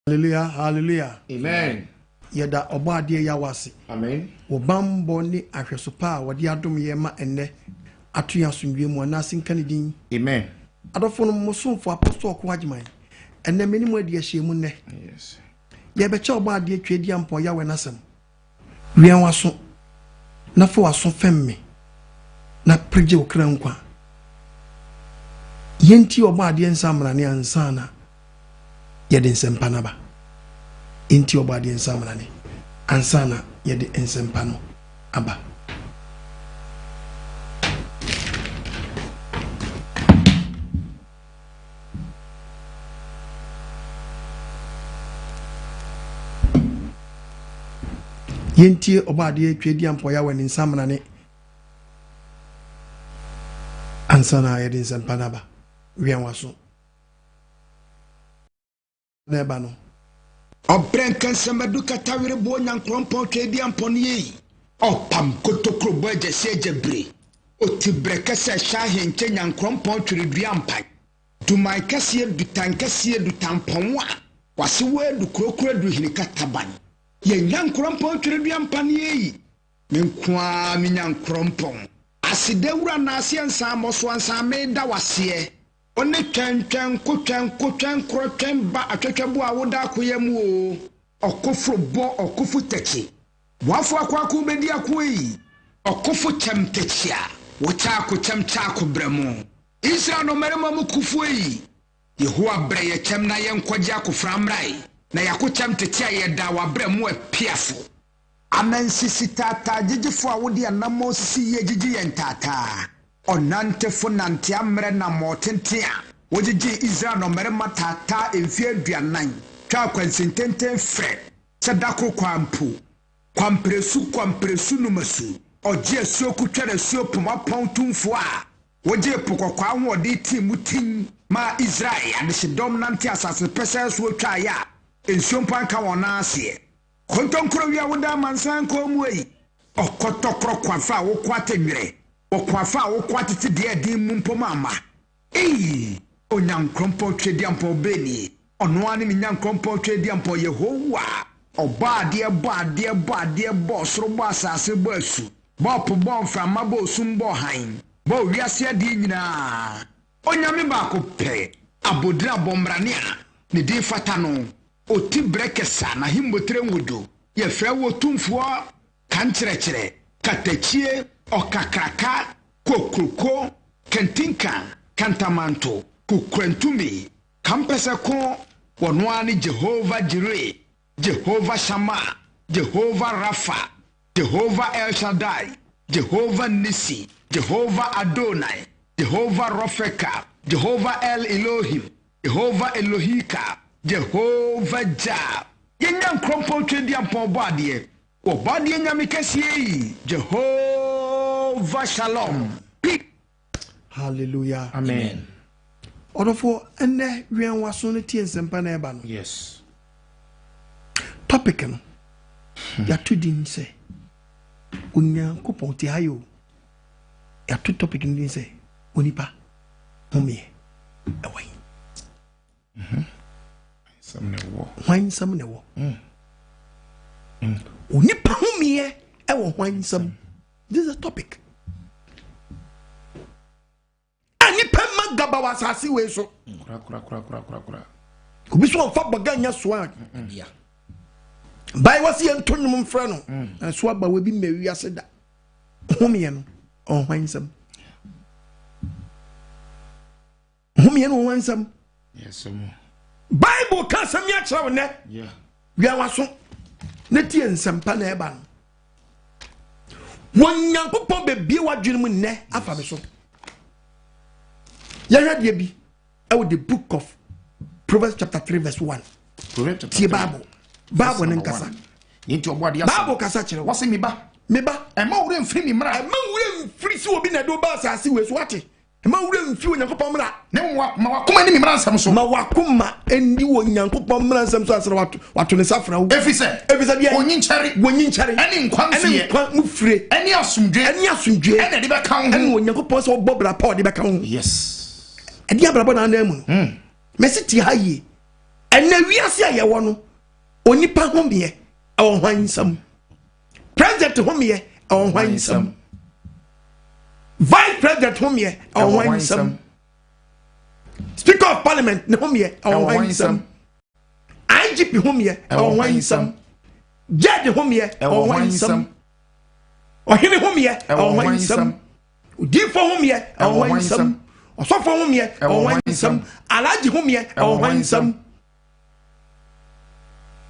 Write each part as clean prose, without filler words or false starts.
Hallelujah, hallelujah. Amen. Yeda obade ya wase. Amen. Wo bambo ni ahwesopa wode adom ye ma enne atoya sundwe mu na sinka ne din. Amen. Adofo no musumfo apostle OKOH enne meni mu ade ahye mu ne. Yes. Ye be che obade twedi ampo ya we nasem. Wian waso na fo waso femme na preje okra nkwa. Yenti obade nsamra ne ansana yede nsempa na ba enti obade nsamra ne ansana yede nsempa no aba yenti obade twedi ampo ya wani nsamra ne ansana yede nsempa na ba wian waso neba no obrenkan samadu katawire bo nyankrompo twedi ampon yi opam kotokro bo agese ajabre otibreka se shahe nche nyankrompo twiri ampan dumai kase dutan kase dutampon wa wase wedu krokro du hinika taban ye nyankrompo twiri ampan yi menkwa mi nyankrompo asidewura na asiansa amoso ansa me da wase One twen ba atwetwebo a woda akoyam o okofro bo okofu techi wafo akwaku bedi akoyi okofu temtechi a wocha akocham cha akobramo Israel no merema mu kufu yi Yehowa bre ye chem na ye nkwaje akofra mrai na yakocham techi a ye da wa bramo apiafo amansisi tata jijifo a wodi anamo sisi ye jiji ye ntata Onante funante amre na motentia wojiji Israel no merema tata emfie aduanan twa kwansintenten fre sedako kwampresu numasu oje asuoku twere suopoma pontumfo a woje pokokwa hode timutin ma Israel adeshidom nante asase pese so twa ya ensuompan ka wona ase kontonkro wi awoda mansan ko muyi okotokro kwafa wo kwatenwere okwafa wokwatete de adi mumpomama onyankrompo twedi ampo beni ono ani nyankrompo twedi ampo Yehowa obade bosro bo asase bo asu bo po bo mframa bo sum bo han bo wiase adi nyina onyame ba ko pe abodira bombrane a ne din fata no oti brekesa na himbotre nwodo ye fra wo tumfo kankyerɛkyerɛ katachie okakraka kokroko kentinka kantamanto kukrentumi kampese ko wonwani Jehovah Jireh Jehovah Shammah Jehovah Rapha Jehovah El Shaddai Jehovah Nisi Jehovah Adonai Jehovah Rofeka Jehovah El Elohim Jehovah Elohika Jehovah Jah yenyan krompo twedi ampon boade obade nyame kase Jehovah Shalom. Hallelujah. Amen. Odofo enne wian waso ne tie nsempa na eba no. Yes. Topic no. Ya tudin se. Onyankopon ti hayo. Ya tu topic ni se. Onipa. Homie. Awai. Samne wo. Hwan samne wo. Onipa homie ewo hwan sam. This is a topic. Gaba wasasi we so kura obi so fa baganya so a ya bai wasi entonum mfra no so aba we bi mewi ase da homie no on hwansam homie no hwansam yes Bible ka sam ya kira ne yeah wi awaso na tie nsampa na eba no wonyankopon be bie wadwene ne afa be so Yahweh bi the book of Proverbs chapter 3 verse 1. Tie Bible nkasa. Yenti obade ya. Bible kasa kire. Wase me ba. Ema wure mfiri mi mra. Ema wure mfiri si obi na do ba asase we so wate. Ema wure mfiri onyankopon mra. Ne ma wakoma ni mi mra nsam so. Ma wakoma endi onyankopon mra nsam so asere wato ne safra wo. Efise de onyi nkyare. Eni nkwa mfire. Eni asumdwe. Eni de be kan ho. Eni onyankopon so bobra pa de be kan ho. Yes. Edi abrabo na na mu. Mesiti haye and na wiase a ye wo no onipa ho me e wo hwansam president ho me e wo hwansam vice president ho me e wo hwansam speaker of parliament ne ho me e wo hwansam IGP ho me e wo hwansam judge ho me e wo hwansam ohene ho me e wo hwansam udifo ho me e wo hwansam osofo ho me e wo hwansam alaji ho me e wo hwansam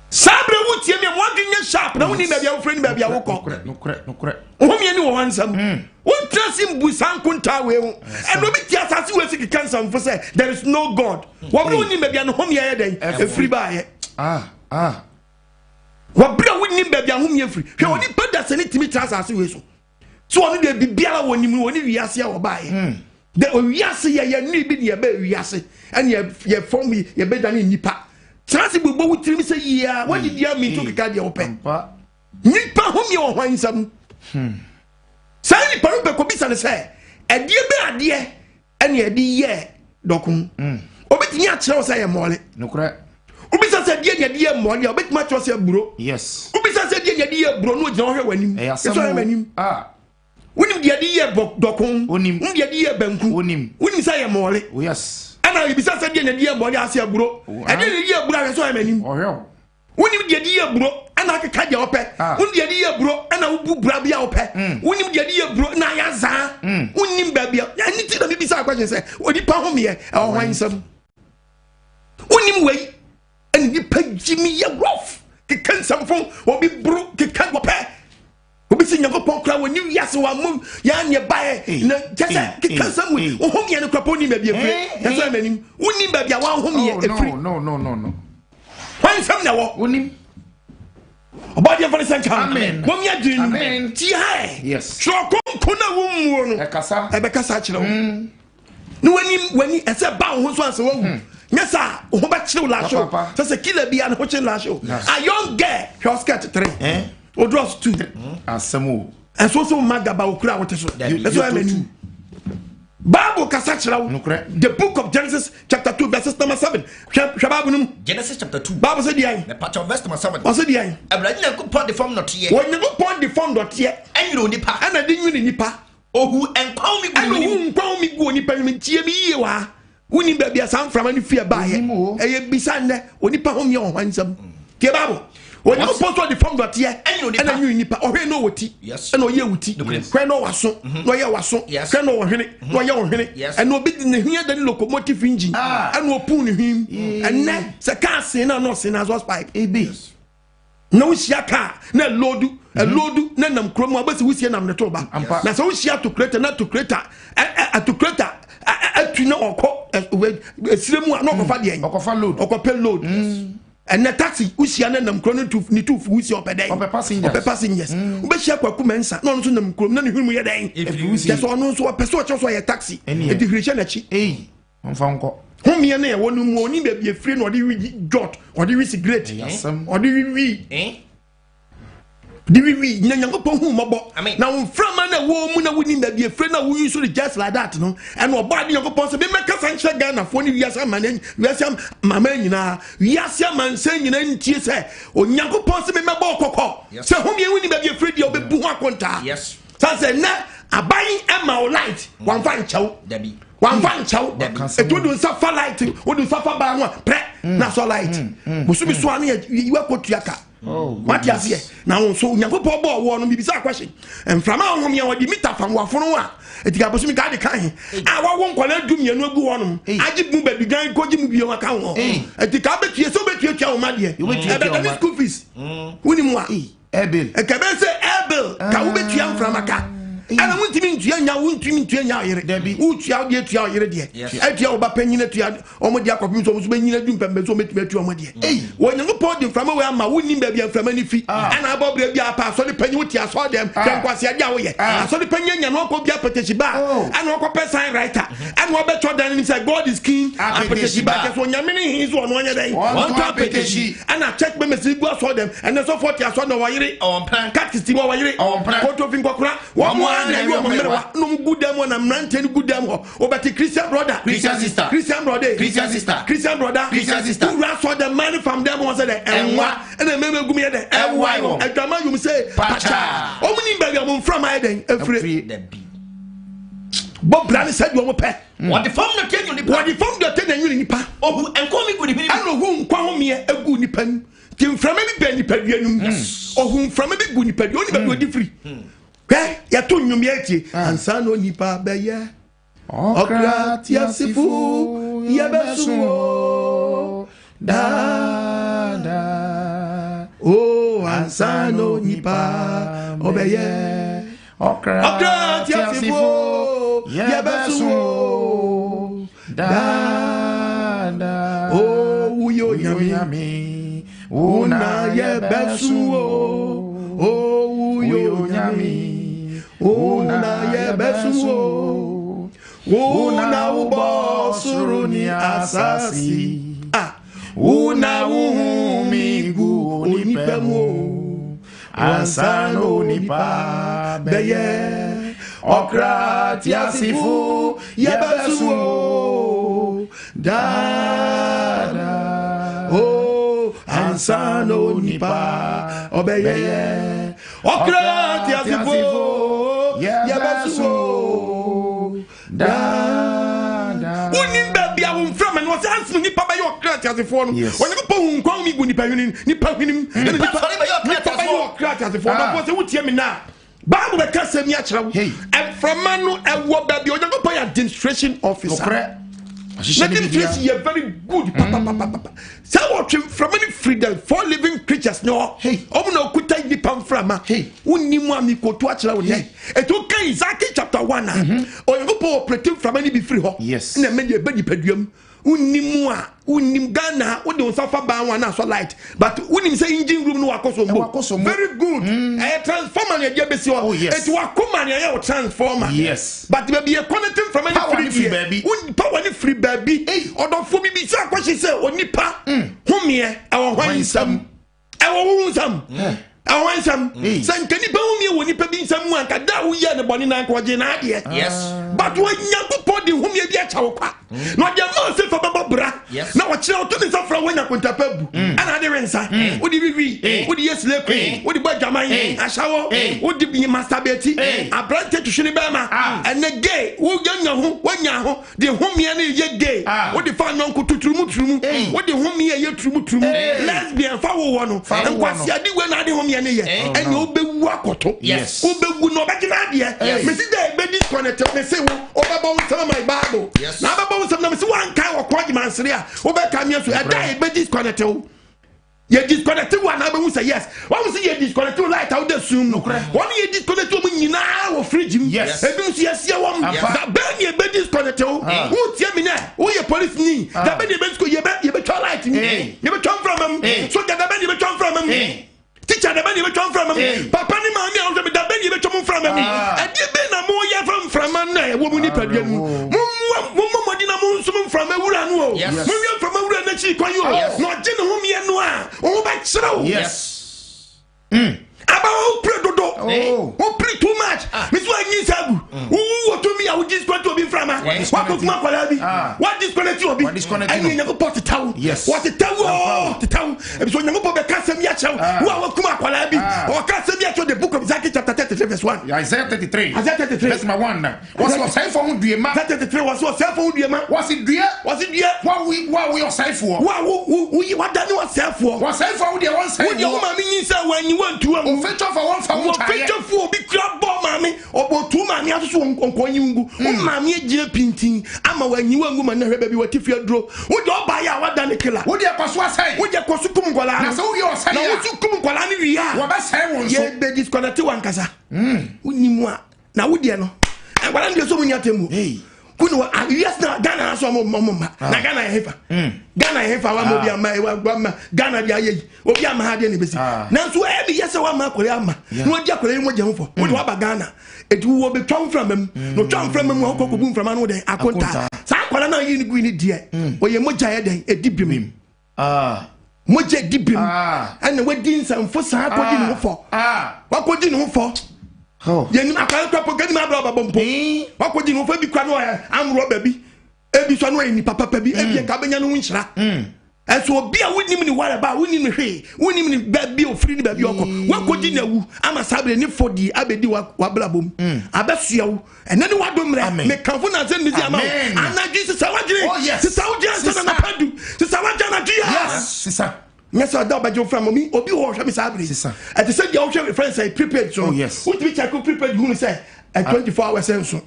sabre wutie me mo adwenya sharp na woni ba bia wo freni ba bia wo kɔ no ohomie ni wo hansam won trasim bu sankunta we ho eno bi ti asase we siki kansam fo say there is no god wo bro woni ba bia no homie ye den efri ba ye wo bro woni ba bia homie efri hwe oni pada se ni timi asase we so oni de bibiara woni mu woni wiase a wo ba ye de wiase ye ni bi ne ye ba wiase ene ye form ye be dane nipa Chance we go with say yeah. What did you mean to the open? Nipa home your handsome. Sally Parupa Cobisa say, a dear bear dear, and ye dear docum. Obit Yachos say a molly. No crack. Ubisa said, dear molly, a bit much was your bro. Yes. Ubisa said, dear bro, no joy when him. Ah. Wouldn't the idea docum, wouldn't the idea banku, wouldn't say a molly. Yes. And I be said the dear boy as your bro. And then the dear bro so I mean. Oh, when you the dear bro and I can cut your pet. When the dear bro and I will grab your pet. When you the dear bro na yaza. When you baby. Anything that be beside question say, what you pound me or handsome. When you wait and you pay Jimmy your rough. The cancer phone or be broke the can't pay. Obi sin yango pon kra woni wiase wa mum ya ne bae na kese kekasa mu ohom ye ne krapo ni ba bi efre kesa manim woni ba bia wa ohom ye efre no wan sam na wo woni obadi e fane sanka amen wom ya din amen ti hai yes so kon na wo mu no e kasa kire wo no wani ese ba ho so anse wo nyesa ho ba kire la show se killer bia na ho kire la show a young girl she skirt 3 O draws 2. Asemo. And so magaba okura wote so. That's why I mean. Bible kasachira. The book of Genesis chapter 2 verses number 7. Genesis chapter 2. Bible said the the part of verse number 7. What said the Abraham na go point the form not here. When you go point the form not here. And you nipa. And I didn't nipa. Oh who and call me go nipa me tie me ye wa. Woni ba bia sam from any fear by. Eh bisande onipa hom ye ohwansam. Ke Bible. When you put the form that here, and you nipa, or no woti, yes, and no ye wuti, when no was so, no ye was so, yes, and no henny, no young henny, and no bit in the here the locomotive engine, and no pony him, and then the car saying no sin as was pipe, a base. No shaka, no loadu, none chroma, but we see them the toba. That's all she had to create, not to create a twin or co, a slim one, no for load, or compel load. And the taxi, Usiana nam chrono to ni two for your day. Or passengers. But she kwa kumensa, no to them crom, none whom we are dying. If you see, that's all no so a person a taxi. And a degree, on found whom you near one morning may be a friend or the jot or the cigarette, or the we. I mean, now from a woman wouldn't be a friend of who usually just like that, no? And what body of a possible make a sunshine gun of 20 years. I'm man, yes, my man, yes, man, saying in TSA or Yanko possible my ball. So, whom you wouldn't be afraid of a buaconta. Yes, so I said, nah, a buying Emma light, one fine chow, Debbie. One fine chow, it wouldn't suffer light, wouldn't suffer by one, that's all light. Musubi Swami, you are put Yaka. Oh, what you see now? So you go poor boy one be bizarre question. And from our home, you are the meter from Wafonwa. It got me got the kind. I won't call it to me and no go on. I did move back began coaching your account. At the carpet, you so bet your child, my dear. You went to school fees. Winning what? Abel. A cabin say Abel. Can we bet you from a car? And I want to mean to you, won't you mean to you, Debbie, which you are dear to your dear. At your opinion, to your Omodia computer, when you do them, so make you my dear. When you report them from where my winning baby from any fee, and I bought a pass, so the penny with you, I saw them, then was your Yahweh. I saw the penny and walk up your petition back, and walk up a sign writer, and what better than inside God is king, and petition back when you're meaning his one day, one petition, and I checked my message, go for them, and so forth, I saw no wire on plan, cat is Timor, on plan, one more. one and you no good them one and ranting good them or but Christian brother, Christian sister, Christian brother, Christian sister, Christian brother, Christian sister. Who ran for the money from them was the and then maybe go me the and drama you say Pacha. Omni baby from my then free the B. Bob Blaney said you won't pay. What the form the ten you what the form the ten you nipa. Oh, and call me good. I know whom call me a good nipan. Tim from any penny pedium, or whom from any good nipa, you only be free. Okay, Yatun Yumieti, and San Onipa Bayer. Okra, Tiasifu, Yabesuo, da. Oh, and San Onipa, Obeye. Okra, Tiasifu, Yabesuo, da. Oh, yo yami. Una Yabesuo, oh, yo yami. Una Yabesuo, una ubosuruni asasi. Una umigu onipemu. Ansano nipa beye. Okra tiasifu Yabesuo, da. Oh, ansano nipa obeye. Okra tiasifu Yabesuo, da. Unim baby awum from and was answering nipa by your okra tiasifu. When you go nkwa mi gu nipa yunin nipa hinim. Nipa by your okra tiasifu. No was what hear me now. Bible be kase mi achirawo. And from manu ewo baby ojago boy administration officer. Nothing you're very good. So what from any freedom for living creatures no. No kuta di pam frama. Unimu ami ko to achira woni. It okay Isaiah chapter 1. Or you go operating from any be free ho. Yes. Na me dey be paduam. Unimu a unim Ghana wo dey suffer ban one so light. But unim say engine room no akoso. Very good. Transformer na dey be si ho. It wa kuma na ya transformer. Yes. But baby connecting from any free baby. Power ni free baby. Odofo mi bi say kwahye say onipa humie ewo hwan nsam. Ewo nsam. Hwan nsam. Sankani ba humie woni pa bi nsam mu anka da wo ye ne bone na kwagye na ade. Yes. But wo nyankopɔ de humie bi acha wo kwa. No de ma se fa baba bra. Na wo kire to ni safra wo nyakontapa bu. Ana de rensa. Wo di wiwi. Wo di yesle ko. Wo di bajaman. Ashawo. Wo di bi masturbate. Abrante to hwene ba ma. Ene gay. Wo nya ho. Wo nya ho. De humie na ye gay. Wo di fa nonko tuturumu. Wo di humie ye turumu. Lesbian fa wo no. Enkwasi ade we na de humie na ye. Ene obewu akoto. Yes. Obewu no bagina de. Me si dey be disconnect me say wo obaba tell my Bible. Na baba some na me say one kai OKOH sere a obeka me so e die be disconnect wo. Ye disconnect one na be hu say yes. One say ye disconnect light out the zoom no. One ye disconnect wo nyina wo fridge. Yes. E bi so yes ye wo. Da be ye be disconnect wo. Who tie me na wo ye police ni. Da be ye be sko ye be turn light ni. Ye be turn from him. So da be ye be turn from him. Teacher da be ye be turn from him. Papa ni mama o da be ye be turn from him. E dey be na mo ye from na wo mu ni padua mu. Mo dina mo nsum from awura no o. Mo wi from awura na chi kwan yo. No je ne ho me no a. O ba chiro. Yes. Aba o pre dodo. O pre too much. Me so anyi sagu. Wo to me a wo disconnect obi from a. What to kuma kwala bi. What disconnect obi. Anyi nyako pot tawo. What tawo. Tawo. E so nyako be ka sem ya chew. Wo kuma kwala bi. O ka sem ya chew the book of Isaiah chapter 33 verse 1. Isaiah 33. Isaiah 33. Verse 1 now. What's your cell phone duema? 33 was your cell phone duema. Was it due? What we your cell phone? What done your cell phone? What cell phone dey one cell? When your mama mean say when you want to feature for one phone. Feature for big club bomb mama or two mama aso onkonyi ngu. Mama e gire pintin ama wanyi wangu ma na hweba bi watifia dro. Wo de oba ya wada ne kila. Wo de kwaso asai. Wo de kwaso kum kwala. Na so wo your asai. Na wo su kum kwala ni wi a. Wo ba sai won so. Ye be disconnect wan kasa. Unimu a na wo de no. Agwala ndi so munya temu. Kuno yes na Ghana so mo na Ghana e hefa. Ghana e hefa wa mo bi ama Ghana bi ayi. Obi ama ha de ne besi. Na so e bi yes wa ma akore ama. No dia akore mo je hofo. Wo de wa ba Ghana. Edu wo be twam from mem. No twam from mem wo kokobu from anu de akonta. Sa akore na yi ni gu ni de. Oye moja ye den edibim. Moja edibim. Ana wadi nsamfo sa akodi ne hofo. Wakodi ne hofo. Yeni akwa kwa gani ma bra babompo. Wakodi no fa bi kwa no am roba bi. Ebi so no ni papa bi ebi ka benya no nwinhira. Eso obi a wonim ni ware ba wonim ni hwe wonim ni ba bi ofiri ni ba bi okọ wakodi na wu ama sabre ni fodi abedi wa bra bom abesua wu ene ni wadomre me kanfo na zen ni ama anagi sisa wagire sisa wagire sisa na padu sisa wagire na dia yes sisa nyesa da ba jo from me obi ho hwe me sabre sisa ati say dia ho hwe friends say prepared so what be check prepared hu say 24 hours enso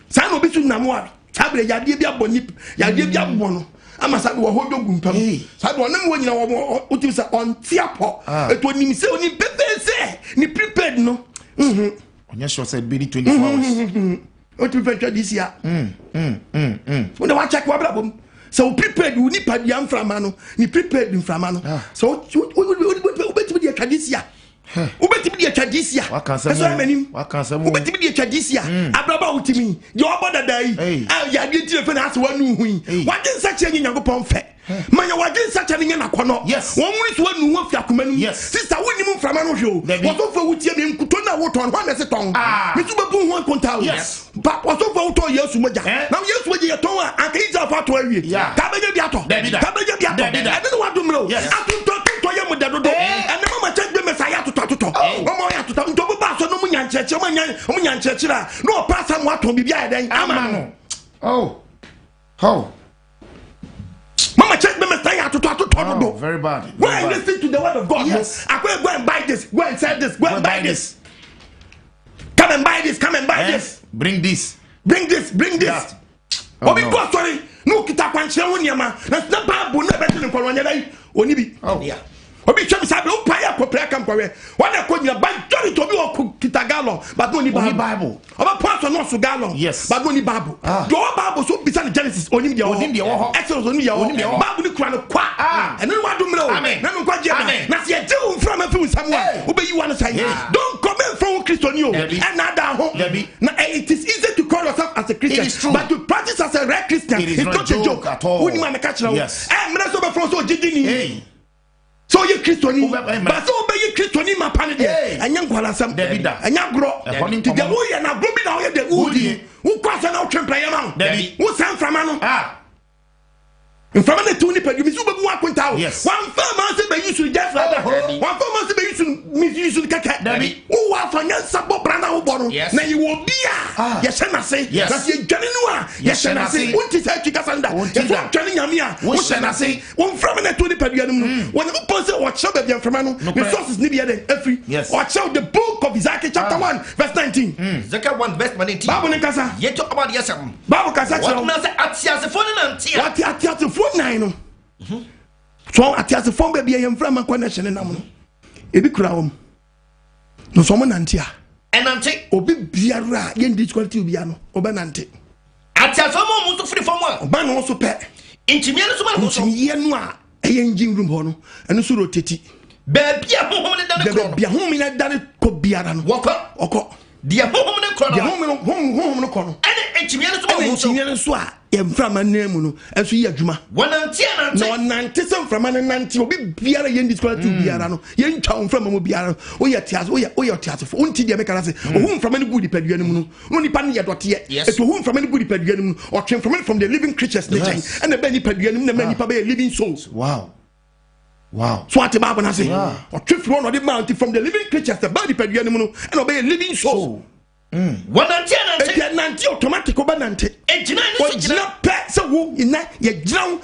sa no bi tu na mo sabre ya de bi aboni ya de bi abono ama sabe wo hodo gumpam sabe wonam wo nyina wo utim sa on tiapo eto nim se oni pepe ni prepared no onya sure say be 24 hours o tu fetwa this year so na wa check wa blabom so prepared uni pa dia mframa no ni prepared mframa no so ubetimi dia tradisia ubetimi dia tradisia eso amanim ubetimi dia tradisia abraba utimi je oboda dai ya dia ti fe na ase wanu hui wadin sache nyi nyagopon fe manya wadin sache nyi na kono won muri so wanu hu fiakoma nu sister woni mframa no hwe o so fa wutie me nkuto na woton ho na se ton me tu bebu ho konta ba o so fa wuto yesu moja na yesu moja ye ton a anka ija fa to awie ka beje bi ato ade no wadomro atunto ye mo dadodo ene mama change mesaya toto omo ya toto ntobo ba so no munyancheche munyanchechira no pasa mo aton bibia eden ama no mama change mesaya toto very bad when you listen to the word of God I go and buy this go and sell this go and buy this come and buy this bring this obi go sorry no kita kwanche woniama na Bible na betin ko wanya dai oni bi obi twem sabe o pa ya kopra kam kwawe wana ko nyina ba jori to bi o kita gallon but no ni Bible oba pastor no so gallon but no ni Bible do Bible so bisa Genesis oni dia wo Exodus oni dia wo Bible ni kura no kwa ene no adumre o na no kwa jema na se je wo mfra ma fi Samuel obeyi wan say don't come from Christian o another ho na it is easy to call yourself as a Christian but to practice as a real Christian is not a joke at all oni ma me catch na wo mra so be from so jidini so you Christian but so be you Christian ma pan de anya nkwalasam anya gro ti de wo ye na gro bi na wo ye de udi wo kwasa na wo twempra ye ma wo san frama no frama na tu ni padu mi so be mu akonta wo wan fa ma se be yusu just like that wan fa ma se be yusu mi yusu kaka wo wa fa nya sabo brana wo bo no na ye wo bia ye se na se na ye dwane no a ye se na se won ti sa twika sanda ye fo dwane nyame a wo se na se won frama na tu ni padu anu no won go pose wo che be bia frama no resources ni bia de afri o che the book of Isaiah chapter 1 verse 19 Isaiah 1 verse 19 Bible ni kasa ye to about yesem Bible kasa che what na say atiasefo ni na ntia what atiasefo nine no so atiasefo be bia ye frama connection na mo ebi kura wo no so mo nantia enante obi biara ye ndi quality obi ano oba nante atiasefo mo so free from one oba no so pe intimie no so ma so intimie no a eye engine room ho no eno so roteti bia honhom ne dane kro bia honhom ne dane ko biara no okọ dia honhom ne kro no dia honhom no kọ no ene intimie no so ma so intimie no so a ye mframa nemu no enso ye adwuma wonantie no nante se mframa ne nante obi biara ye ndi square biara no ye ntwa mframa mo biara o ye tiase o ye tiase fo unti dia meka na se o hu mframa ne gudi padua ne mu no no nipa ne ye dote eto hu mframa ne gudi padua ne mu o twen from the living creatures nature and the be padua ne mu na ma nipa be living souls Wow. So at Bible na say o twen from the mountain from the living creatures the body padua ne mu no and o be living soul wonantie nante automatic oba nante ejina ni so jina pe se wo ina ye jiraw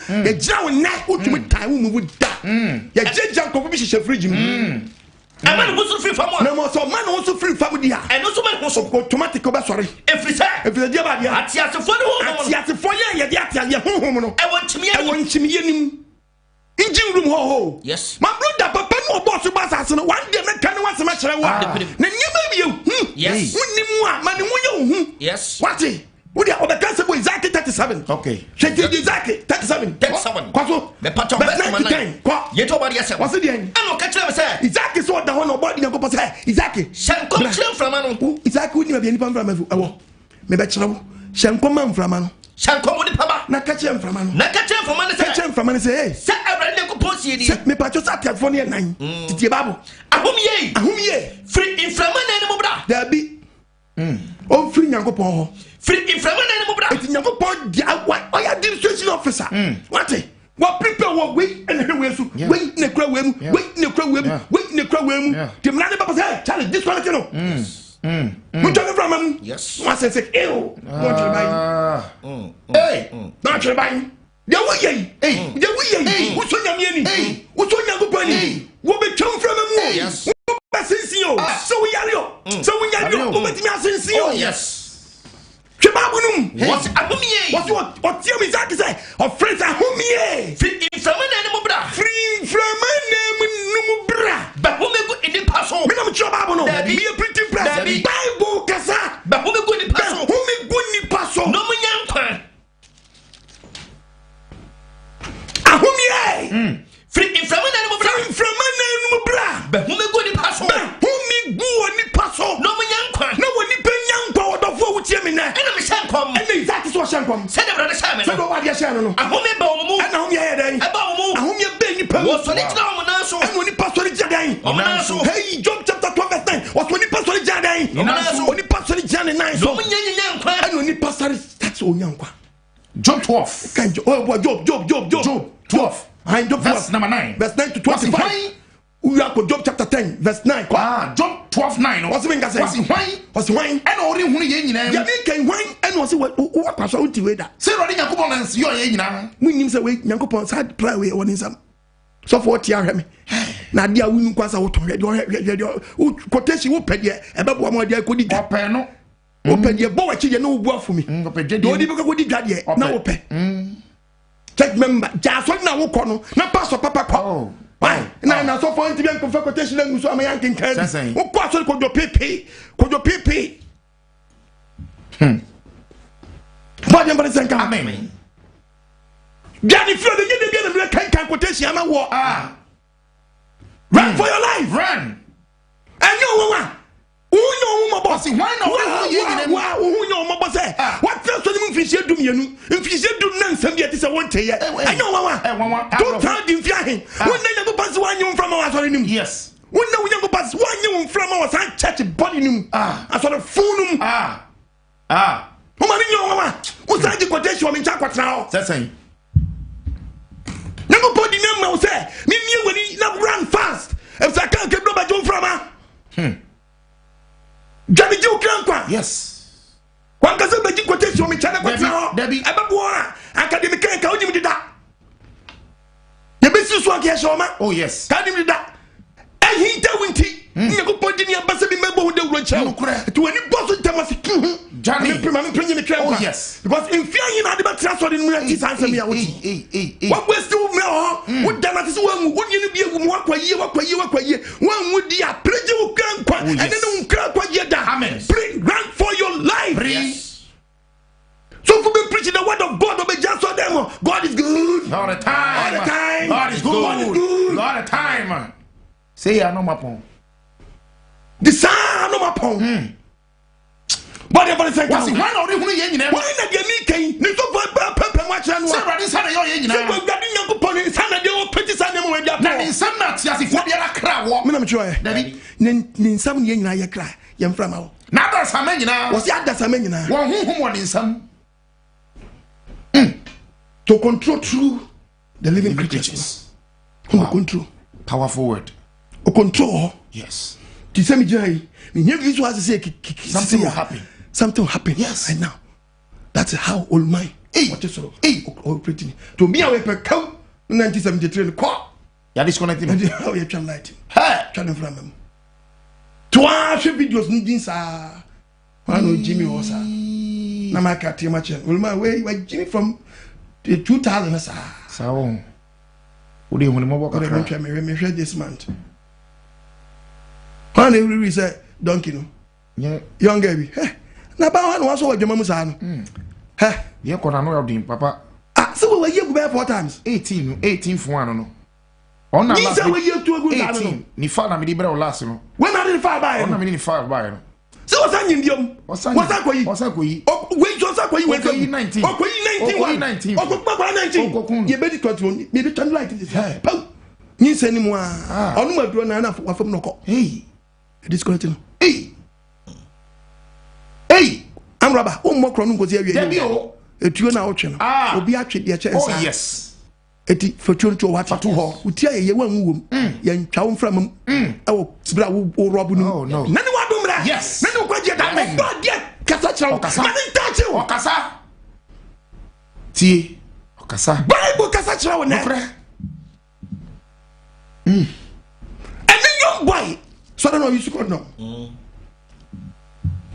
na otumi time mu bu da ye jejan ko bi hye fridge mu amana wo so free from one na mo so man wo so free from dia eno so man wo so automatic oba sorry efri dia ba dia atiasefo ye dia atias ye honhom no e won chimie nim engine room ho yes my brother papa no boss bass as no one day na kan wa sema kire wa na nyema bi yes wonimu a ma ne wo ye yes what wo dia obeka se bo Isaiah 37 okay check Isaiah 37 kwaso me pato kwa ye to body yesem what's the end eno ka kire me say Isaac so da ho no body nko say Isaac shanko kire mframa no Isaac woni ma bi nipa mframa fu ewo me be kire wo shanko ma mframa no shanko mo nipa ba na ka kire mframa no na say hey say every ne ko posi ni me pato sa tia fo ne nan titie babu ahomye free inframa ne mo bra da bi O free Nyankopon ho. Free inframan mo bra. Eti Nyankopon dia oya administration officer. What? What prepare what we and we so we ne kra we mu we ne kra we mu we ne kra we mu. The man never say challenge this one no. We talk from him. Yes. One say ew. Don't try buy. Hey, don't try buy. They wo ye. Hey, they wo ye. Wo so nyame ni. Hey, wo so Nyankopon ni. Wo be twam from him. Yes. Sensio, so we are you. So we are you. Let me sensio. Yes. What's Ahome? What you mean? Say, of friends Ahome. Free inframan mo bra. Free from no bra. But who me go in the paso? Me no job no. Be a pretty press. Bible kasa. But who me go in the paso? Who me go in the paso? No mo nyankwa. Ahome. Free inframan mo bra. Free from no bra. But who me go in the paso? Who me go in the paso? No mo nyankwa. No one ni penyankwa odofo wutie me na. And me shankom. And exactly so shankom. Say the brother Simon. So what you share no. Ahome ba mo. And Ahome ya dey. Aba mo. Ahome be ni pa. Wo so ni tina mo na so. And oni pastor jadan. O na so. Hey, Job chapter 12 verse 9. What oni pastor jadan. Oni pastor jadan 9 so. No mo nyankwa. And oni pastor that's onyankwa. Job 12. Kan oh boy Job 12. I Job Verse number 9. Verse 9 to 25. We are Job chapter 10 verse 9. Job 12:9. What's mean say? What's wine? And ori hunu ye nyina. Ya me kan wine and was what kwaso uti we da. Say Rodi Yakobon nsi yo ye nyina. Munim say we Nyankopon sad pray we won Nsem. So for tia hwe me. Na dia wunu kwasa wo to hwe quotation wo pede e be bo mo dia kodi da. Ope no. Wo pede bo wa chi ye na wo bu afu mi. Do di be ko di dwa de na wo pe. Check member ja so na wo ko no na pastor papa ko. Why? Na so for ntibia nkofa quotation na nguso ama yankin kan. Wo ko so ko do pepe. But you better say amen. Daddy feel the get can quotation ama wo. Run for your life. Run. And you one. Who know my boss? Why not? Who know my boss? What first when you fish do me? If you do Nsem yet is a one day. I know one. Don't tell him fiahin. When they go pass one you from our sorry. Yes. When we go pass one you from our church body num. I sort of fool num. Who man you mama? Who say the quotation me chakwa now? That's saying. Never body name now say. Me when he not run fast. If I can't get no by John from Johnny Joe Crankwa. Yes. One doesn't make quotation me chana kwata. Debbie. Ababwa. Academic can count him that. The business one here shoma. Oh yes. Count him that. And he tell winty. You go put in your bassy member with the road to any boss in Tamas. Johnny, I'm bringing the crown. Oh yes. Because in fear you had about transfer in Murray answer me. What was still me? What done is one would you be a walk year. One would be a prejudice grandpa and then grandpa yada. Amen. Run for your life. Yes. So for me preaching the word of God, be just so them. God is good. All the time. All the time. God is good. God is good. All the time. Say I know my pon. The son of my pon. But everybody say, why not who ye nyina? Why na dia mi kan? Ni so for papa watch no. Say brother say yo ye nyina. Say we gadi Nyankopon ni say na dia o peti say na mo we dia. Na ni nsam na tiase fo dia la kra wo. Me na me try. David. Ni nsam ni nyina ye kra. Ye mfra ma wo. Na da sama nyina. Wo si ada sama nyina. Wo honhom wo ni nsam. To control through the living creatures. Who control? Powerful word. O control. Yes. Ti say me jai. Me hear visual as say something will happen. Something will happen. Yes. Right now. That's how old mine. What is so? Operating. To me, I will come 1973 call. You disconnect me. How you trying lighting? Hey, trying from him. To watch videos needing sir. I know Jimmy was sir. Na my cat too much. Well, my way Jimmy from 2000 sir. So, who do you want to walk around? Me share this month. When every say donkey no. Yeah. Young baby. Hey. Na ba wan was so adwuma mu sa no. Hey. Ye kona no odin papa. So we ye go 4 times. 18 for one no. On na last. Ni say we ye to go sa no. Ni fa na me di bere last no. When na the 5 buy. On na me ni 5 buy no. So what's an indium? What's akoyi? Oh, wait, just akoyi. Wait, 19. Okoyi 19. Okoyi 19. Ye be di control. Me be turn like this. Hey. Ni say ni mo a. Onu maduro na na wa fam no ko. Hey. Disconnecting. Hey. Hey, I'm rubber. Oh, more chrono goes here. Debio. A tune out. Obi actually the chance. Oh yes. Eti fortune to what to ho. Utia ye wan wom. Yan chaw from oh bra wo robu no. Oh no. Nani wa do mra. Yes. Nani ko je da me do dia kasa chira. Nani touch you. Okasa. Tie. Okasa. Bible kasa chira wo na. And then young boy. So I don't know you should no.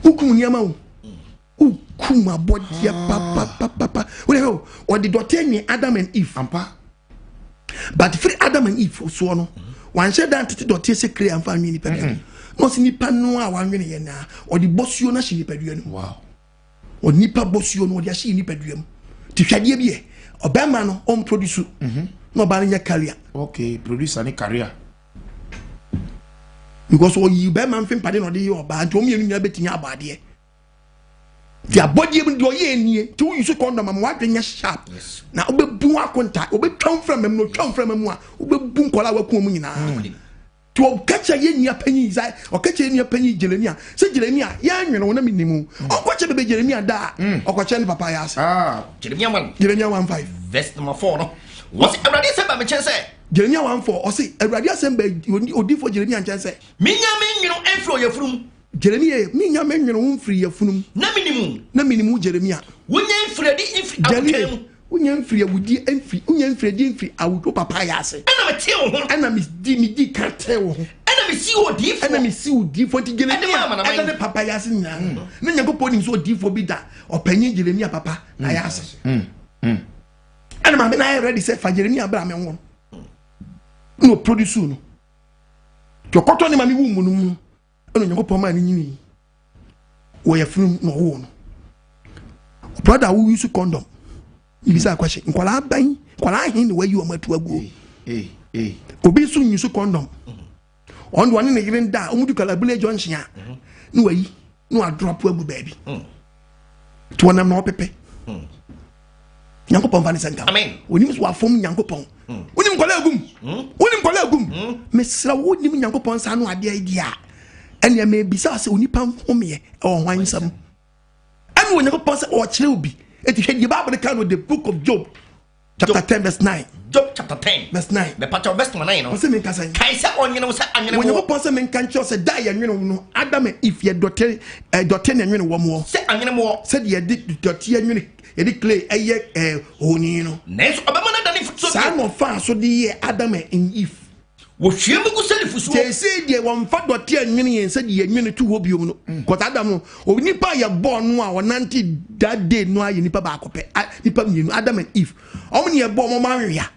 Ukum nyama wo. Ukuma body papa. Or the daughter ni Adam and Eve. Ampa. But free Adam and Eve so no. One said that the daughter say clear and find me ni no si nipa no a wan wene ye na. Or the boss you na shi nipa dua no. Wow. Or nipa boss you no dia shi nipa dua mu. Ti hwade bi e. Obema no on produce. No ba nya career. Okay, producer ni career. Because what you be man fin pade no de oba nti o me nya betinya abade. Their body even do ye nie to use condom am wadwenya sharp. Na obebu akonta obetwan from am no twan from am a obebu nkola waku mu nyina. To catch ye nia panyi sai o catch ye nia panyi Jeremia. Se Jeremia ya nwene wona minimu. O kwache be Jeremia da o kwache ne papa ya se. Jeremia 1. Jeremia 1:5. Verse number 4 no. What's everybody say ba me chen say? Jeremia 1:4 o say Awurade asem ba odi for Jeremia chen say. Minya me nwene enfro yefrum. Jeremia mi nya me nwene wo mfiri yafunum. Na minimu Jeremia. Wonya mfiri di mfiri awutem. Wonya mfiri awudi mfiri wonya mfiri di mfiri awudo papa ya se. Ana me tie wo ho. Ana mi di ka te wo ho. Ana me si odifo. Ana me si odifo ti Jeremia. Ana ne papa ya se nya. Na Nyankopɔn nim so odifo bi da. Opanyin Jeremia papa na ya se. Ana ma me na ready say fa Jeremia bra me won. No produce no. To koto ni ma mi wu mu no mu. Ana Nyankopɔn ma ni nyini. Wo ya funu no wo no. Brother who use condom. Ibisa question. Nkwala ban, nkwala hin we you amatu aguo. Obi so use condom. On one na given da, omudu kala bule junction a. No wayi, no a drop agu baby. To one na pepe. Nyankopɔn fani senka. Amen. Onim so afom Nyankopɔn. Onim kwala agum. Onim kwala agum. Mesra wonim Nyankopɔn sa no ade idea. And you may be so Onipa home or Nsem. And when you pass or chill be, it is the Bible account with the book of Job, chapter 10, verse 9. Job chapter 10, verse 9. The part of verse 9. What's the main cousin? Kaisa on you know, when you pass a man can't just die and you know, Adam, if your daughter, and you know, one more. Said I'm more. Said you did dirty and you declare a year, Onino. Next, Sam of fast so the Adam and Eve. They say they want fat or tear and said ye minute to hope you know. Because Adam, or Nipa ya born no, or nanti that day no, you nipa back up. Adam and Eve. How many are born Maria?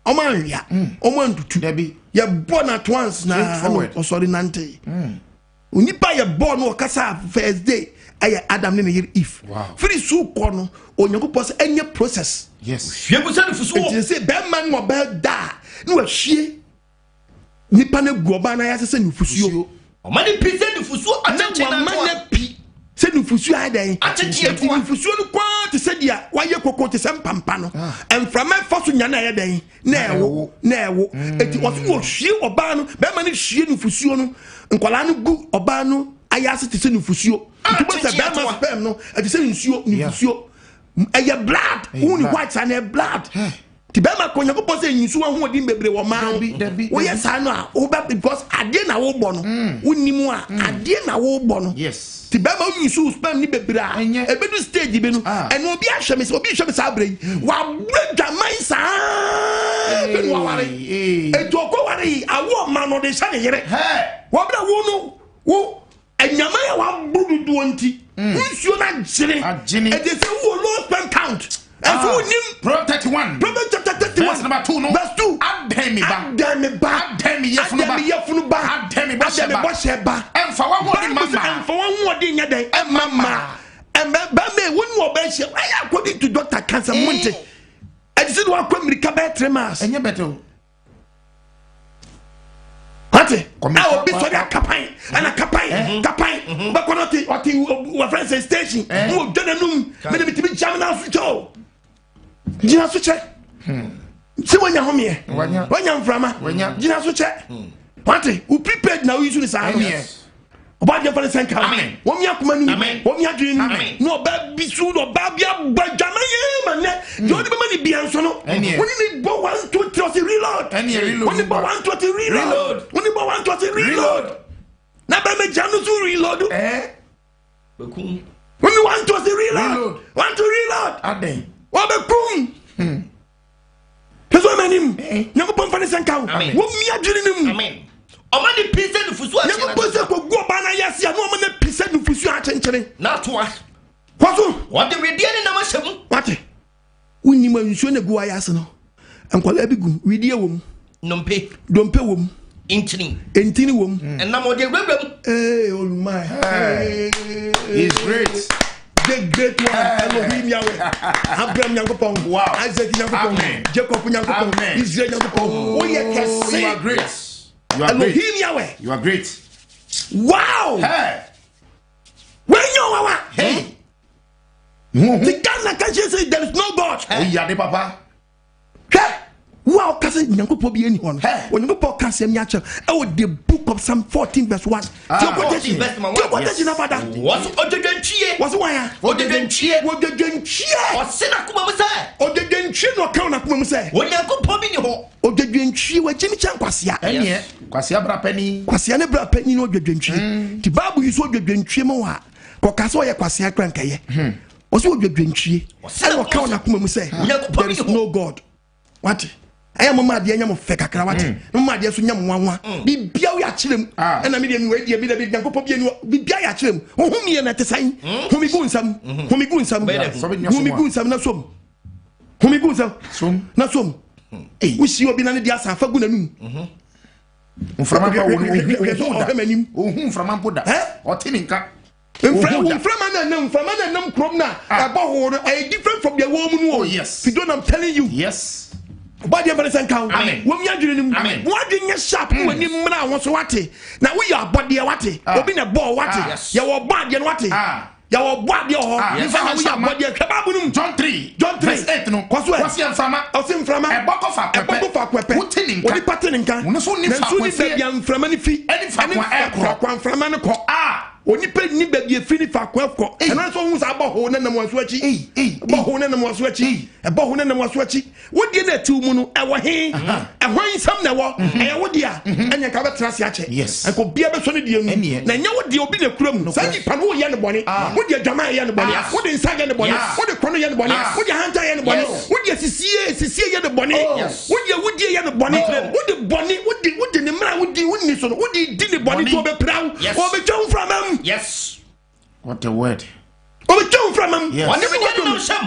Omaria, Oman to Debbie. You're born at once now, or sorry, Nante. Nipa ya born no, Casa first day. I Adam and Eve. Wow. Free soup corner or you go any process. Yes. You say, bad man or bad da. No, she. Nipa ne goba na ya se nufusuo o ma ne pi se nufusuo acheche na ma ne pi se nufusuo adan acheche to nufusuo no kwa te se dia waye kokko te se mpampa no enframa fa so nya na ya dan na ewo eti wo so hwie oba no be ma ne hwie nufusuo no nkwala no gu oba no ayase te se nufusuo ntubo se be ma spam no eti se nufusuo eye blood uni white and blood Tibema konya ko pose yinsu ho odi bebre wo ma wo yes ano a wo because ade na wo bo no wonimu a ade na wo bo no yes Tibema yinsu spam ni bebre a ebedu stage be no eno obi ahwe me sa abre wa bredwa man sa be no ware eto ko ware awo ma no de sha ne yere wo bra wo no wo anyama ya wa budu nti nsuo na jire e dey say wo low sperm count. And so Proverbs 31. Proverbs chapter 31. Verse number 2. No. Verse 2. Ademi ba. Ademi ba. Ademi yefunu ba. Ademi ba. And for one word mama. And for one word in your day. And mama. And me when you obey she. I according to Dr. Cancer Monte. And this is what come recover 3 months. And you better. What? I will be sorry a kapai. And a kapai. But what you friends say station. Who done a noon. Maybe to be jamming out for Jina suche. Si wanya homie. Wanya mframa. Jina suche. Wante, u prepared na uisu ni saa. Oba je fa senka Amen. wo mi akoma ni Amen. wo mi adwene Amen. no ba bisu no ba bia badwama ye mane yo de be mani bia nso no woni ni bo 1 2 3 reload woni bo 1 2 3 reload woni bo 1 2 3 reload na ba me janu so reload bekum woni 1 2 3 reload 1 2 reload aden wo be kum keso manim nyako pon fa ne senka wo mi adwene nim amen omani pizza no fusu a nyako pon se ko go ba na yase no omane pizza no fusu a chenchere na toa kwaso what the redia ni na mashem wate wonni ma nsuo na gu ayase no enkwala bi gu widie wom nompe dompe wom entini wom and na mo de rebram oh my he's great. The great one, Elohim Yahweh, Abraham Yankopon, Wow, Isaac Yankopon, Jacob Yankopon, Israel Yankopon. Oh, you are great. You are Elohim great. Yahweh. You are great. Wow. Hey. When you are, Hey. the Ghana can't say there is no God. Oh, yeah, the papa. Hey. Wow, kasi Yankopon be anyone. When you go kasi Yacha, oh, the book of Psalm 14 verse 1. What's What's why? What the denchie? What the denchie? Or sena kuma musa? Or the denchie no count up mum say. When you go popping ho. Or the denchie where Jimmy Chan kwasia. Kwasia bra penny. Kwasia ne bra penny no the denchie. The Bible is what the denchie mo wa. Kokaso ye kwasia kranka ye. Also the denchie. And count up mum say. There is no God. What? I am mama de nyam fe kakra wate no mama de so nyam wanwa bi bia ya kirem na me de me we de bi de yankopɔ bi enu bi bia ya kirem ohumi ye na tesan humi gu nsam na som humi gu nsam na som wo si obi na ne de asafa gu nanum mframa pa wo mframa poda otininka mframa na nam krom na aba ho no different from the woman no. Yes, you don't, I'm telling you. Yes. Body of the count. Amen. When you are doing Amen. What did you sharp when you want to what? Now we are body what? Open a ball what? You are body and what? You are body or we are body. John 3 verse 8 no. What's your fama? Osim from a buck of a pepe. What the pattern in can? So young from any feet. Any from any Onipa ni baby fini fa kwafko na so hu sa ba ho na nam wasoachi ba ho na nam wasoachi ba ho na nam wasoachi wodi na ti mu no e wo he hwan sam na wo e wodi a anya ka betra se ache enko bia be so ne die mu na nya wodi obi na kuram sa ni pa no wo ye ne bone wodi adwama ye ne bone wodi nsa ye ne bone wodi kono ye ne bone wodi hanta ye ne bone wodi sisie ye ne bone wodi ye ne bone wodi ne mra wodi so no wodi di ne bone to be praw o be twa from yes. What a word. Oh, come from him. Yes.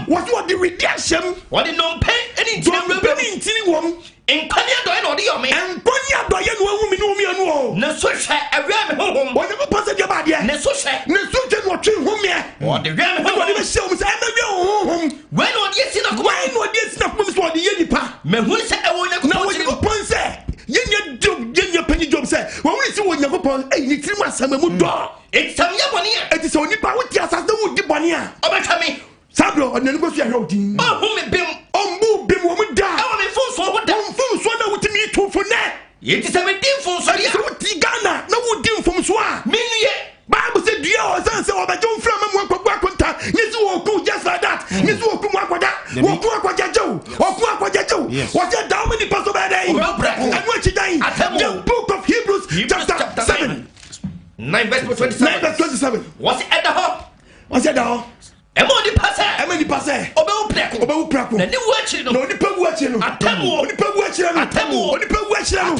What the redemption? What did no pay any woman? In Kanya do no di me. And Konya do ye no woman no me no. Na so hwe awia me home. What the person your body? Na so je no twe home me. What the ram home? What the show me say na we home. When no dey si na ko. When no dey si na ko me so dey ye nipa. Me hu say e wo nya ko. Na wo ko pon say. Yenya job yenya penny job say. When we see wo nya ko pon eh ni tiri ma sama mu do. It's some Yabonia. It is only power to assassin with the Bonia. Over me. Sablo, and then go to your routine. Oh, whom bim, oh, bim, woman die. I will be full for them. Full swallow with me too for that. It is 17 for Ghana. No would dim from Swan. Million. Bible said, dear, or answer about John from and one contact. Miss Woku just like that. Miss Woku Wakwada, Woku Wakwaju. What's your down many pass over day? And what you dying? The book of Hebrews, chapter 7. 9 verse 27. What's it at the hop? What's it now? Emoni passe. Obe uprako. Na ni wachi no. No ni pa wachi no.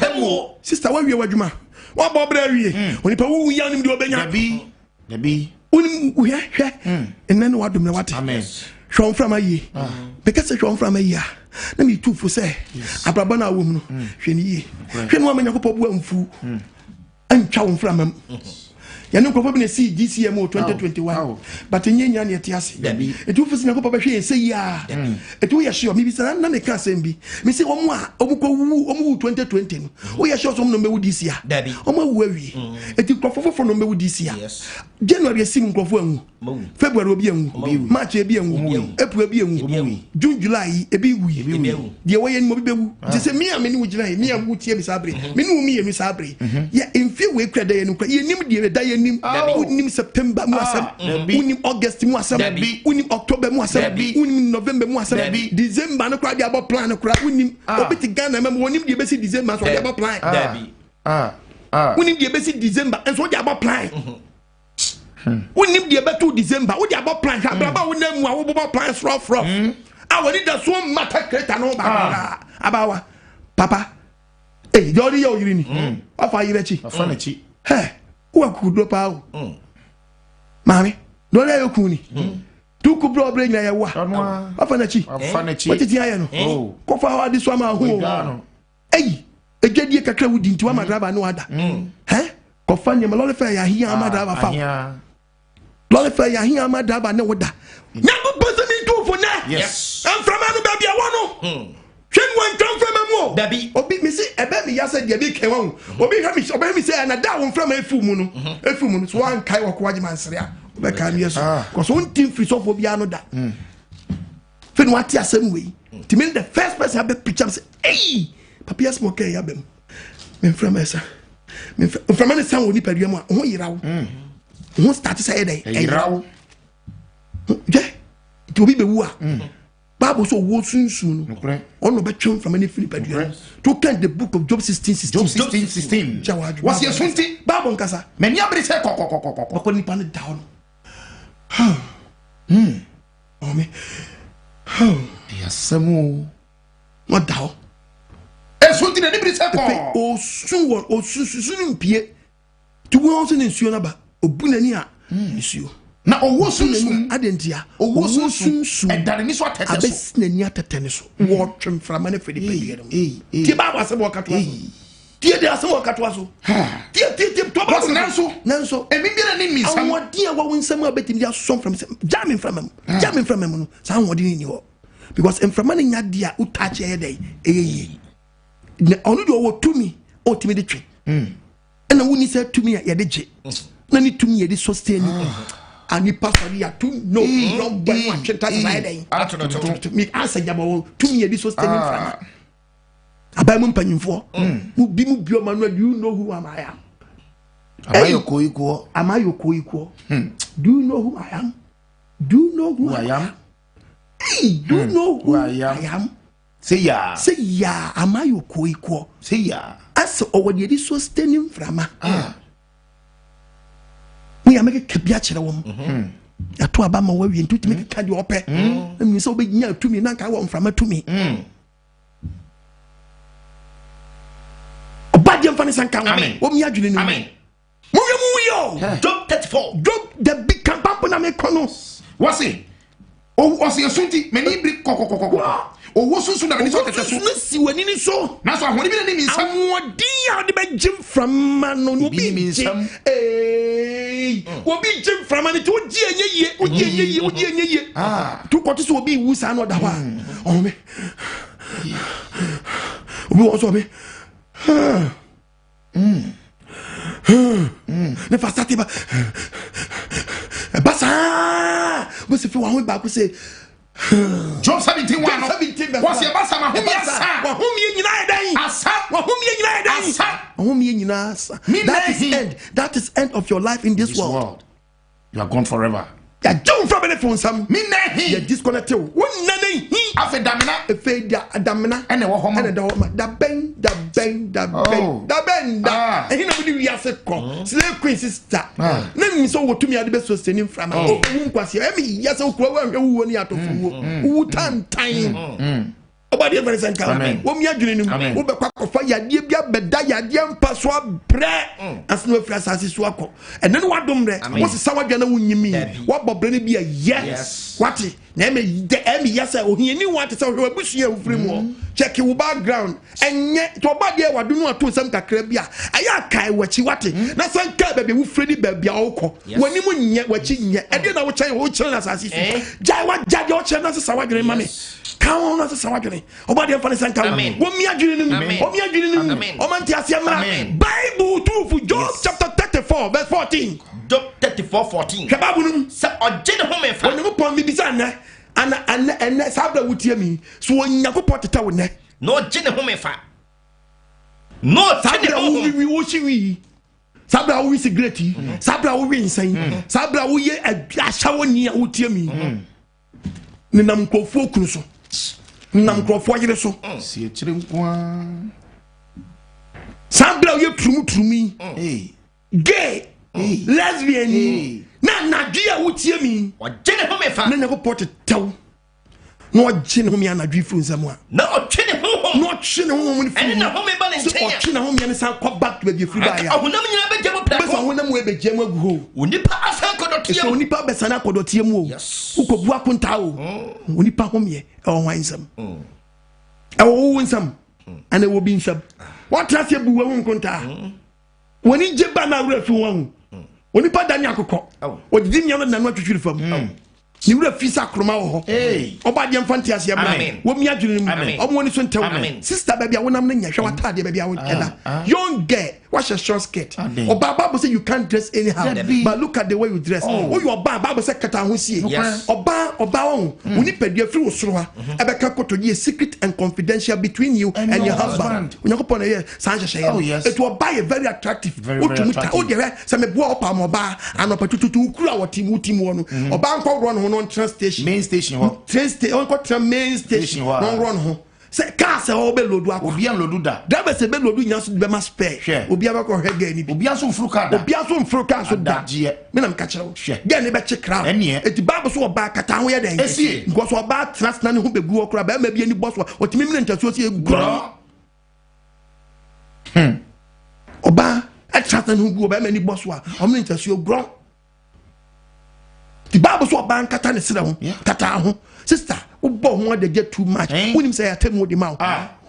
Atemu. Sister, why we wadwuma? Wa ba bra wie. Oni pa wu ya nim de obenya. Dabi. Oni wu ya hwe. Enna no wadom na wate. Amen. Hwon from ayi. Because hwon from ayi. Na me tu fo say. Abraba na awom no. Hwe ni yi. Hwe no amanya ko po bu amfu. Antwa wo from am. Yanu ko be see DCMO 2021 but nyenya na yete ase etu fisi na ko ba hwe say ya etu ya sure mi bi sana na me ka asem bi me say omu a omu wu 2020 no wo ya sure so no mewu this year omu wu awie etu krofofo no mewu this year January sim krofo anwu February obi anwu March ebi anwu April ebi anwu June July ebi wu de wo ye ni mo bi bewu je say me am ni wu gina me am wu tie mi sabre me ni wu mi ye mi sabre ya emfie we kreda ye no kwa ye nim de da ye yenim unim September mu asem unim August mu asem unim October mu asem unim November mu asem December no kra dia bo plan no kra unim obi ti Ghana mem unim dia besi December so dia bo plan unim dia besi December and so dia bo plan unim dia betu December wo dia bo plan ka baba wo na mu a wo bo plan fro awani da so matter creator no ba abawa papa eh jori yo yiri ni afa yire chi he wo kudo pa o mami do le yo kuni tu ku bro bre nya ye wa afa na chi what ti aye no ko fa wa di so ma hu eh ejadie kakra wudi nti wa madraba no ada he ko fa nyem lole fa ya hia madraba fa lole fa ya hia madraba ne woda nyago bozemi tu fo na yes am from anu ba bia wo no hwen wan tom from amu dabi obi mi si ebe mi yase de bi kan wo obi ha mi obi mi say na da wo from efu mu no so wan kai wo ko agyeman sere a be ka mi yeso cause one team free so for bia no da fen wati asem we to me the first person have the picture say hey papa smoke ya bem me from esa me from any sound Onipa dua mu a ho yira wo ho start say dey yira wo je to be wu a Bible so wo sunsun no ono be twem from any Onipa dua to can the book of Job 16:16 was your sunti Bible nkasa many abri say kokokokokoko nipa ne down oh me yasemu mo down sunti na nibri say ko o sunsun mpie to wo so ne nsuo na ba obunani a nsuo na owo sunsun adentia owo sunsun edare ni so atete so abesnani atete so wo twem frama ne fedi pediere ti ba wa se bo katwa so ti de ase bo katwa so ti to ba nanso emi bi na ni misam awodi a wo nsam abetimi dia so from jamin from no sa awodi ni ho because frama ne nya dia utache ye dey eyeye ne onu do wo tumi o timi de twe na woni se tumi ya de je na ni tumi ye de sustain Onipa sorry ya tu no banu atwenta sai dey me answer jamawo tumi ye de sustain frama abai mu mpanyimfo mu bio manual you know who am I am amayo koiko do you know who I am do you know who I am hey do you know who I am say ya amayo koiko say ya as owodi de sustaining frama we make kabia kire wo ya to aba ma wa wi ntu make ka de ope na mi so be nya tumi na ka wo frama tumi obadi mfani sanka wo mi adwene ni amen mo yo Job 34 Job the big campaign na me kono wasi sunti many bri kokokokoko owo sunsun na ni so tete so si wani ni so na so ahoni bi na ni misam awodi ya de be jim from man no bi misam obi jim from man to oji enye to ko to so obi wu sa no da wa o me obi wo so me ne fasati ba basa bo se fi wa ho ba ko se Job 17:1 was your basa ma humi asa wa humi nyina edan asa wa humi nyina edan asa humi nyina asa that is end of your life in this world you are gone forever ya jump from any phone sam me na hi ya disconnected won na hi afi damina ene wo homa ene da homa da ben ehina bi wi ase ko slave queen sister na mi so wotumi ade be so stenim from o wu nkwase emi yase okura wa hwe wuwo ni atofu wu tantan obadi very sanka wo mi adwene nim wo be kwakofa yade bia beda yade mpa so abre asno afra asase so akọ ene no wadom re wo sesa wadwa na wunyimi wo bobre ne bia yes wati na emi yase ohiani wati se hwe abusua ufiri mu check your background enye to obadi e wado no ato sam kakra bia aya kai wachi wati na sanka bebe wo fredi bebia okọ wani mu nye wachi nye ede na wo chan wo chan asase so jai wa jade o chan na sesa wadwene mame kawo na sesa wadwene obadi e fane sanka wo mi adwene nim o manti asiamra Bible truth Job chapter 34 verse 14 Job 34:14 kababunum sa ogene home fa woni mo pon mi bisa na ana sabra wutie mi so onyakopo teta wo ne no ogene home fa no sabra wi wo chiwi sabra wo cigarette sabra wo winsan sabra wo ye ahyawo ni a wotie mi ni nam krofo okunu so nam krofo yire so si etire nkoa sabra wo ye trumtrumi gay lesbian na nadwe a wotie mi ogene ho me fa na ko pot taw no ogene ho mi anadwe fu nsam a na otwene ho no otwene ho ni fu ene na ho me ba ne nchen ya otwene ho mi ne san ko back to be free ba ya ahunam nyina be jemo plako besa honam we be jemo agu ho onipa asan kodotie so onipa be sana kodotie mu o ukobu akonta o onipa ho me e o hwan nsam e wo nsam ane wo bi nsam what trust you bu wo nkonta woni jeba na wura fi won onipa dani akokɔ odidi nyam na no atwitwiri fam ni wura fi sa kroma wo ho oba de mfa ntia se bra wo mi adwene mu omo ni so ntew sister baby a wonam na nya hwe watade baby a wo keda young girl wash a short skirt oba Bible say you can't dress anyhow but look at the way you dress oh your Bible say kata ho sie oba won woni padua firi wo soro ha ebeka kotoye secret and confidential between you and your husband unyakopon na san hye it will buy a very attractive otumuta o de se me bo opa mo ba anopatututu ukura wotimu wono oba nkɔ ro no on train station main station ho train station on ko main station no run ho se car se ho be lodu akɔ obi an lodu da driver se be lodu nya so be ma spare obi aba ko hege ni bi obi an so mfuru car da obi an so mfuru car so da me na mka kyerɛ ge ne be che crowd eti Bible so oba kata ho ye den because oba trust na ne ho be gu okura ba ma bi ani boss otimi me ntaso so e gro oba e trust na ne ho gu oba ma ni boss wa o me ntaso e gro. The Bible so ban kata ne sira ho kata ho sister wo bo ho de get too much wonim say atem wo di ma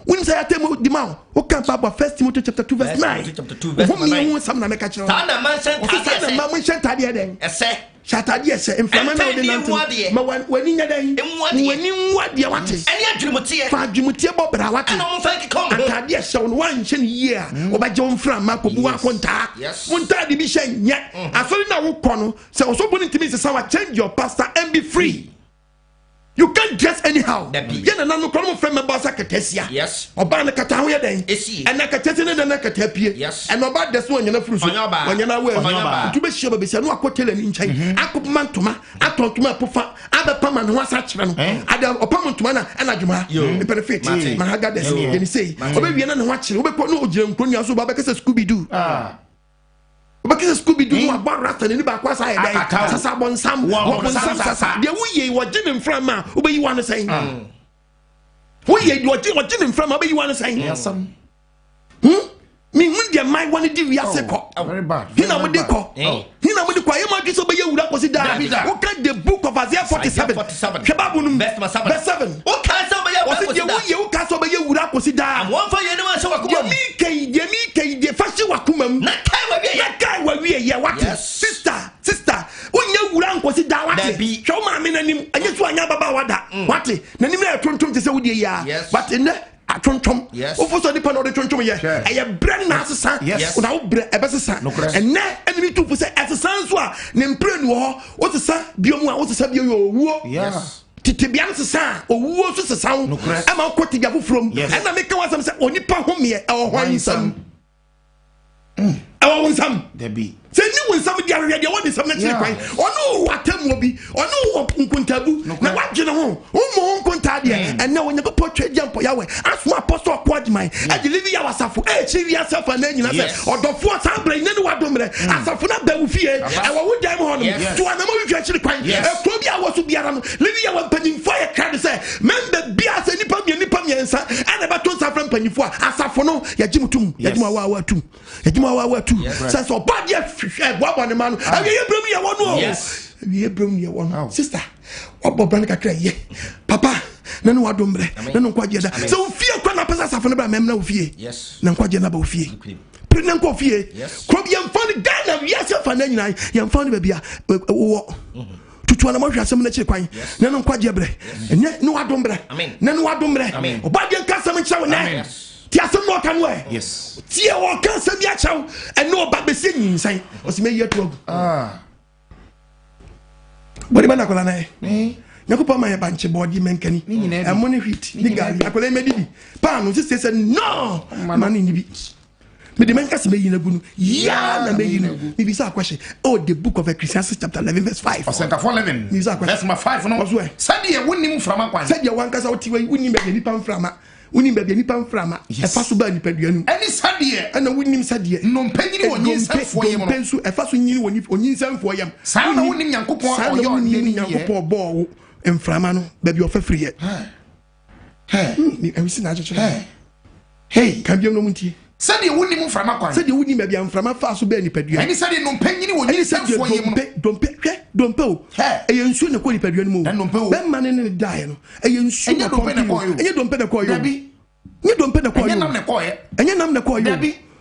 wonim say atem wo di ma o kan Bible 1 Timothy chapter 2 verse 9 wo mi ho sam na me ka kire ta na man shen tade den ese shatade ese infama na de nanti ma wani nya den wani nwade wate ene adwumutie fa adwumutie bo bra wate ana mo fa kikom atade ese wo wan hye ne yie o ba je wo mfra ma ko bu akonta wonta de bi hye nya afori na wo kɔ no se oso bo ni timi se sa wa change your pastor and be free. You can't dress anyhow. Yena na no kono frame ba sa ketesia. Yes. Oba na kata ho ye den. And na katete ne na kata pie. Yes. And oba des no nyana furu so. Nyana we. Tu be hia ba be sia no akotele ni nkyai. Akopma ntoma, atontoma pofa, abepa ma ne ho asa kyerɛ no. Ade opam ntoma na adwuma. E benefit. Ma haga des. Yeni say. Oba wie na ne ho akyerɛ. Obe kɔ no ogyira nkronua so ba be kasa Scooby Doo. Because Scooby Doo wa barata ni ba kwa sa e dai sasa bonsam sasa de wo ye wo gine mfra ma obe yi wan say wo ye wo gine mfra ma obe yi wan say me hun de mai wan di wiase ko very bad hina mo de ko ye ma gi so be ye wura ko si da wo kan the book of Isaiah 47 kebabu num verse 7 o kan so be ye wura ko si da wo ye wo kan so be ye wura ko si da am won fa ye ne ma so wakuma mi kai de fashi wakuma na kai wa wie ye what sister onye wura nkosi da wate hwe ma me nanim anye so anya baba wada wate nanim na tontom te se wo die ya but ne atontom ofo so dipa no de tontom ye eye bre na asesa na wo bre ebesesa enne enimi tufu se asesa so a ne mpre nu ho wo sesa biomu a wo sesa bio yo owuo titibian sesa owuo so sesa wo ama ko tiga fufrom ena me ka wasam se onipa ho me e hwan nsam awo nsam debi se ni wonsam dia we dia woni sam na kire kwan ono watam obi ono nkuntabu na wagene ho umo nkunta dia enne wonya ko potwe jampo yawe aso apostle AGYEMANG e deliver ya wasafo e chiri asafa na nyina se odofo asabra ne ne wadomre asafo na ba ufie e wo wudam ho no to anama wi twa kire kwan e ko bia wo so biara no livi ya wampanyimfo ye krade se membe bia se nipa miensa ane ba to safra mpanyimfo asafo no yajimutum yajima wa tum yajima wa tum se so bad ye boabo ne ma no awie brem ye wono awie brem ye wono sister obo brand kakra ye papa na no wadombre na no kwaje da se ofie kwa na pesa safo ne bra mem na ofie na kwaje na ba ofie pre na kwa ofie ko bi yemfa Ghana wi asafa na nyina yemfa ne ba bia wo tutu na mo hwa asem na kire kwan na no kwaje bre ne wadombre na no wadombre obade nka asem kire wo na ti asem no kan we tie wo kan se bia chaw eno ba be se nyinsan o se me yetu body bana kola na nyakopa ma ye banche body menkani e mo ne hwit ni gali akola me didi pa no se no man ni bi me the man kasi me yinagu ya na me yinagu me bisa question oh the book of Ecclesiastes chapter 11 verse 5 Osenka 4:11 verse 5 no said ye wonnim frama kwan said ye wan kasa oti we wonnim be nipa mframa wonnim be nipa mframa e fa so ba nipa duanu any said ye ana wonnim said ye no mpanyini wonyinsafo ye mo pensu e fa so nyini woni onyinsamfo yam sa na wonnim Nyankopon oyo ni Nyankopon bo mframa no ba bi ofafriye we see na hey kan bi no muntie said ye wonnim frama kwan said ye wonnim be mframa fa so ba nipa duanu any said no mpanyini wonyinsafo ye mo dompe o e yensu ne ko nipa duanu mo be man ne die no e yensu ne ko enye dompe ne ko yo ni dompe ne ko yo enye nam ne ko yo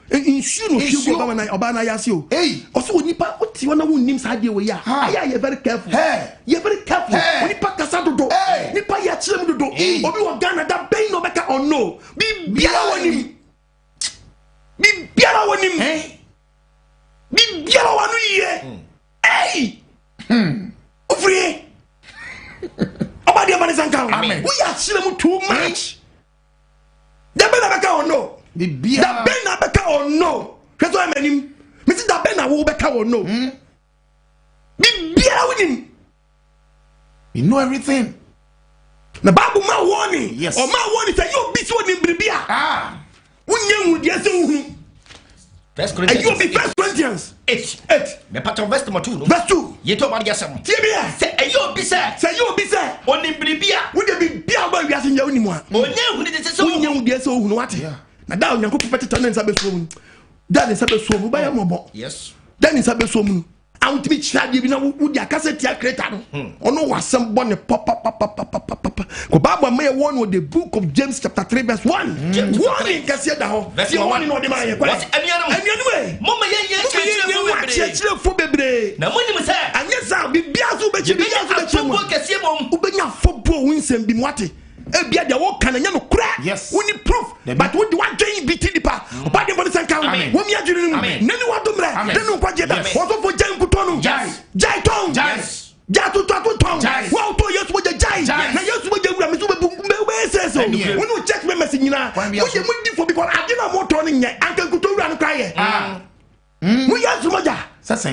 insu no fi go ba na yase o o so onipa oti wana wonnim sa de we ya aya ye very careful onipa kasa dodo nipa ya chirem dodo obi wo Ghana da ben no beka or no bi biara wonim bi biara wanu ye Ufri Obadi Amani Sanka we are chilling too much the ben beka or no the ben beka or no that's why I mean Mr. the ben will beka or no bi biara wonim you know everything the Bible ma warning yes or ma warning say you beat wonim bribia Unye dia se hu. First Corinthians. You be First Corinthians 8. Me pattern verse number 2 no. Verse 2. Ye to AGYEMANG. Tie bia. Say you be say. Say you be say. Oni bribia. We dey be bia ba wiase nya oni mu a. Onye hu ni se so. Unye dia se hu no wate. Na da Onyankopon peteta na nsa be so mu. Da ne nsa be so mu ba ya mobo. Yes. Da ne nsa be so mu. Awutimi chade bi na wo dia cassette ya creator no. Ono wasem bo ne pop. Ko Bible may warn with the book of James chapter 3 verse 1. Warning kasi da ho. Verse 1 no de ma ye kwa. Anianu mama ye chire fo bebre. Na moni mo say. Anya sa bi bia so be chi bia so be chi mo. Kase mom. Ubenya fo bo wo nsem bi mwate. E bia de wo kan anya no kura. Yes. We need proof. But what do want to be tidipa. Oba de body sanka. Wo mi adwiri mu. Nani wa domre. Nani kwa jeda. Wo so fo jan kutono. Jai tong. Ja to tong. Wo to yesu mo jai. Na yesu mo jewura me so be say so. We no check me message nyina. Wo ye mo di for because adina mo to no nye. Anka kutowura no kraye. Wo yesu mo ja.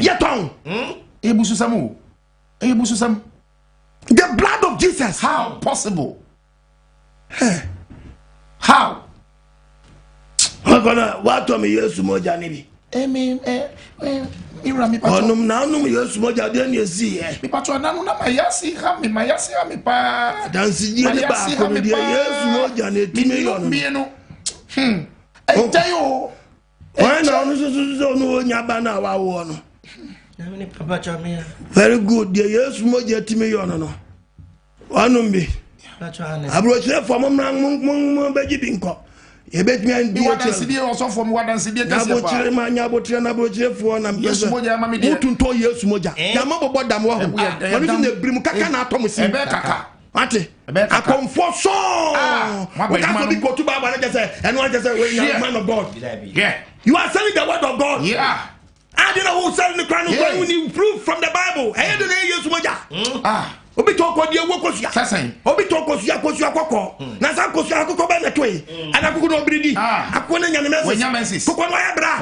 Ye tong. Ebusu samu. The blood of Jesus. How possible? How? What to me yesu mo ja ni bi. Onum na onum yesu mo ja de na esi e. Mi patro na no na mayasi ha mi pa. Dansi die ne ba ko de yesu mo ja na etime yo no. Entayo. Why na onu so no onya ba na wa wo no. Na me papa cha me. Very good. The yesu mo ja etime yo no. Onum bi. Abrochire for mo beji bi nko. Ye bet me and be wadansi die also for mo wadansi die kase pa. Abrochire ma nya abrochire na abrochire fo na mbe. Yesu moja ma me die. Utunto yesu moja. Ya ma bobo dam wo ho. Oni fi na brim kaka na atom si. Ebe kaka. Ate. Akomfo so. We can be go to Bible and just say and one just say we are man of God. Yeah. You are selling the word of God. Yeah. I don't know who selling the crown of God when you prove from the Bible. Hey, do they use moja? Obi to ko die wo kosia obi to kosia kokko na sa kosia kokko ba na toy ana kokko no bridi akona nyane menses kokko no ya bra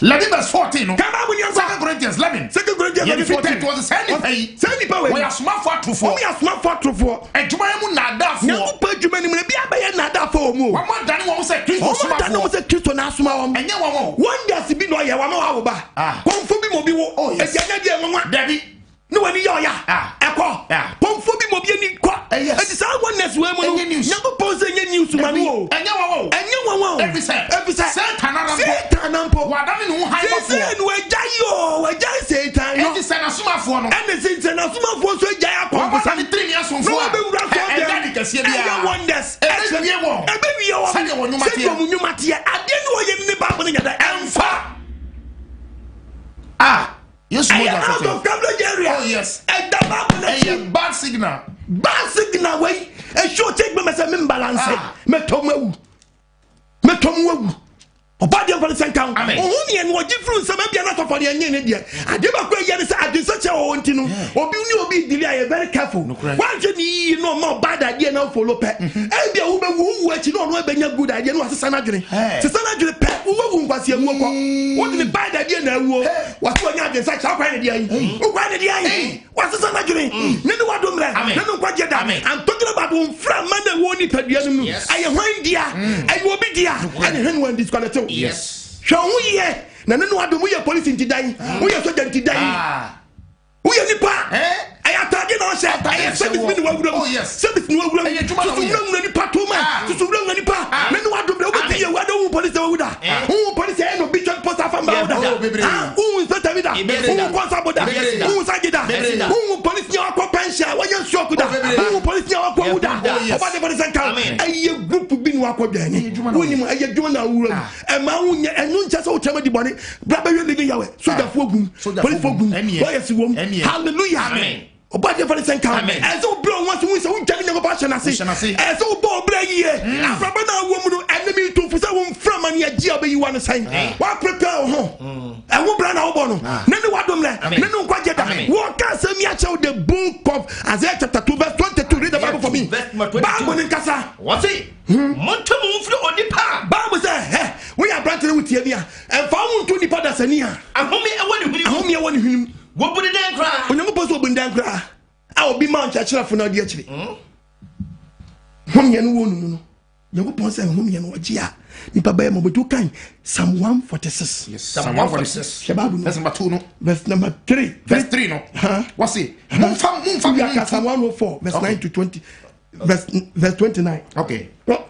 let it verse 14 no come on in 2 Corinthians 11 14 it was the same pay we are smart for true ejuma mu na da for nyaku pa ejuma ni me bia ba ye na da for mu wa ma dane wo say Kristo smart for wo say Kristo na asoma wo enye wo one day si bi no ye wa ma wo ba konfo bi mo bi wo ejanya die nwa David no wani yo ya eko pomfo bi mo bi ani kwa enti sa oneness we mo nyago pose nye news man wo enye wo every say Satan ampo wadane no high before say no wajai Satan no enti say na sumafo no enti say na sumafo so jai akon sa ni 3 years on for no be wura so e kase bia enye wonders ebe wie wo say wo nyuma tie ade no wo yem ni Bible ni nyada emfa yes mo ja out of coverage area. Oh yes. And the Bible a bad signal. Bad signal way. A show take me say me balance. Me tomu. Obadi for the senkan. Ohuni and what different some be not for the yen dia. Adeba kwa yen say adin such a wonti no. Obi uni obi delay very careful. One journey no more bad idea now follow pe. E bia wo be wo achi no no benya good idea no asesa na dwene. Sesa na dwene pe wo wu nkwase amu ko. What the bad idea na awu. What wo nya adin such a kwa ne dia yin. Wo kwa ne dia yin. Wasesa na dwene. Ne no wadomre. Ne no kwaje da. I'm talking about one from man that woni padua no. Aye hwan dia. Aye obi dia. And hen one disqualify. Yes. Show who ye na no adom ye police nti dan. Who ye soldier nti dan. Who ye nipa? I atade na say I service me no wagura. Oh yes. Service no wagura. Susumra nipa to ma. Susumra nipa. Na no adom be obi ye wado police wagura. Who police e no be church post afa ba wada. Who inspector vida. Who constable da. Who sajida. Who police nya akọ pension. Wa ye shock da. Who police nya akọ wuda. Oba de police kan. Aye group bi no akọ dwane. Woni mu aye dwon na wura. E ma wunya enu ncha se o chama di bone. Bra ba we living yawe. Soldier fo gum. Police fo gum. Wa ye si wom. Hallelujah. Amen. Obadi for the senkan. As o bro wants to win so jani nyago pa shanase. As o bo bra ye. Afraba na wo mu no enemy to fusa wo from an ye gi obeyi wan sign. Wa prepare ho. E wo bra na wo bo no. Na ne wadom le. Na no kwaje da. Wo ka sami a chew the book of Isaiah chapter 2 verse 22. Read the Bible for me. Bible nin kasa. What say? Monto mu fri onipa. Bible say, we are branching with you here. And found to Onipa da sania. Ahome e woni huni. Ahome e woni huni. Wo budi den kra. Onyamu poso bundan kra. A obi ma nchachira fo na odi achiri. Hom ye no wonu no. Nyamu ponse hom ye no oji a. Nipa ba ye mo betu kan Psalm 146. Yes. Psalm 146. Verse number 2 no. Verse number 3. Verse 3 no. What's it? Mumfa Psalm 104 verse 9 to 20. Verse 29. Okay.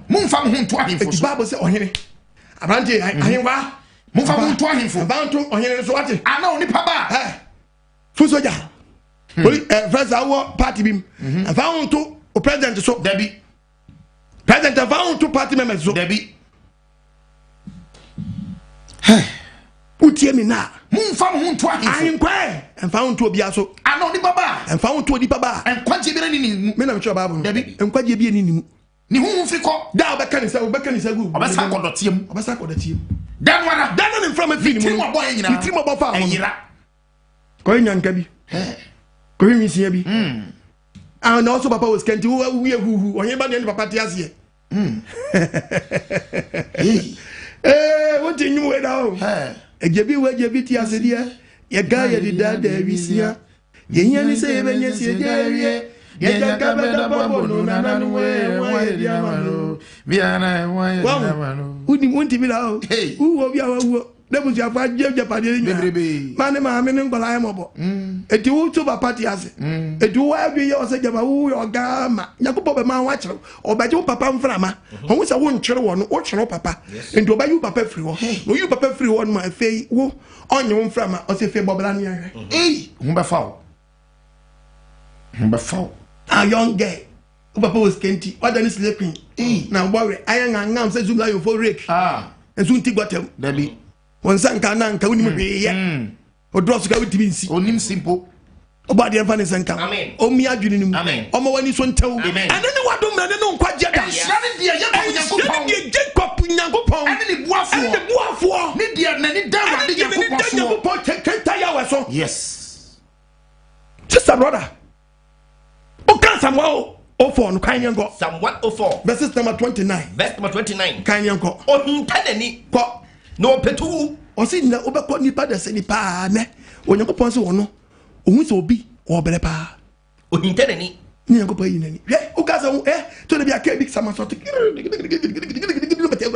Mumfa mu to ahimfo. The Bible say ohene. Abrante ahimwa. Mumfa mu to ahimfo. Abantu ohene so wate. Ana onipa ba. Fusoja. First our party bim. And found to o president so Debbie. President found to party members so Debbie. Utie me na. Mumfa mu to ahimfo. Ahinkwa. And found to obia so. Ana onipa ba. And found to onipa ba. And kwaje bi na ni. Me na me Bible. Debbie. And kwaje bi ni nimu. Ni hu fri ko. Da obeka ni sa gu. Obesa kodotiam. Obesa kodotiam. Dan wara. Dan na from a film. Ni mo boy nyina. Ni mo bo fa. Ayira. Ko nyanka bi. Ko mi sia bi. And also papa was kenti we who onye ba ne papa ti ase. What you we da o. Ejebi ti ase dia. Ye ga ye di da wi sia. Ye nya ni se ye benye sie dia wie. Ye ja ka be da bobo no na na we wa ye dia mano. Biana wa ye dia mano. Udi wonti bi la o. Wo bi awa wo. Debu si afa je pa de nya. Mane ma me ngbola ya mobo. Eti wo to papa ti ase. Eti wo adwe ye o se jaba wo yo ga ma. Yakobo be ma wa kire. Obaje wo papa mframa. Ho se wo nkire wo no, wo kire papa. Enti obaje wo papa free wo. No you papa free wo no ma fe wo onye wo mframa o se fe bobla ne ahwe. Hu be fa wo. Hu be fa wo. A young girl. Papa was kenti. Other is sleeping. Now worry. I am ngam say zula yo for rake. And soon ti gotem. Debbie. One sanka na nka woni me ye. O drop suka witi binsi. Onim simple. Obadi en fane sanka. Amen. O mi adwini nim. O ma wani so ntew. Amen. Ane ne wadom na ne no nkwa jeda. Shane dia ye ko Nyankopon. Ne Jacob Nyankopon. Ane ni buafo. Ne dia na ni dawa de Nyankopon. Kenta ya weso. Yes. Sister brother. O kan Samuel 04 no kan yango. Psalm 104 verse number 29. Verse number 29. Kan yango. Ohintadani Ko no petu. O si na obekọ nipa da se nipa ne. Onyankopon se wono. Ohun se obi obere pa. Ohintadani. Ni Nyankopon yi nani. O ka se to de bia ka big sama so.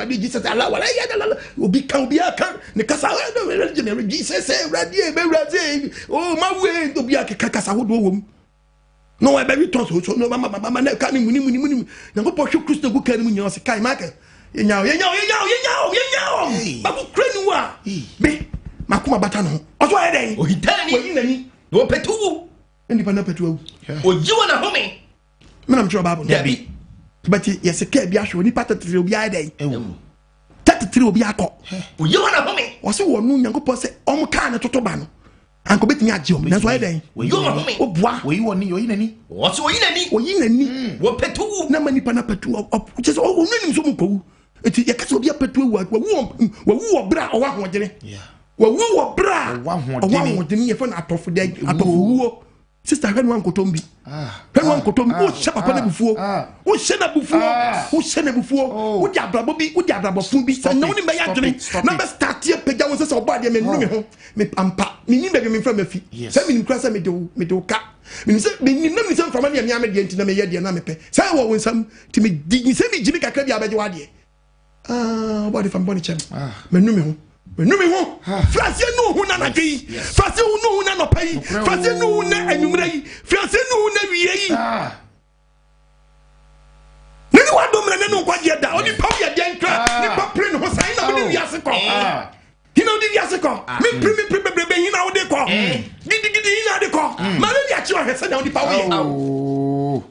Jesus Allah wala ya obi kan obi aka ne kasa Jesus say radio be radio. Oh ma we obi aka kasa hodo wom. No I be to so no mama na ka ni muni Nyankopon hwe Kristo gu kan mu nya o se kai ma ka yenyaw ba ku krenu a be makuma bata no oso aye den ohitani oyi nani no petu ndi pa na petu awu ojiwa na home me na mtro Bible Debbie but yes ke bia hwe oni patatri obi aye den tatatri obi akọ ojiwa na home o se wonu Nyankopon se om ka na totoba no anko betimi agye om na so aye den ojiwa na home obua oyi woni oyi nani oso oyi nani wo petu wo petu na mani pa na petu o just o nani so mu ko eti ye kase obi apetu wawu obra owa hodene wawu obra owa hodene ye fa na atofo de atofo sister hwen wan kotombi hwen wan kotombi o sha papa na bufuo o she na bufuo o di abrabo bi o di abrabo fun bi sa na woni me ya dwene na be start ye pega won se oba de me nu me ho me ampa me ni be me fra mafi se me ni kra se me de ka me se me ni nam ni se mfama ne me de nti na me ye de na me pe se wo won sam ti me di se me jimi kakra bi abeje wa de oba de fam boni chem me nu me ho Francia no huna na gei Francia no huna no pai Francia no huna anumra yi Francia no huna wiye yi nani wa domra ne no kwaje da oni pa ye den kra ni pa pre no sai na me wiase ko hina odi wiase ko me pre bebrebe hina odi ko gidi hina odi ko malaria chi wa hese na odi pa wo ye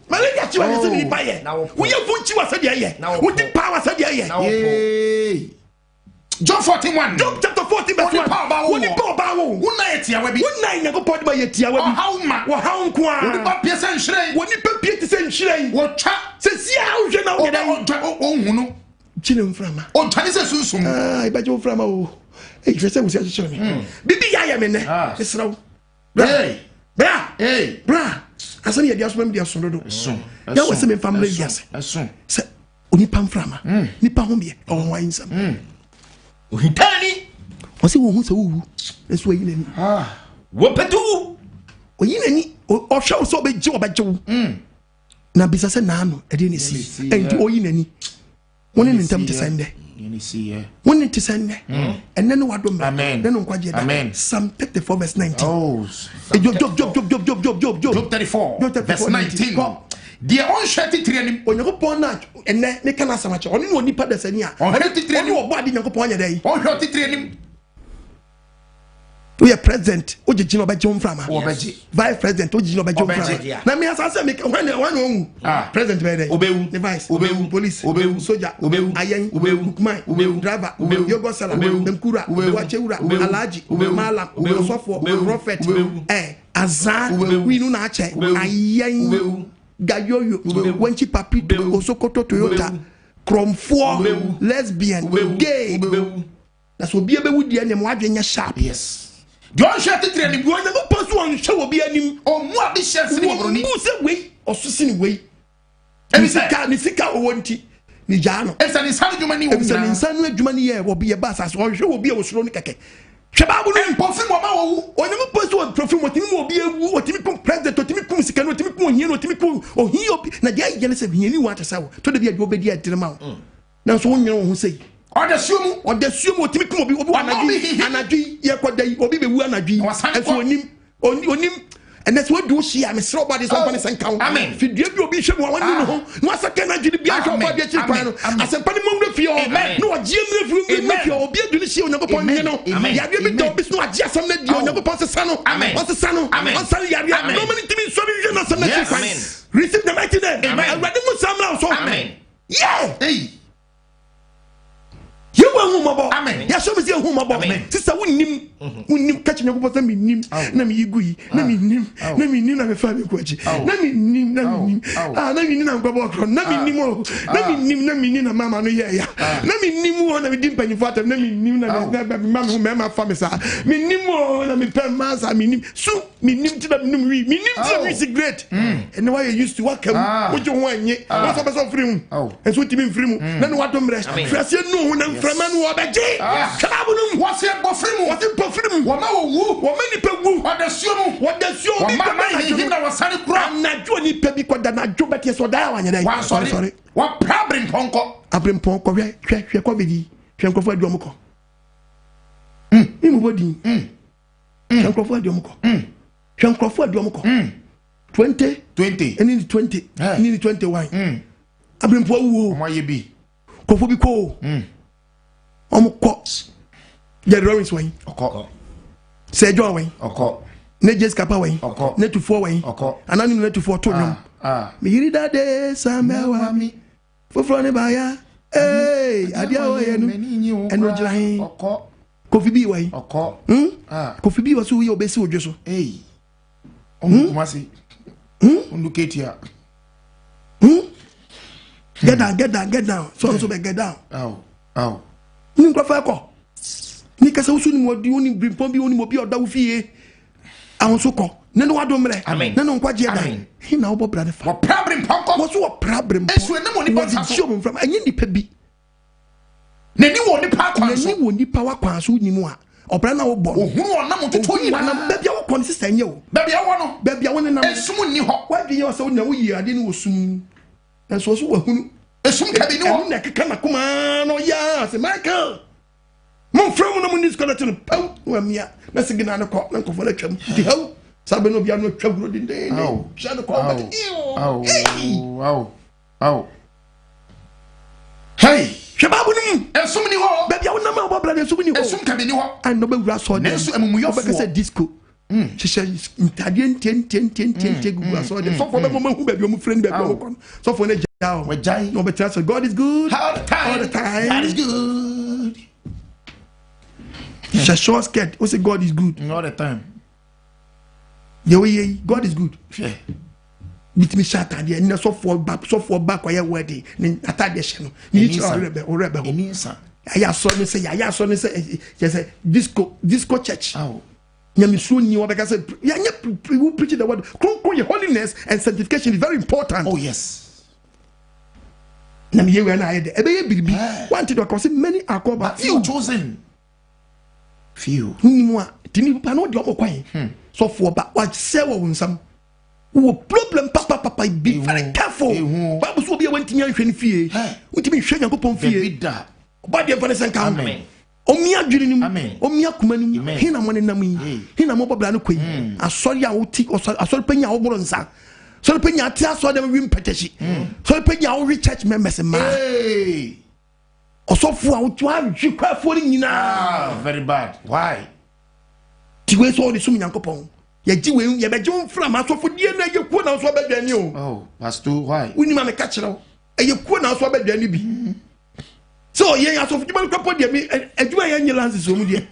malaria chi wa hese ni pa ye wo ye funchi wa se de ye wo di power se de ye John 41. John chapter 40 verse 1. Woni pa ba wo. Wona yetia we bi. Wona Nyankopɔn de ba yetia we bi. Wo hawo nko a. Woni pa pie se nhire. Woni pa pie ti se nhire. Wo twa. Se sia wo hwe na wo da. O hunu. Chine mframa. O twa ni se sunsum. Ibaje wo frama o. Hwe se wo sia hwe me. Bibi ya me ne. Esra wo. Bra. Asani ye dia so me dia so dodo. Ya wo se me family dia se. Se Onipa mframa. Nipa hombie. O Hwan Nsem. Ohitani wose wo hu se wo eso yi nani wo petu oyi nani o hwe so obeje wo na bisa se na no e de ne si enti oyi nani woni ne ntam te sende ni si ye woni te sende enne no wado mra ne no nkwaje da Psalm 34 verse 19 Job 34 verse 19 Dia on shati trianim Onyakopon na enne me kana samache oni no nipa da sani a on shati trianim obo ade Nyakopon anya dai on shati trianim we are president ojiji no baje mframa obeji vice president ojiji no baje mframa na me asase me when owu president be dey obewu the vice obewu police obewu soldier obewu ayen obewu obewu driver yogo sala demkura wachewura alaji mala osofo prophet azan winu na ache ayen gayoyo wenchi papito osokoto toyota kromfo lesbian gay na so bia be wudi ene mo adwenya sharp yes don shati training go na go pass one show obi anim o mu abi chef ni obroni mu se wei osusi ni wei ni sika owonti ni jano esa ni sanu djuma ni esa ni sanu adwuma ni ye obi ye ba sas o hwe obi e osuro ni keke Shababu no profim o ma wo o nyam post o profim o timi obi ewu o timi kum president o timi kum sika no timi kum hie no timi kum o hie obi na dia yele se hie ni wa ta sawo to de bia de obedi adirema o na so wonyen wo ho sei o de suomu o timi kum obi anadwi ye kodai obi bewu anadwi aso onim and that's what do she am so body so funny san count fi dua bi obi hwe mo wani no ho no asaka na dwene bia hwe oba bia chi kwan no asempa ni mo fie o no agye mrefu mi fie obi adwene hye Onyankopon ne no ya dua bi do bi so agye asem na di Onyankopon sesa no on sal ya no many things so bi na asem na chi kwan receive the mighty name awade mo sam na so yeah you will humabo ya show me say humabo sister wonnim catch Onyankopon say me nim na me yigui na me nim na me fa me kwachi na me nim na me nim na ngbobo okro na me nim na mama no ye ya na me nim wo na me dim panifo atam na me nim na mama ho mama fa me sa me nim wo na me pen masa me nim so me nim ti na me nim is great and why you used to work wo jo ho anye wo so be so free mu and so timi free mu na no wadom rest frase no na Framan Wabaji, Kabunum, what's your bofrim, what many people, what the sumo, was sunny crop, not Johnny Pebico than a Jubati so down. Sorry, what problem Ponko? Abrim Ponko, Shakobidi, Shankofo Domoko. Imubodi, Shankofo Domoko, Shankofo Domoko, 20, and in 20, nearly 21. Abrim Po, my ye Kofobiko. Omko the drawings way say John way ne just kapa way ne to 4 way anani ne to 4 to nyom me yiri that day samewa mi foforo ne baya adia wo ye no eno jira hin kofi bi way kofi bi waso ye obesi odweso kumasi unduketia Get down, get down, get down. So also get down. Ow. Ni kwa fa ko. Ni kasa usu ni mo di oni brimpon bi oni mo bi oda wo fie. Awon so ko. Nenu wa do mre. Nenu nkwaje da. He na obo brade fa. Wo problem poko. Wo so wo problem. Esu ene mo ni pa so. Show from enye nipa bi. Nani wo ni pa kwan so. Nani wo ni pa wa kwan so ni mu a. Obra na wo bo. Ohunu ona mo toto yi na bebia wo kon sister nye wo. Bebia wo no. Bebia wo ne na. Esum ni ho. Wa bi ye so na wo yi ade ni wo sum. Enso so wo hunu. Esum ka bi ni ho. Na keka na kuma no ya se Michael. Mon frère mo na mo ni skola tino. Pau wa mia. Na sigina na ko na ko fo na twam. Di haw. Sabe no bia no twaguro din den. Sha no ko ba. Ow. Hey. Shababu ni. Esum ni ho. Bebia wo na ma obo brother esum ni ho. Esum ka bi ni ho. An no be wura so de. Nensu emumuyofo. Be ka disco. She ntade ten gugu so de. So for be mo hu bebia mo friend bebia mo kon. So for na jao. We jai. No better so God is good. All the time. God is good. She short skirt. We say God is good. All the time. Yeah, God is good. Yeah. Bitimi shata de na so for back why wedding. Ni atade she no. Ni rebe. Enisa. I saw me say yes disco church. Nyamisu ni wa because we preach the word. Holiness and sanctification is very important. Oh yes. Na me we na ede ebe ye biribi wanted to cause many are called but few chosen. Few. Ni mu a tini pa no de okwan. So for ba wa se wo nsam. Wo problem papa be very careful. Bible so be wanti nya hwe ni fie. Utimi hwe Yakobon fie. Ba de fane senka. Amen. Omi adwiri ni mu. Omi akuma ni mu. Hina mo ne nam yi. Hina mo bobla no kwai. Asori a woti asori panya wo boro nsa. Asori panya ati asori dem wi mpatashi. Asori panya wo church members ma. Hey. Osofu a wotu ahwe kwafo ni nyina. Very bad. Why? Tiwe so de sum Yakobon. Ye jiwe ye beje mfra ma sofu die na ye kuo na so badwani o. Oh, pastor, why? Uni ma me ka kire o. Ye kuo na so badwani bi. So ye ya sofu juma ko de mi adwuma ye nyilanse so mu de.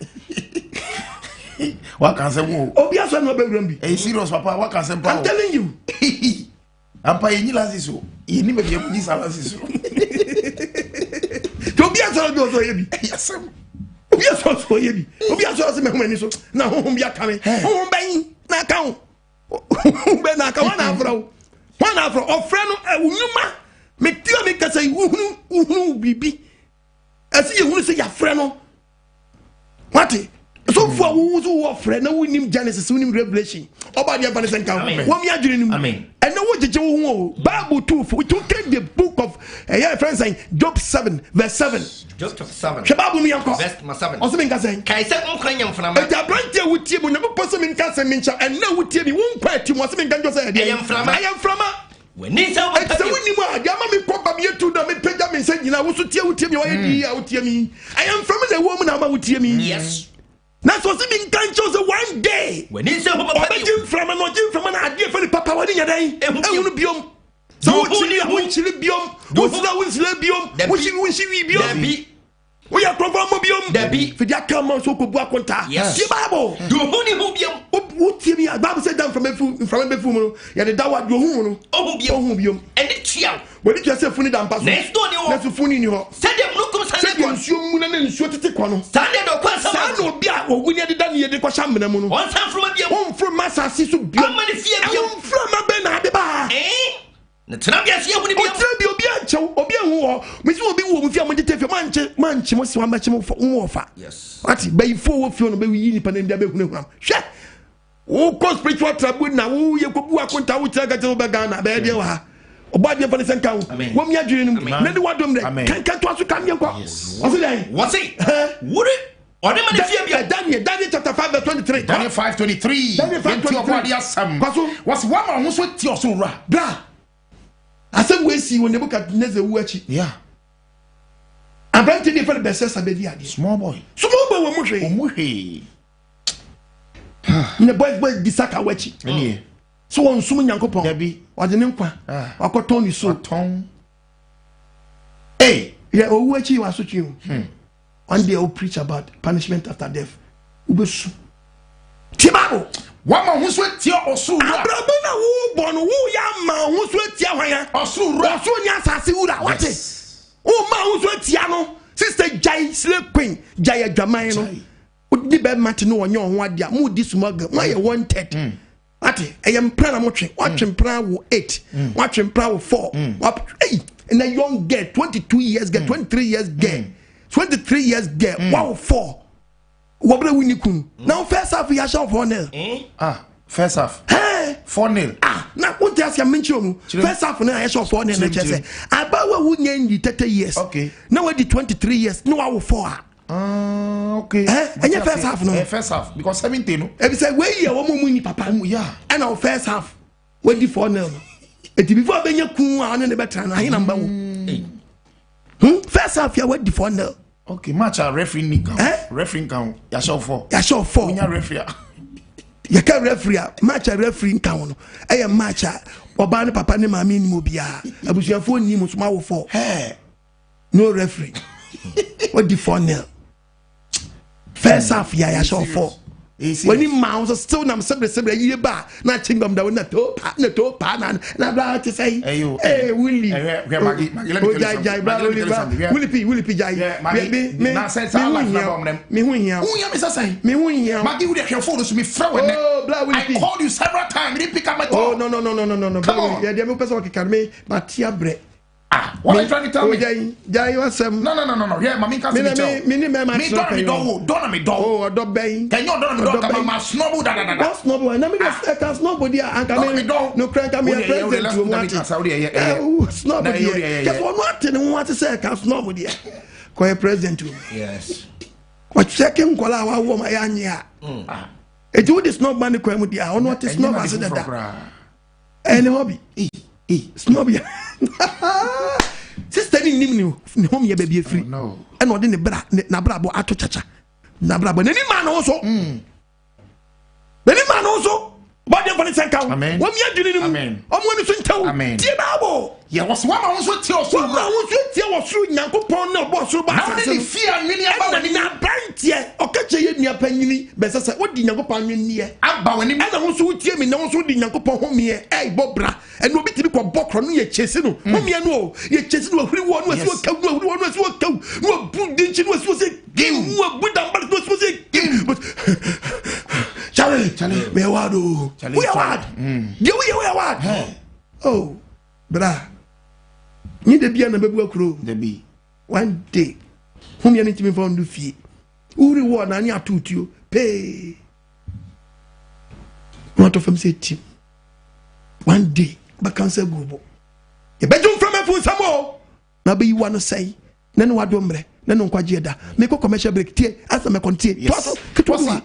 What can say wo? Obi aso na obewuram bi. Hey, serious papa, what can say pa? I'm telling you. Ampa ye nyilanse so. Ye ni me be mu nyilanse so. To obi aso do so ye bi. Yasem. Obi aso so ye bi. Obi aso se me humani so. Na honhom bi aka me. Honhom ban na ka ho. Be na ka wana afro. Wana afro ofre no ewunuma. Me tio me ka say uhunu bibi. Asi ye hunu se ya frɛ no. What? So for who so frɛ na wonim Genesis wonim Revelation. Oba de ba ne senka. Wo mi adwene nim. Amen. And no wo jeje wo ho. Bible 2 we took the book of friends saying Job 7 verse 7. Job 7. Shababu mi yanko. Verse 7. Oso mi nka say. Kai se nkwan mframa. E da branche wutie bo nyame poso mi nka say mi ncha and na wutie bi wo nkwa ati mo oso mi nka njo say e ayam frama. When ni say what say we ni mo ade ama mi ko ba mi etu na mi pega mi nsa nyina wo so tie wutie mi wa ye di a wutie mi. Ayam frama na wo mu na ma wutie mi. Yes. Na so se mi nka ncho say one day. When ni say papa bi jim frama na ade fa ni papa wani nyadan. Ehunu biom. So wo chiri biom. Wo sila biom. Wo shi biom. We are program biom. Debi. Fi dia come so ko bu akonta. Yes. The Bible. Do huni hu biom. Wo tie mi Bible say down from befu mu. Ya de dawa do hu no. Ohu biom. And it chia. When it say funi da mpa so. Next door ni ho. Next funi ni ho. Say dem no come Say dem nsuo mu na nsuo tete kwa no. Sunday do kwa sama. Sa no bia owu ni de da ne de kwa sha mena mu no. On san from biom. On from masasi so biom. Amani fie biom. On from ma be na de ba. Na tena bia sia huni biom. O tena bi obi anchew obi anhu ho. Me si obi wo mu fia mo de tefia manche mo si wa mache mo wo fa. Yes. Ati be fo wo fio no be yi ni pa na ndia be hunu hunu. Hwe. Wo ko spiritual trouble na wo ye ko bu akonta wo tira gaje wo be Ghana be de wa. Obade fa ne senka wo. Wo mi adwene nim. Na de wadom de. Kan to aso kan ye kwa. What's it? What's it? Would it? Or the man fear be Daniel chapter 5 verse 23. Daniel 5:23. Daniel 5:23. Was one man who so ti so ra. Bra. Asem we see when Nebuchadnezzar wu achi. Yeah. Abranti dey for the best sabedi ade. Small boy wo mu hwe. Ne boy disaka wachi. Eni. So on sum Nyankopon. Dabi. Ode ne nkwa. Akoton ni so. Ton. Hey, yeah, owu achi wa so twi. One day I will preach about punishment after death. Ubesu. Tiba Bible. Wama who so tia osura. Abrabo na wo born wo ya ma who so tia hwan ya. Osura. Oso nya asase wura wate. O ma who so tia no. Sister Jai slave queen Jai Adwaman no. Odi be mate no onye ho ade a mu di smuggle. Why you wanted? Ate, I am plan amotwe. Watching plan wo 8. Watching plan wo 4. Hey, and a young girl, 22 years girl, 23 years girl, 23 years girl, wow 4. Wobble winikum. Now first half you shall 4-0. First half. Hey, 4-0. Now what else you mention? First half now I shall 4-0. Say, about what would you 30 years? Okay. Now I did 23 years. No, I will 4. Okay. And your first half, no. First half because 17. If you say where you are, woman, papa, yeah. And our first half, we did 4-0. It before being a cool on the better. I number. First half, you went the 4-0. Okay, match a referee count. Referee count. You shall 4. You shall 4. You referee. You can referee. Match a referee count. I am match a. Obana papa ne mami ni mobia. Abusuafo ni mo suma wo 4. No referee. What the 4-0? First half, you shall 4. When he mounts still nam sebre ye ba na chingom da na to pa na bla to say hey Willie Willie jai na sense ala na bom dem me hu hia me hu hia magi we dey hwe phone so me fra we I called you several times you didn't pick up my call. No yeah dey me person o kika me matia bre. What are you trying to tell me? Jai wasem. No. Yeah, mami can't see me. Me don't me do. Oh, do bay. Can you don't me do? Come on, snowball da. What snowball? Na me can snowball dia and come no crank am here president to want. Snowball dia. Just one thing want to say can snowball dia. Ko president to. Yes. What checking kola wa wo ma ya nya. E do this snowball man ko mu dia. Ono what snowball say that. Any hobby. Snowball. Sister ni nim ni home ye baby free. No. E no de ne bra na bra bo ato chacha. Na bra bo ni man also. Ni man also. But the funny senka. Amen. Wo mi adwini nim. Amen. Omo ni so ntaw. Amen. Tie Bible. Yeah, was one man so tie oso. One man so tie oso Nyankopon na bo so ba. Na ni fear nwini aba wani na brantie. Okache ye nua panyini be sese wo di Nyankopon nwini ye. Aba wani. Na wo so tie me na wo so di Nyankopon home ye. Bo bra. And obi tibi ko bokro no ye chese no. Home ye no. Ye chese no ahuri wo no asi wo kaw no ahuri wo no asi wo kaw. No bu din chi no asi wo se give wo budam ba no asi wo se give. But Charlie, me wado. We are what? You we are what? Oh, bra. Ni de bia na bebu akuro. De bi. One day. Whom you need to be found do fie. Uri wo na ni atutuo. Pay. What of them say team. One day, but cancer go. You bedroom from a fool some more. Na be you want to say. Nene wa dombre. Nene nkwaje da. Me ko commercial break tie. Asa me continue. Toso.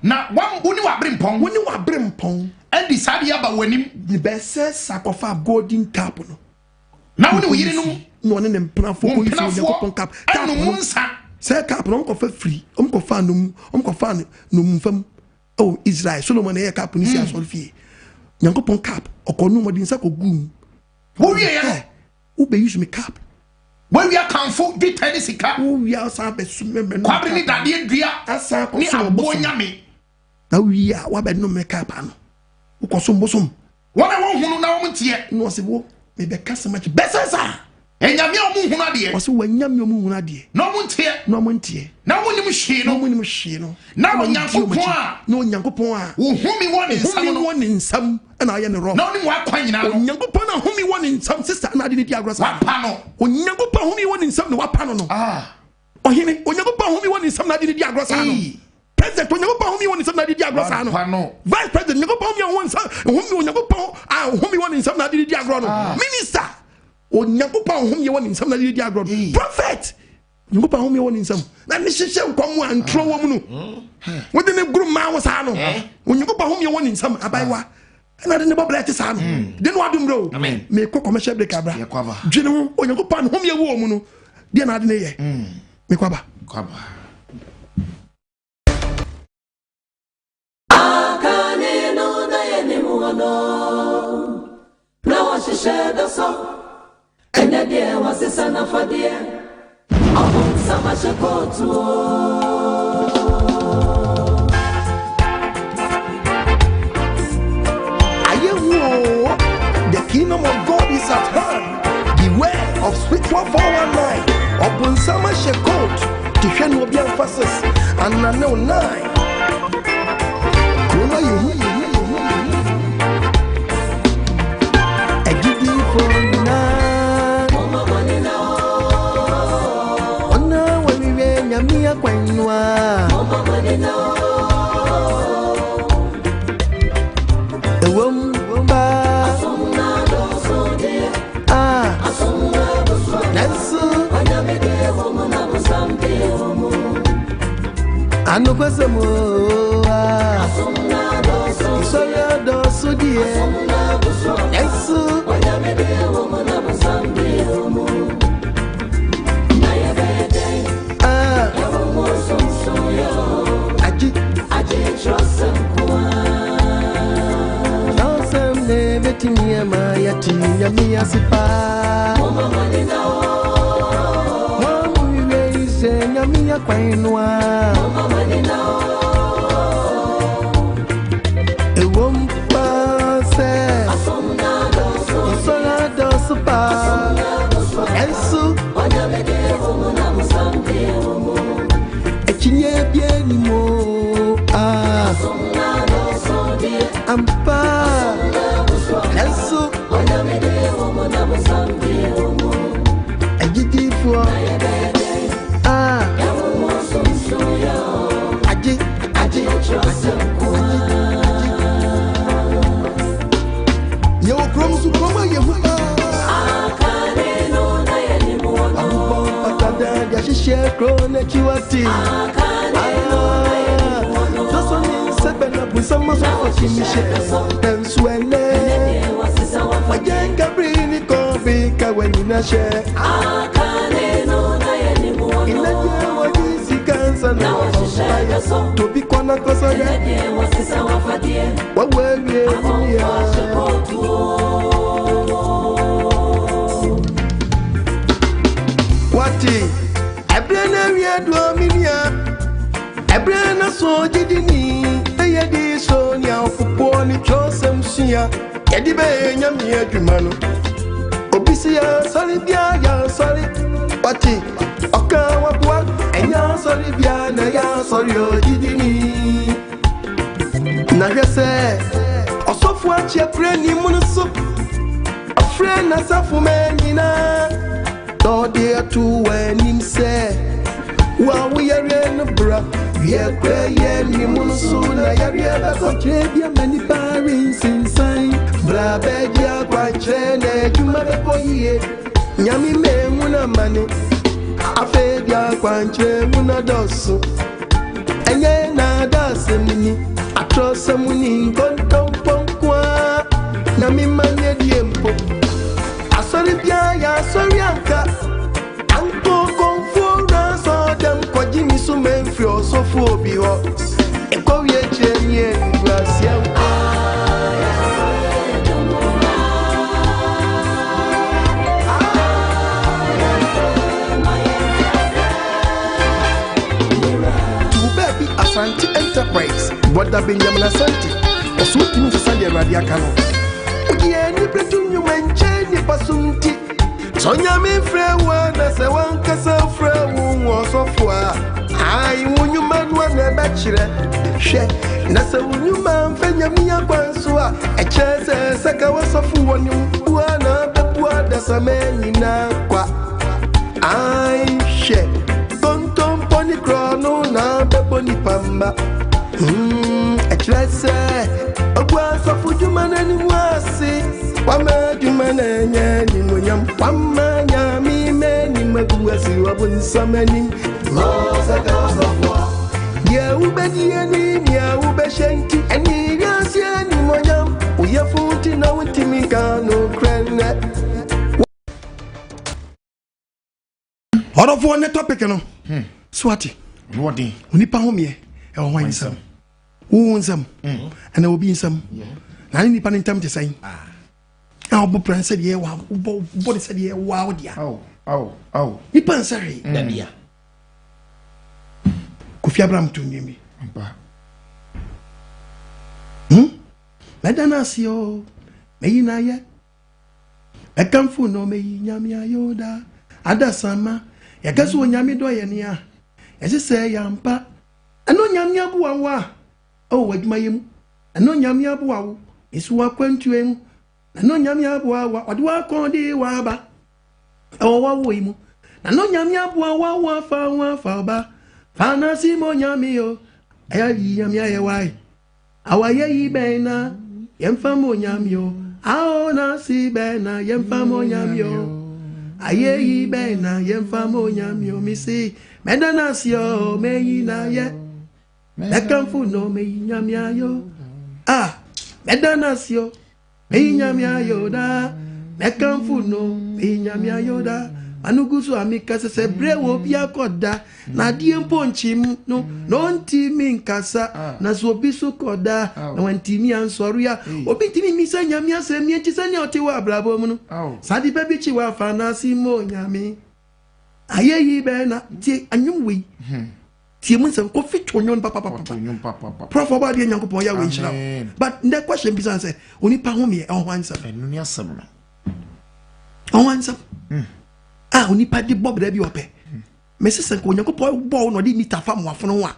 Na wan woni wa brempong and decide ya ba wanim the best sakofa golden cap no na woni wo yire no ne mpna fo ko yiso Nyankopon cap no munsa say cap no ko fa free ko fa no mfam oh Israel Solomon e cap ni si asol fie Nyankopon cap okonu modin sa ko gum wo wie ya wo be use me cap when we are comfort get any sika we are sa be sumeme no kwabri ni dade dua asa ko ni abonya me na we are wa be no me cap ano wo so mbosom wona won hunu na wo mtie no se wo me be kasa match besasa enyame o mu hunu ade wo so wanyame o mu hunu ade no mo ntie na wo nim hwe no na Onyankopon a wo humi woni nsam na aye ne ro na woni wa kwa nyina no Onyankopon na humi woni nsam sister na ade ne di agrosa wa pa no Onyankopon humi woni nsam na wa pa no ohene Onyankopon humi woni nsam na ade ne di agrosa no president Onyankopon humi woni nsam na ade di agrosa no vice president Onyankopon humi woni nsam humi woni nsam na ade ne di agro no minister Onyankopon humi woni nsam na ade ne di agro no prophet Onyankopon humi woni nsam na ne hyehyɛ nkɔm antro wɔ mu no wode ne guru ma wo saa no Onyankopon humi woni nsam abaiwa na de ne bɔbla te saa no de no adom bro me kɔ commercial break abra dwene ho Onyankopon humi wɔ mu no de na de ne yɛ me kwaba akane no na ye ne mu no na wa hyehyɛ da so ene de wa sesa na fade Ahome sama shekotu kingdom of God is at hand. Beware of spiritual 419. Upon summer shekot, Tiffany will be emphasis, and I know 9. AGYEMANG Enterprise, what the Benjamin Asante, or sweeping to Sunday Radiacano. Ugiani Platunum and Chenny Pasunti. Sonia me friend one as a one castle friend who was of war. I won you man one a bachelor. She, Nasa won you man, Fenamia Quansua, a chance as a kawas of one you are not the poor that's a man in Aqua. I share. Tonton Pony Crono na Pony Pamba. A dress, a glass of food you man and wasi. Wama you man and Yam Pamma, me, many Maguasi, Robin, so many. Laws a cause of war. Ya Ubedi and Ya Ubeshanti, and Yasian Moyam, we are 14 now with Timicano Cranet. Out of one topic, you know. Swati. What day? Onipa Ahome, Nsem. Nsem. And there will be some. I need pan in time to say. Our book said, yeah, wow, body said, yeah, wow, dear. Oh. Nipan sorry, Nabia. Kofi Abraham to me. Madana see you. May you know yet? ekamfu no me nyame ayoda adasama yagaso nyame do ye nia yesi se yampa eno nyame aboa wa o waduma yem eno nyame aboa wo isu akwantu em eno nyame aboa wa ode wa kondi wa ba o wa wo imu eno nyame aboa wa fa ba fana simo nyame yo ayi nyame ayewai awaye yi bena yemfa mo nyame yo aona si bena yemfa mo nyame yo aye yi bena yemfa mo nyame yo misi medana sio meyi na ye mekamfu no meyi nyame ayo medana sio meyi nyame ayo da mekamfu no meyi nyame ayo da anugusu amika se brewo bia koda na die mponchim no ntimi nkasa na so bisu koda na wantimi ansoro ya obi ntimi misa nyame asem ye ntisa ne otewa abrabo mu no sadi baby chi wa fanasi mo nyame ayeyi be na tie anwumwe tie mun sem ko fit onyon papa prof oba de nyankopon ya we nshira but the question be say Onipa Ahome Hwan Nsem enu ni asem no Hwan Nsem Onipa di bob da bi ope mesese ko nyankopon bo no di mita fa mo afono a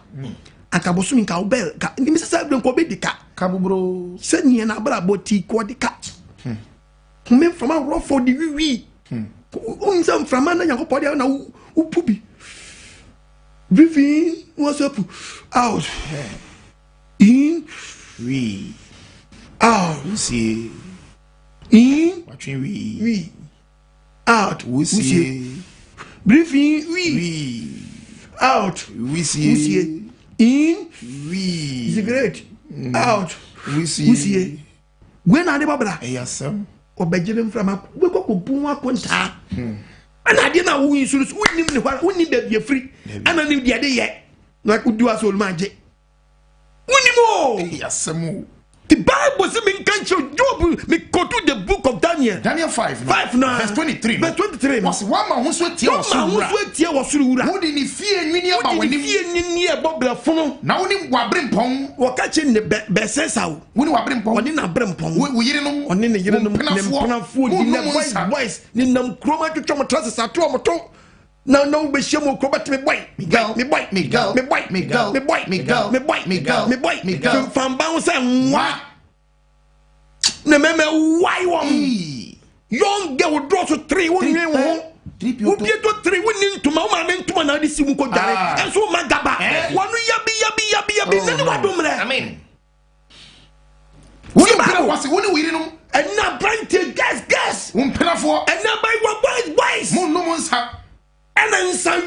aka boso nka obel ka mesese abren ko be dika ka bubro se nie na bra boti ko dika me from a rough for the wi Nsem from na nyankopon dia na upubi breathing what's up out in we out see in watching we out we see breathing we out we see in we is great out we see when are the babla yasem obejele from we go bu akonta ana de na wo insuru wonim ne hwa wonim da bia free ana nim de de ye na ku du asol manje wonim o yasem the Bible says me can show Job me go to the book of Daniel 5 now verse 23 was one man who sweat tear was wura who did ni fie nwini aba wanim fie nwini e bobla fono na wonim wabrempon wo ka che ne besesawo wonim wabrempon oni na brempon wo yire no oni ne yire no ne mpanafo di ne voice ni nam kroma twetwa mo trase ato mo to na be shemo ko bat me boy fam ba say nwa na meme why won young girl draw to 3 won nwen wo obi to 3 won ntuma o ma me ntuma na de simu ko dare enso magaba wonu yabi nani wadomre amen woni pera wase woni wiri no na brante gas won pera fo na by boys mon no mon sa and then some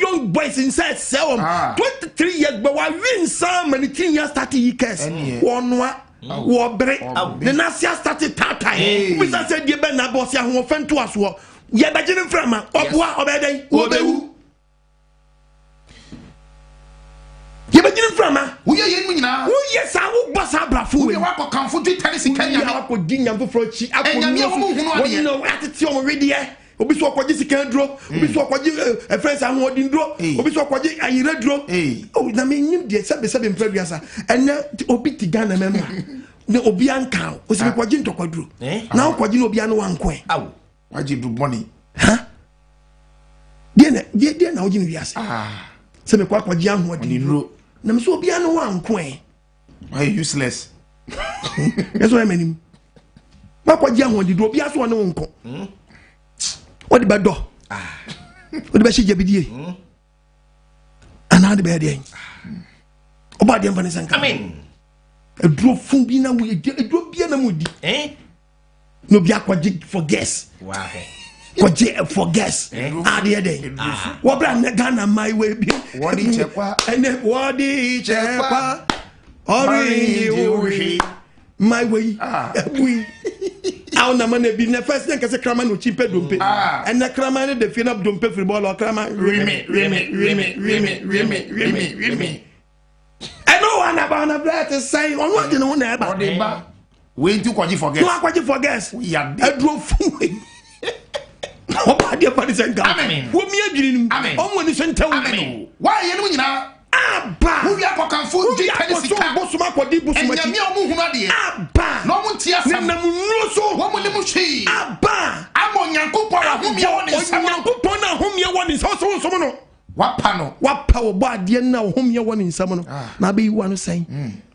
young boys inside 23 years but we win some and 10 years 30 years one wo bre the nasia started tatai we said ye be na boss ya ho fento aso ye be gine frama oboa obeden obewu ye be gine frama wo ye yen nyina wo ye sa wo boss abrafo we wa ko kanfo di tani sika nya ya ko di nyamfo frochi akonu wo no atete o ready e obi so akwaji sika dro obi so akwaji friends ahodi dro obi so akwaji ayire dro o na me nyim de sebe mpradua ene obi ti Ghana memma ne obi anka o se kwaji ntokwadro na kwaji no obi anu wankwe aw kwaji do money de na oji wiase se me kwaji ahodi dro na me so obi anu wankwe why useless eso e menim ma kwaji ahodi dro obi aso ne wonko what the bad door? What the best jabidie? Another bad day. About the Vanessa. Amen. A drop from Bina, we drop Biana Moody. No Biakwa for guess. Wow. For guess. Ah, the day. What brand Ghana my way? What did you and then what did you my way? We. Aw na man be na first thing kase krama no chimpe dompe and na krama ne de fin up dompe free ball or krama reme I know one about na black is saying on what no na ba we do kwaji forget no kwaji forget ya I drove fu oba dia Vanessa Amen wo mi adwiri nim o mo ni so ntawo Amen why ye no nyina aba wo ya kokanfo di kanisika bosuma kodi bosuma ti enya mu hunu ade aba no mu ntia sam na mu nuro so wo mu ni mu hwi aba amo nyankopon ahomye wo ni sam nyankopon na ahomye wo ni so no wapa wo ba ade na ahomye wo ni nsam no na be yiwa no sen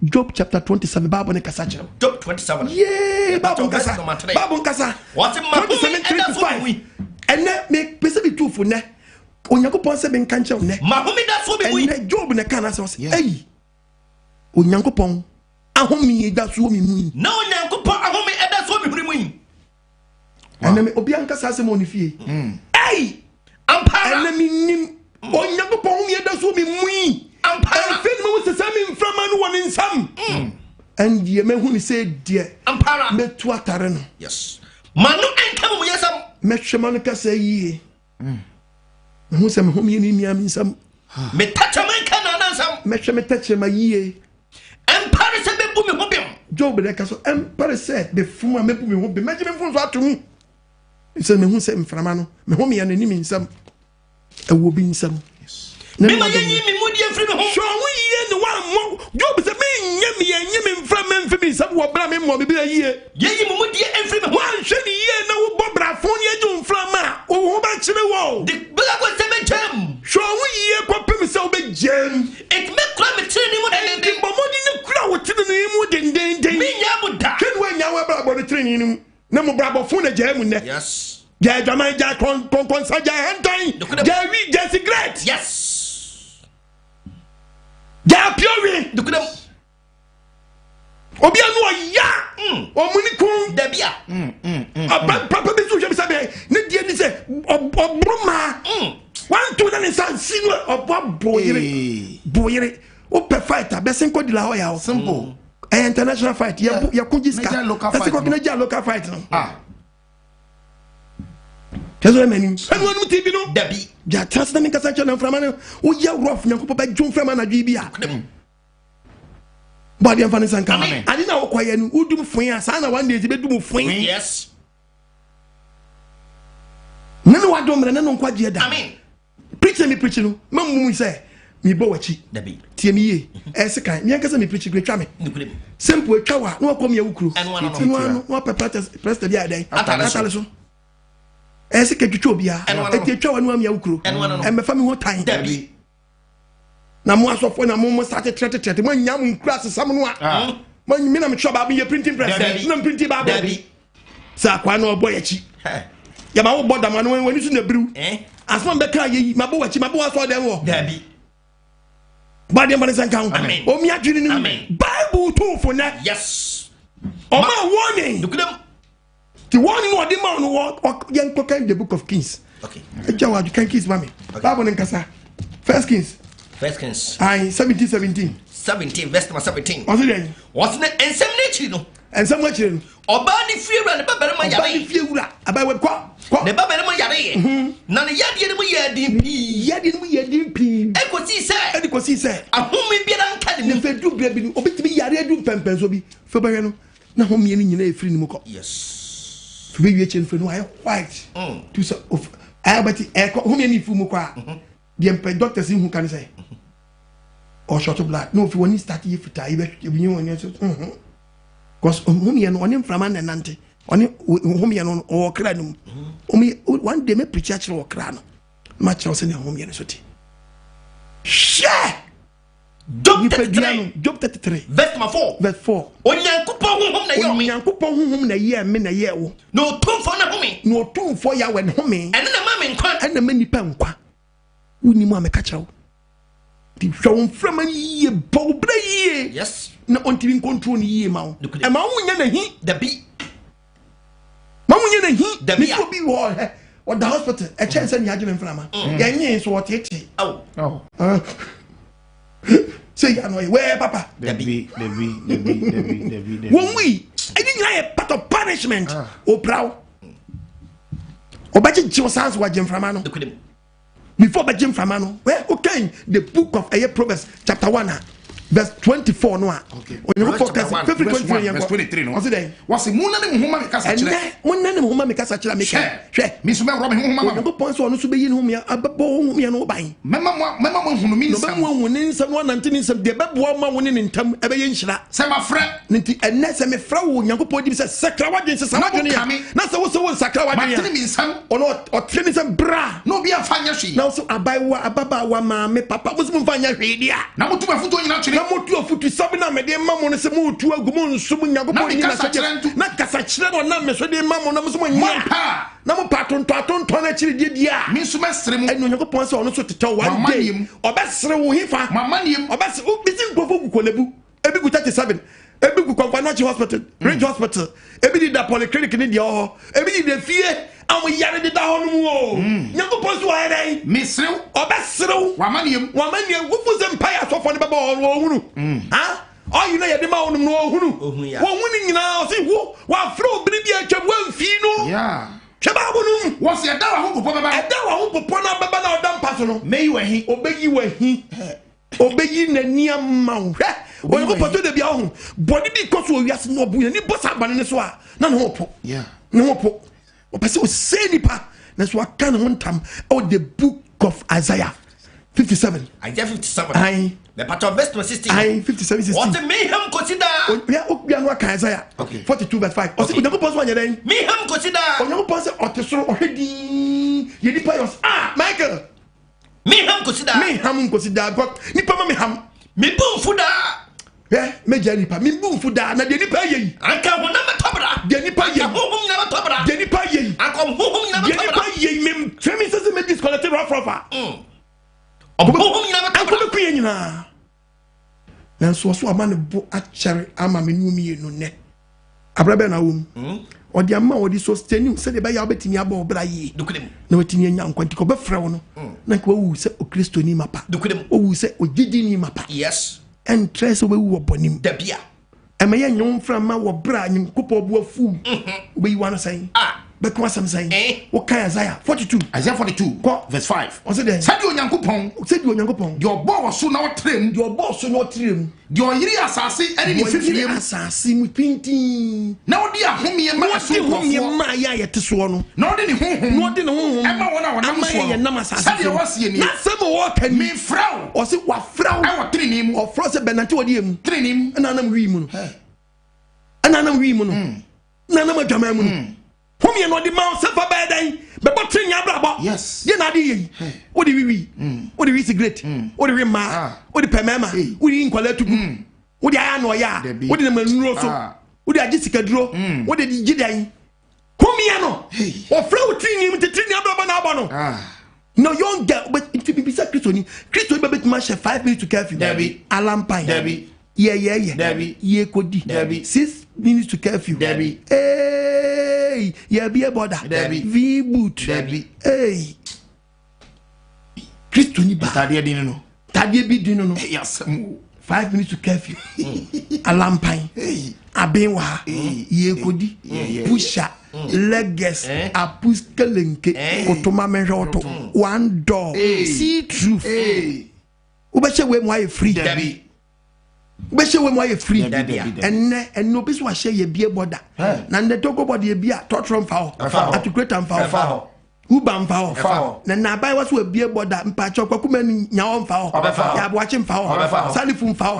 Job chapter 27 Bible ne kasa kire Job 27 yeah Bible kasa what ma 27:35 ene me pese bi tufu ne onyankopon se be nka nche ne ma homi da so be wi ene Job ne kana se ei onyankopon ahomye da so mi mu na onyankopon ahomye da so mi huri mu ene me obi anka sa se mo ni fie ei ampara ene mi nim onyankopon ahomye da so mi mu ampara fe me wo se mi mframa no woni nsam and ye me hu ni se die ampara me tu atare no yes manu enka mu yesam me hwema no kasa yie me hu se me hu ni nia mi nsam me tacha man kana nansam me hwe me tache ma yie empare se be bu me ho bem Job de kaso empare se be fuma me bu me ho be me me fun so atomu se me hu se mframa no me hu me ya ni mi nsam ewo bi nsam me ma ye mi mudi enfri me ho so wo yie ne wa mo Job se me nye me mframa mfi mi nsam wo bra me mo me bi yie ye mu mudi enfri me ho wa hwe ni yie na wo bo bra fon ye ju mframa wo ho ba kire wo de bela ko se me jam so wo yie ko pem se wo be jam it me kura me tire ni mu de de bo modi ne kura wo tire ni mu de me nya bu da ken we nya we bra bo de tire ni mu na mo bra bo fon na jam ne yes ja jama ja kon sa ja hentai ja wi ja secret yes ja piori dukudam obi anu ya omuni kun da bia papa bi so je bi sabe ne die ni se obroma 1 2 na ne san sinu boyere o pe fighter be sen ko di la ho ya o simple international fight ya ko jiska se ko na ja local fight no kezo meni anu anu tv no dabi ja trust na me kasa cha na frama no o ya rough nyankopɔ ba dwon frama na dwi bia body and fanny sanka ani na wo kwaye no udum fun asa na one day be dum fun yes nene wa domre nene nkwaje da amen preach me preach no mamu say mi bo wachi dabi tie mi ye ese kan mi ankasa me preach gre twa me nukudem simple twa wa na kom ya wukuru no no press the dia dai atale so ese ke twitwa obia e twa wa no am ya wukuru e me fa mi ho tan dabi na mo asofo na mo start trete mo nyam nkura sesam no a mo mi na me twa ba bi printing press na printing ba bi sa kwa na obo yachi ya ma wo boda ma no wani su na biru asma be kra ye ma bo wachi ma bo aso dem wo dabi body and fanny sanka o mi adwini ni Bible to for na yes o ma warning nukudem the warning no the man no yen ko kan the book of Kings okay ejawa you can Kings mami Bible nkasa First Kings 17 verse number 17 what's it what's the ensem na chiri no ensem na chiri oba ni fiewura ne babere ma yare oba ni fiewura abai we kwa ne babere ma yare ye na ne yade ne mu yadin pi ekosi se ahome biara nka de ne fedu bia bi obetimi yare adu pempenso bi fe bahwe no na homie ni nyina efiri ni mu ko yes fe wie chen fe no ay white to so of abati homie ni fu mu kwa the doctors in who can say or short of blood no if you want to start you fita you be one years cause homie no onim frama na nante oni homie no o kra no one day me preach church o kra no match o se na homie no so ti share Job 33 verse 4 onyankopon honhom na ye me na ye wo no tumfo na home no tumfo ya we home ene na ma me nkwa ene ma nipa nkwa woni mu ameka chawo di hwon frama ye bobra ye yes na ontimi control ni ye ma wo e ma wo nya na hi dabi ma wo nya na hi mi so bi wo or the hospital e chance ni agye frama ya nyi so wotete say ya no where papa dabi won we e di nya e part of punishment o braw o ba ji wo sans wa frama no before Bajim Famano, where okay, the book of Proverbs, chapter 1, verse 24 no a onyankopɔn ka sɛ fifiri 23 verse 23 no ɔse dɛn wɔse muna ne mo homa me kasa kyerɛ ɛnɛ monna ne mo homa me kasa kyerɛ me ka hwɛ me so mɛwrɔ me homa ma onyankopɔn sɛ ɔno so bɛyi ne homia abɛbɔ homia no ban mɛma mo ahunu me no nsɛm bɛmu ahu ne nsɛm no anante ne nsɛm deɛ bɛboa ma wo ne ne ntam ɛbɛyɛ nhyira sɛ mafrɛ nti ɛnɛ sɛ mefrɛ wo onyankopɔn di bi sɛ sakra wadwen sɛ sa wadwene ya na sɛ wo sɛ wo nsakra wadwene ya matene me nsɛm ɔno ɔtene ne sɛ bra na obi amfa nyɛ hwee na wo so abaayewa ababaawa maame papa mo sɛ momfa nyɛ hwee deɛ a na motu afoto nyina kyerɛ na motu afotu sabi na mede ma mo no sɛ motu agu mo nsom nyankopɔn nyina sɛ na kasa kyerɛ no na meso de ma mo na mo so mo nyɛ na mo pa atontɔ no akyiri deɛ deɛ a me nso mɛsere mo ɛne onyankopɔn sɛ ɔno so tetɛ one day ɔbɛsere wo hefa ɔbɛsere wobɛsi nkurɔfo gu kɔlabu ebi gu 37 ebi gu Kwamfanochi hospital Ridge hospital ebi di da polyclinic ne deɛ ɔhɔ ebi di da fie awo yare de da hɔ no mu o nyankopɔn so wɔyɛ dɛn mesrew ɔbɛserew wamaniam wofu sɛ mpa yɛ asɔfo ne bɛbɔ ɔhunu ha ɔyi na yɛde ma wɔnom no ɔhunu wɔhunu nyinaa ɔse wo wafrɛ obiri bi atwa woamfii no hwɛ baabo no wɔse ɛda wɔ ho popɔ no bɛba na ɔda mpa so no ɔbɛyi wahi ɔbɛyi n'ani ama wo hwɛ onyankopɔn to da bia wo ho bɔne bi kɔ so wɔ wiase na ɔbu n'ani bɔ saa abane ne so a na ne ho po ɔpɛ sɛ ɔsɛe nipa na so waka ne ho ntam ɛwɔ the book of Isaiah 57 Isaiah 57 aye the part of verse 16 aye 57 16 what mayhem consider ya obia no aka Isaiah 42 verse 5 ɔsɛ onyankopɔn so anyɛ dɛn mayhem consider onyankopɔn sɛ ɔte soro ɔhwɛ din yɛ nipa yɛ Michael mayhem consider God nipa ma me ham me bumfu da meja nipa me bumfu da na de nipa yɛ yi anka ho na metobra de nipa yɛ hohom na metobra de nipa yɛ yi anka hohom na metobra de nipa yɛ yi me twemi sɛ me disconnect rofa hohom na metobra anko me kuye nyina na so ama ne bo akyere ama me numi ye no ne abrabe na wom ɔde ama ɔde so steniu sɛ de bɛyɛ wobɛtumi abɔ ɔbra yie na watumi anya nkwanti kɔ bɛfrɛ wo no na nka wawu sɛ okristoni mapa wawu sɛ ogyegyini mapa yes ɛntrɛ sɛ wobɛwu wɔ bɔnem dabia ɛma yɛ nyɛ mfra ma wɔ bra nyankopɔn bu afu wobɛyi wa no sɛn bɛka asɛm sɛn woka Isaiah 42 verse 5 ɔsɛ dɛ sɛdeɛ onyankopɔn deɛ ɔbɔɔ wɔ so na ɔtrɛm deɛ ɔyere asase ɛne ne fifiem asase mu pintin na ɔde ahomeɛ ma ɛsonkɔfoɔ ma yɛ yɛte soɔ no na ɔde ne honhom ɛma wɔn a wɔnam soɔ yɛ nam asase sɛdeɛ wɔseɛ ni na sɛm wɔka ni mefrɛ wo ɔse wafrɛ wo ɛwɔ tenenee mu ɔfrɛ sɛ bɛnante wɔde mu tenenee mu ɛna anam wii mu no ɛna anam wii mu no na anam adwaman mu no homie no de ma sɛ fa bɛɛ dɛn bɛbɔ tiri nya abrabɔ yɛ na ade yɛ wode wiwi wode wi cigarette wode wi ma wode pɛmɛma wode nkwala tugu wode aya no ya wode na manuro so wode agye sikaduro wode di gidan homie no ofra wo tiri nim tiri nya abrabɔ na abɔ no no young girl but it be bisa Christoni bɛbɛ tuma share 5 minutes to curfew alampan ye kodi 6 minutes to curfew yeah, be a border. V boot. Hey. Christo ni ba. Tadia dino. Tadia bi dino no. Yes. 5 minutes to curfew. Alampan. Abenwa. Ye kodi. Pusha. Leges. Apus kelenke. Otoma menjoto. One door. See truth. Ubache we mo free. Bɛhyɛ wɔ mu ayɛ free ɛnɛ no bi so ahyɛ yɛ bie border na ndɛ togo border yɛ bia tɔtɔrɔ mfa hɔ atukreta mfa hɔ uba mfa hɔ na naban wɔ so wɔ bie border mpakyɛ kwakuma ni nyawo mfa hɔ yaboakye mfa hɔ salifu mfa hɔ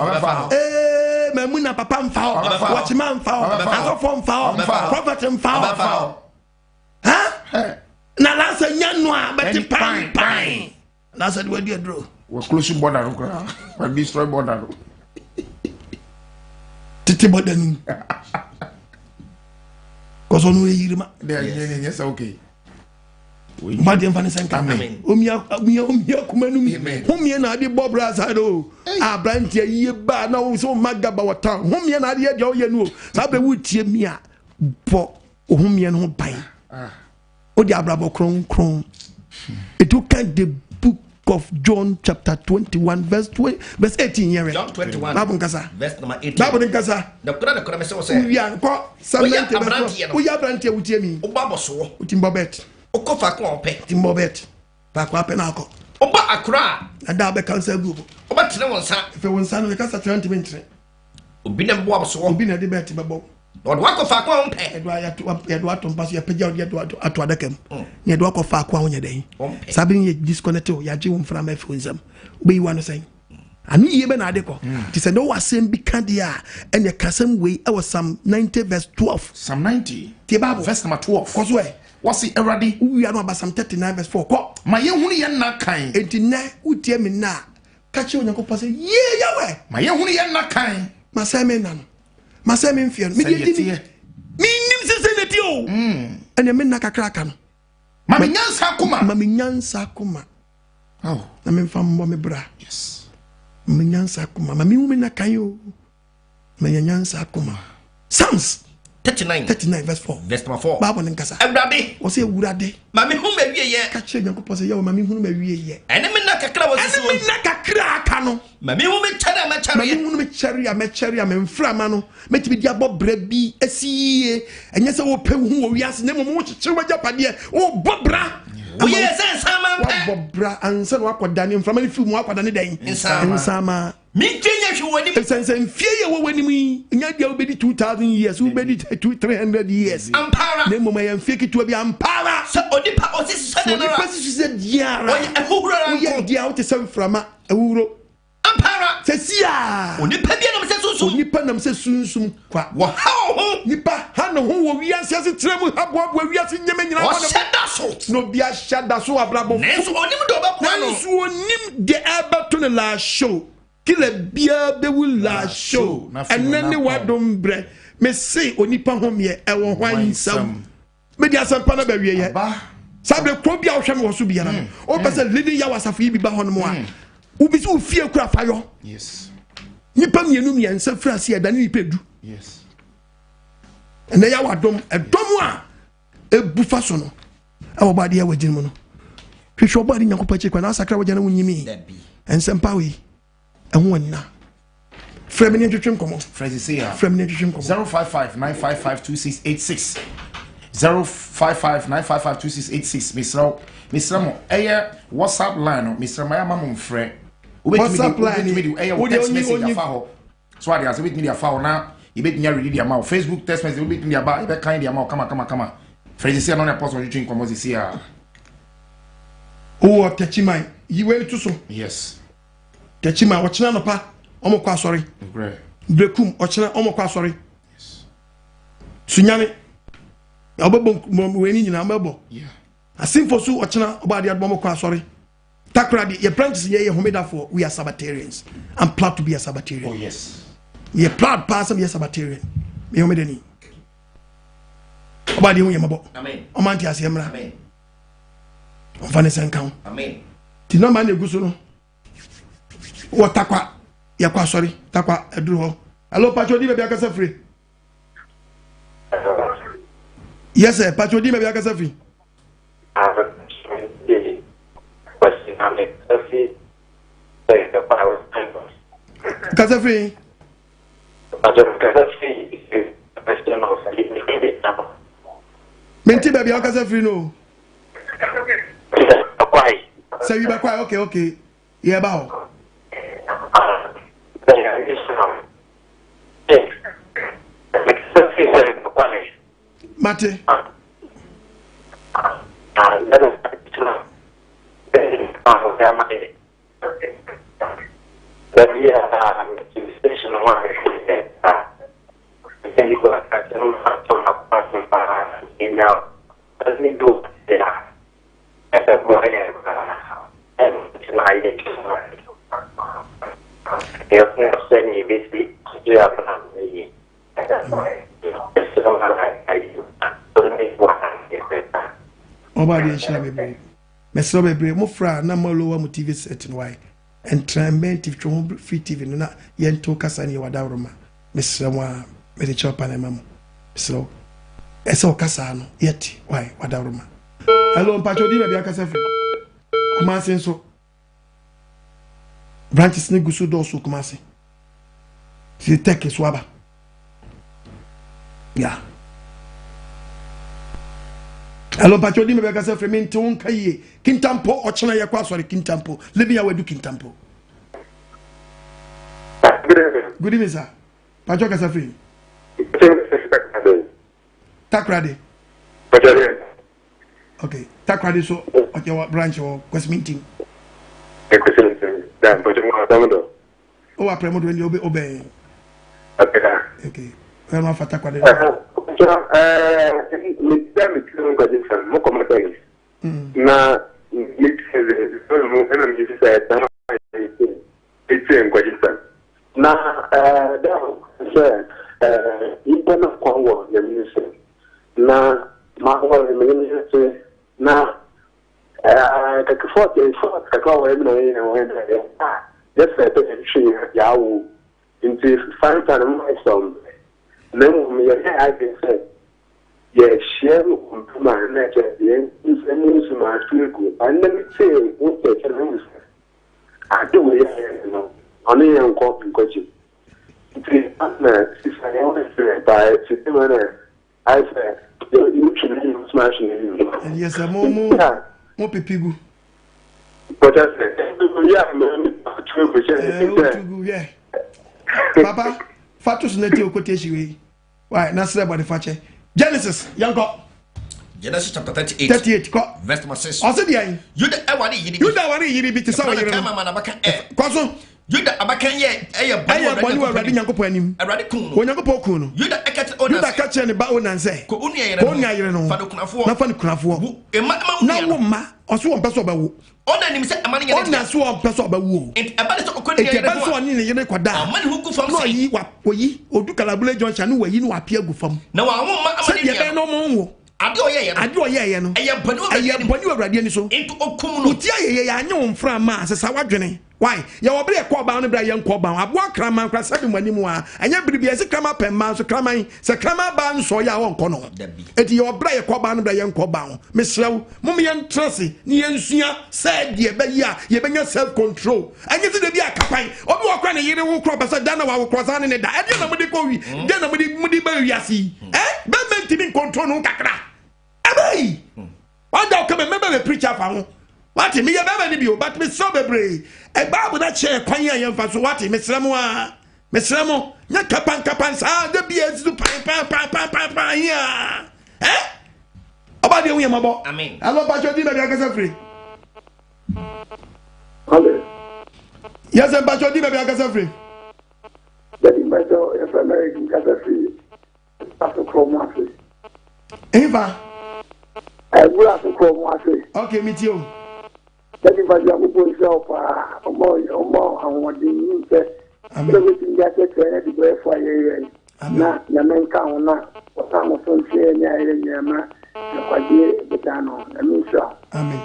mamuna papa mfa hɔ wɔkyema mfa hɔ asɔfo mfa hɔ prophet mfa hɔ ha na lansa nya no a bɛte pan lansa de wadi adro wɔ close border no kora wɔ destroy border no tete border no koso no yirima yes okay mbadi mfane senka omia kumanum homie na ade bobra side o abrantia yie ba na wo so magaba wata homie na ade ye o ye no sa be wutie mi a bo homie no ban o di abrabo kron it took the book of John chapter 21 verse 18 here. John 21 Bible nkasa verse number 18. Bible nkasa na kura me se we are ko 70 we are brantie wutie mi oba boso utimbo bet okofa ko ope timbo bet pa ko ape na ko oba akura na da be cancer group oba tene wonsa fe wonsa no kasa tena ntime obi na bo abso obi na de bet bebo do akɔfa kwa ompe edo ato mpaso ya pagya odi ato adakam ne edo akɔfa kwa wonya den sabi ye disconnect o ya gye wo mfra ma fe wonsam obi wa no sen ani ye be na ade ko ti se no wasem bi ka dia ene kasam we e was Psalm 90 verse 12 Psalm 90 ti Bible verse number 12 ko so e wasi erade we are no about Psalm 39 verse 4 ko ma ye hunu ye na kan enti na utie me na ka che onyankopɔ se ye yawe ma ye hunu ye na kan ma se me na no ma se me mfie no me di mi nim se ne ti o ene me na kakra ka no ma me nyansa kuma oh na me mfa mbɔ me bra yes me nyansa kuma ma me hu me na kan yo me nyansa kuma Psalms 39 verse 4 verse number 4 Bible nkasa awurade o se awurade ma me hu ma wie ye ka che onyankopɔ se yawe ma me hu ma wie ye ene me na kakra wo ene me na kakra aka no ma me hu me kyare ma kyare ye ma me hu me kyare me mfra ma no metimi dia bɔ bra bi asiye enye se wo pe hu wo wiase ne mo kyekye wa japade wo bɔ bra oye nsama wa bɔ bra ansa no akɔda ne mfra ma ne fi mu akɔda ne den nsama mi twenya hwe woni sense mfie ye wo wani mu nya dia wo bedi 2000 years wo bedi 300 years ampara ne mo ma ya mfie kitu bi ampara so onipa osisi so na ra osisi se diara oye ehurura wo ye dia wo te se mframa ewuro ampara se sia onipa bia na se sunsum onipa na se sunsum kwa wo ha ho nipa ha no ho wo wiase ase tremu ha bo wiase nyeme nyina wo shada so no bia shada so abrabo nenso onim do ba kwa no nenso onim de aba to ne la show kile bia be will la show enene wadom bre me say onipa hom ye e wo hwan nsam me dia sampa na ba wie ye sabe ko bia wo hwe me wo so bia na o pese leading ya wasafo yi bi ba hono mo a ubi so fie kura fayo yes nipa mienu miensa frase ya dani nipedu yes ene ya wadom edom a ebufa so no e wo ba de ya wagin mu no hwehwe oba de nyakopa chekwa na sakra wagana wunyimi ensempa we ehuna frame ni twetwem komo phrase say ya frame ni twetwem komo 0559552686 0559552686 Mr. Mo WhatsApp line Mr. Maya mamum frɛ WhatsApp line text message afa ho so ade ase betimi dia fa ho na yebetimi read dia ma Facebook text message betimi dia ba ebe kan dia ma kama phrase say no na post on twetwem komo say ya o techimai yiwe to so yes techima ochina no pa omokwa sorry brekum ochina omokwa sorry yes sunyane obebo weni nyina mebo yeah asimfo su ochina obade adbo omokwa sorry takra de ye branches ye homeda for we are Sabbatarians. I'm proud to be a Sabbatarian. Oh yes ye proud person be a Sabbatarian me homeda ni obade hu ye mabo amen omanti asiemra amen onfane senkan amen ti no man eguso no watakwa yakwa sorry takwa eduru ho hello pacho di me bia kasa free yes sir pacho di me bia kasa free kasa free menti be bia kasa free no say you ba kwai okay yeah ba ho Mate. Obadi ensha bebe. Mesro bebe mo fra na malo wa mo TV set no why. Entrament if you free TV no na yento kasa ni wadawroma. Mesro mo me de chopa na mamo. Mesro. Eso kasa no yeti why wadawroma. Hello mpacho di bebe akasa free. Kuma senso. Branches ne gusu do so kuma se. Si take swaba. Yeah. Hello pacho di me be kasa frame nti won kaye kintampo ochena ye kwa sori kintampo lebi ya wadu kintampo Good evening, sir. Pacho Kasafri. Takrade. Okay. Takrade so okay what branch or quest meeting. Oh, I promote when you obey. Okay. Well, my Takrade. Na na na mahwa ministry na kakifo kakwa wa na just ya wo into five time myself na me ya I can say yes share my nature the is my true and let me say what the things I do no only in coaching it's by I say you should smash and yes more people but I said yeah Papa Fatus Neti Okoteshi why not say about the fache Genesis yanko Genesis chapter 38 verse 6 I said you the awari yiri biti sawa yiri kwaso Yuda abakan ye bonu awrade nyankopon anim awrade kun no nyankopon kun no Yuda akache ne ba onan se ko unu yere no fa ne kunafo na wo ma oso won peso bawo ona nim se amane yere ona so won peso bawo ebale so okoni yere no so oni ne yere kwada amane hugu fam no yi wa oyi odukalabule junction no wayi no apia gu fam na wa wo ma amane yere no mo wo ade oyeye no boni awrade ni so into okum no uti ayeye ya anye won fra ma asesa wadwene why ya wo bre ko ba no bra ye nko ba abo akrama nkra sabi mani mu a anya biribi ese krama pemma so kraman se krama ba nso ya won ko no eti ya wo bra ye ko ba no bra ye nko ba ho mesrew mum ye ntrase ni ye nsua said ye be ya ye benya self control anya se de bi akapan obi wo kra ne yire wo kro ba se da na wa wo krosa ne da ade na mudi ko wi de na mudi ba wi asi be mentimi control no kakra abai wanda come remember the preacher fa ho what me ya baba ni bi o but me so bebre e babu na che kwan ya yemfa so what me sremo nya kapan sa da bi ezu pan ya oba de wi mabo amen hello bacho di na bi akasa free okay yes bacho di na bi akasa free jadi bacho ya fa American kasa free aso kromo afi eva gula so kromo afi okay me tio jadi bajo abupo self omo awon din nse amen we tin ga se tene di boy for ye na ya men ka ona o ta mo so nse nya ire nya ma kwaje betano amen sha amen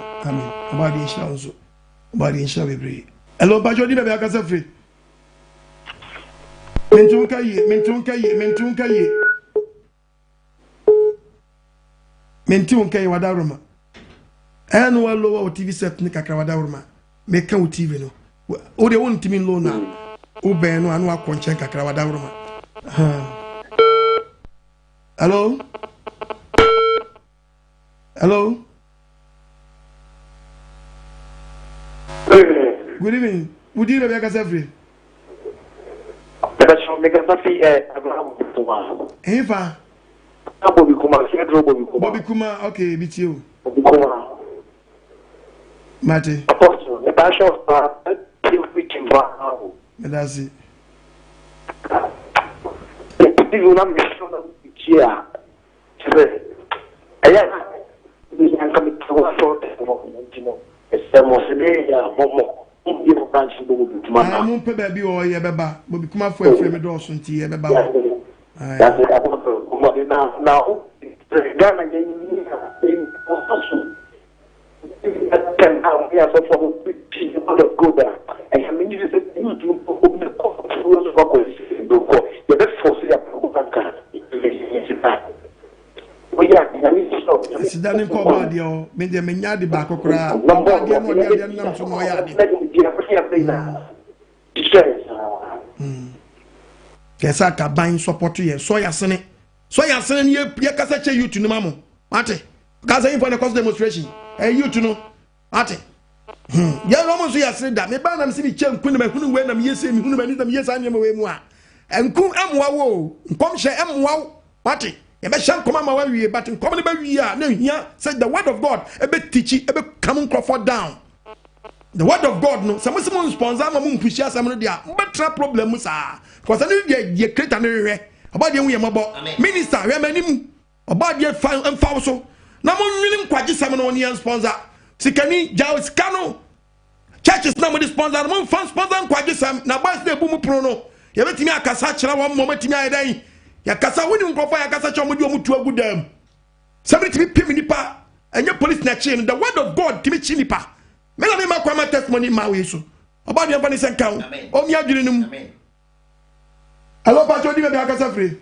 abadi insha bebre hello bajo di na be akasa free mentunka ye wadaruma enu wa lowa o TV set ni kakra wadaruma me kan o TV no o de won timi lo na o ben no anu akonche kakra wadaruma hello good evening would you be akasa free Mega Safi Abraham Kuma. Eva. Bobby Kuma, Bobby Kuma, okay, beat you. Bobby Kuma. Mate. Apostle, the Bishop, we can buy. That's it. You know, I'm here. We can come to a sort of, it's the most I'm pe baby o ye beba Bobby Kuma for a frame door so nti ye beba that's it now Ghana in construction can have here so for people go there and I mean you said you to open the rules of the best for see it's done in Koba dio me de menya de ba kokora Koba dio no de nam so no ya de kesa ka ban support ye so ya sene ni ye kasa che youth no mamo ate kasa in for the cause demonstration youth no ate ya no mo so ya sene da me ba na me se bi che nkunu me hunu we na me yese mi hunu me ni na me yesa anya me we mu a enkum emwa wo nkom hye emwa wate ye be hye nkom ama wa wie but nkom ne ba wie a na hia say the word of God ebe teach ebe come Crawford down the word of God no some sponsor ma mu push asam no dia betra problem sa because any ye create an hwe oba de hu ye mabo minister hwe manim oba de fa so na mo nwili nkwagesem no ne sponsor sikani jaw skano churches na mo di sponsor mo fan sponsor nkwagesem na boys na ebu mu pro no ye betimi akasa kira wo mo betimi ayedan ya kasa woni nkrofo ya kasa cho mo di o mutu agudam sabiti bi pim nipa enye police na chain the word of God timi chi nipa me na me makwa ma testimony ma we so oba de mfa ni senkan o mi adwiri num hello pacho di me be akasa free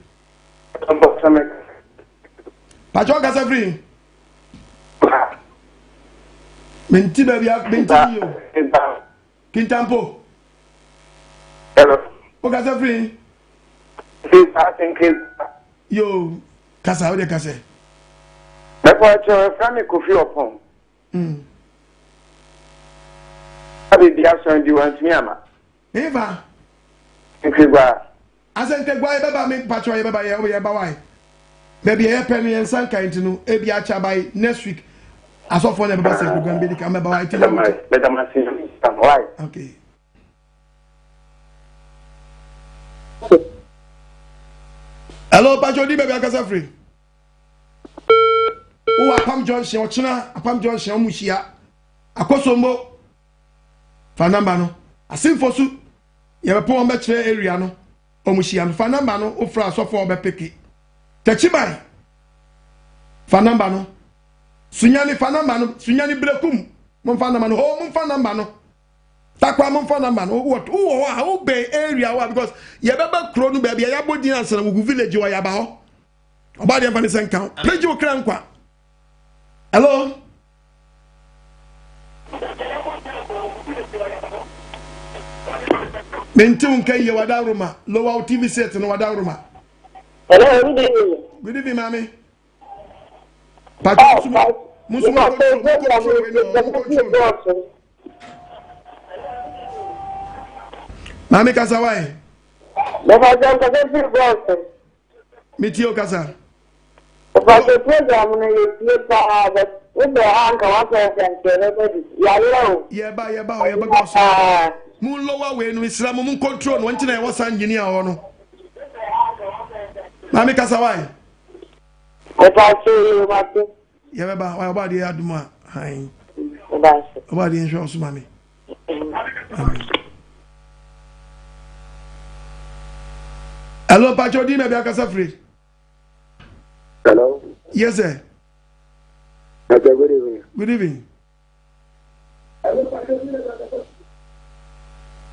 pacho akasa free menti be bia menti yo kintampo hello o akasa free yo kasa o de kasa me pacho frame kofi opon abi dia so ndi want me ama eva nkigwa asenkegwa e baba me pacho e baba ye ba why baby e pe me ensan kan tinu e bia cha by next week asofo na baba se program be ka me ba why tinu better man see why okay hello pacho di baby akasa free o apam junction o china apam junction mu hia akosombo fa number no asimfosu ye be pon be kire area no o mu hia no fa number no o fra asofo o be peki tachibai fa number no sunyani fa number no sunyani brekum mon fa number no o mon fa number no takwa mon fa number no what o be area wa because ye be kro no be ya bodi ansana mu village wa ya ba ho oba de mfani senkan preji o kra nkwa hello menti unkai ye wadaruma lowa TV set no wadaruma hello good evening mami pacho musuma mami kasa wai baba jam ka se boss mitio kasa baba the program no ye pa but we be anka wa ko sen ya ba go so mu lowa we no islam mu control no ntina e wasa engineer ho no mami kasa wai baba so mate ye ba why oba de aduma han baba oba de insurance mami amen hello pacho di me be akasa free hello yes sir good evening good evening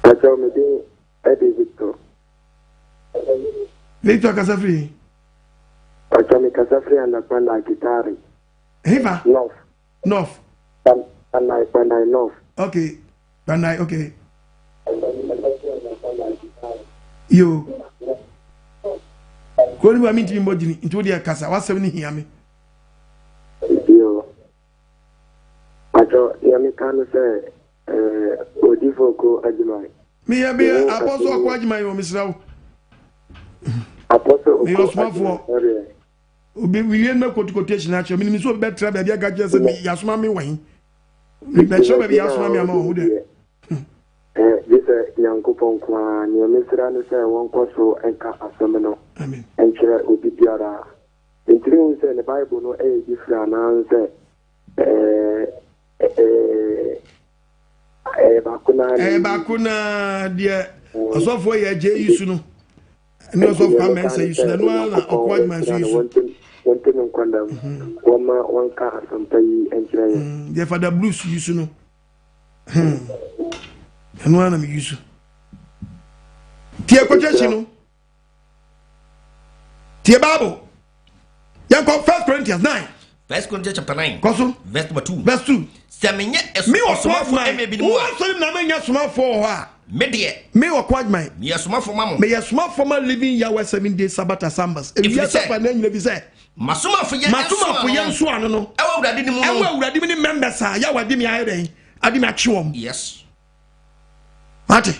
pacho me de Eddie Victor Kasafri pacho me Kasafri anakwenda Kitari Eva North anakwenda North okay Bandai okay yo ko ni wa minti mi modini into dia kasa wasem ni hia me yo pacho ya mi kanu se odifoko AGYEMANG me ya be apostle akwa AGYEMANG o misrawo apostle me osmafo obi wiye na quotation acho me so be tra ba bia gaje se me yasoma me wan me be show be yasoma me ama ho de this yankopon kwa ni misra no se won koso enka asem no amen enchira obi biara entrin se the bible no different na se bakuna dia osofo ye je yisu no ni osofo amensa yisu na no na OKOH man so yisu wonte nkwanda woma wonka asampai enchira ye dia father blues yisu no anu na mi yisu tie kojechi no tie bible yanko 1 Corinthians 9 1 Corinthians chapter 9 koso verse number 2 verse 2 Semenye me osomafo emebi no so na menya somafo ho a me de me OKOH man me somafo mamo me somafo ma living Yahweh 7 days Sabbath assemblies e bi asafa na nyina bi say masomafo ye nso ano no ewa urade ni mu no ewa urade ni members a Yahweh de mi ayeden ade mi achiwom yes ate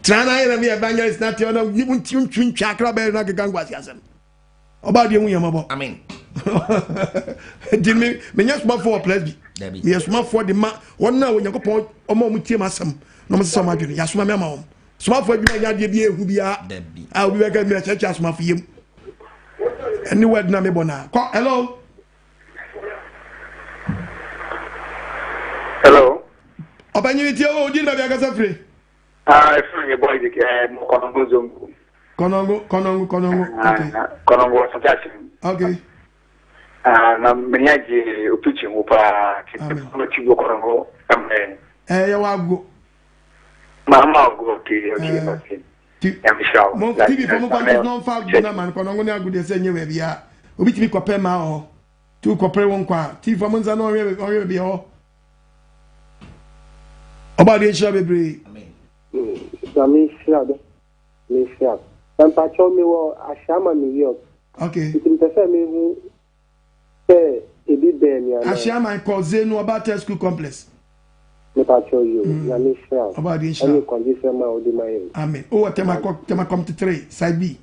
Trana ina me evangelist na te ona you twin chakra be na NKWAGYESEM. Oba de hu yamabo. Amen. Did me nya suma for plus bi. Me suma for the ma wona Onyankopon omo mu tie masem no mo se ma dwene ya suma me ma wo. Suma for adwuma nya de bi ehu bia. Ah obi be ka me checha suma for yem. Any word na me bona. Hello. Hello. Obanyi tie o di na bia ka safre. It's your boy Konongo Zongo. Konongo. Okay. Konongo suggestion. Okay. Na menyaje opichi upa kiti tigo Konongo. Amen. Ya wago. Mama go okay. I'm sure. Mo TV for mo kan no fa go na man Konongo ni agude se nye we bia. Obi timi kope ma o. Tu kope won kwa. TV for mo nza no we bia ho. Oba de sha bebre. Misha. Pacho mi wo ashama New York. Okay. Itimtese mi hu se ebi ben ya. Ashama koze no about school complex. Me pacho you. Na Misha. Oba de sha. Any condition ma odi my. Amen. O tema come to 3 side B.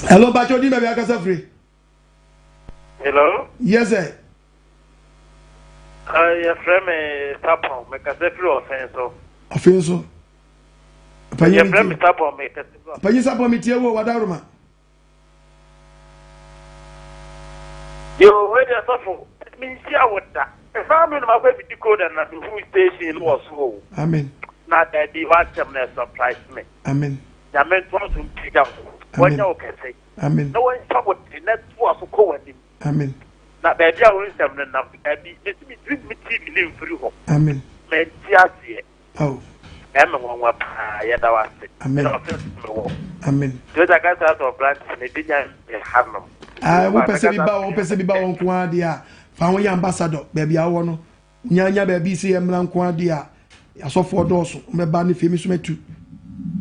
Hello Bacho di me be akasa free. Hello? Yes sir. Your friend me Sapon, me kase free offense. Offense. Your friend me Sapon, me kase free. Panyi Sapon me tie wo wadaruma. Yo, where the Sapon? Me see what that. If I'm in my way with the code and the who station was so. Amen. Not that the one surprise me. Amen. The man wants to pick up. What you can say. Amen. No one support the net was so cold. Amen. Na baby a won sam na baby me TV live free home. Amen. Me tiasie. Oh. Me won pa ya da wase. Amen. Amen. Do da ka sa to plant me dinya e hanum. Wo pese bi ba won ko ade a fa won ya ambassador baby a wo no. Nyanya baby se yemra nko ade a asofo doso me ba ne femi so metu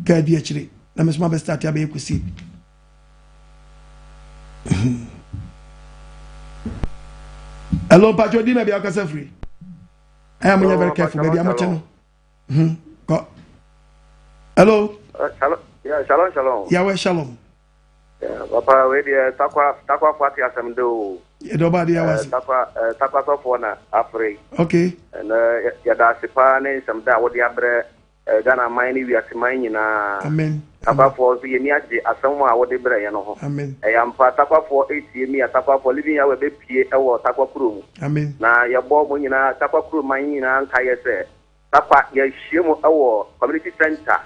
ka di akire na me so ma be start ya be ekusi. Hello, Pacho, di na be akasa free. I am very careful, baby. I'm watching. Go. Hello. Shalom. Yeah, shalom. Yeah, we shalom. Yeah, papa, we dey takwa kwati asem do. E do ba dey awasi. Takwa so for na afre. Okay. And ya da sipa ne sem da wo dey abre Ghana mine wi asiman nyina. Amen. Takwa for so ye ni age asem a wo dey bre ye no ho. Amen. E ya mpa takwa for 8 mi takwa for living ya we be pie e wo takwa kuro. Amen. Na ya bo mo nyina takwa kuro man nyina nka ye se. Takwa ya hyiemu e wo community center.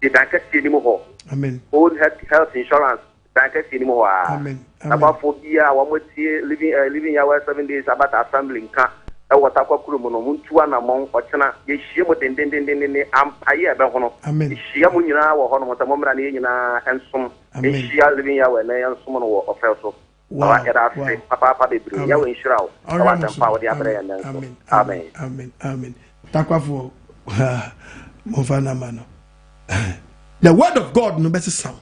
The bank ni mo ho. Amen. Old health insurance bank ni mo ho. Amen. Takwa for bia wa mo tie living ya 7 days about assembly nka. E wo takwa kuro mo no muntu ana mo ochena ye hyiemu den ampaye be ho no. Amen. Hyiemu nyina wo ho no mo tamomra ne nyina ensom. Hyiya living ya we na ensom no wo ofeso. Wow. Papa bebre ya we insura wo. Wa tampa wo dia bre ya nan. Amen. Amen. Amen. Takwa for mo fa na mano. The word of God no best sound.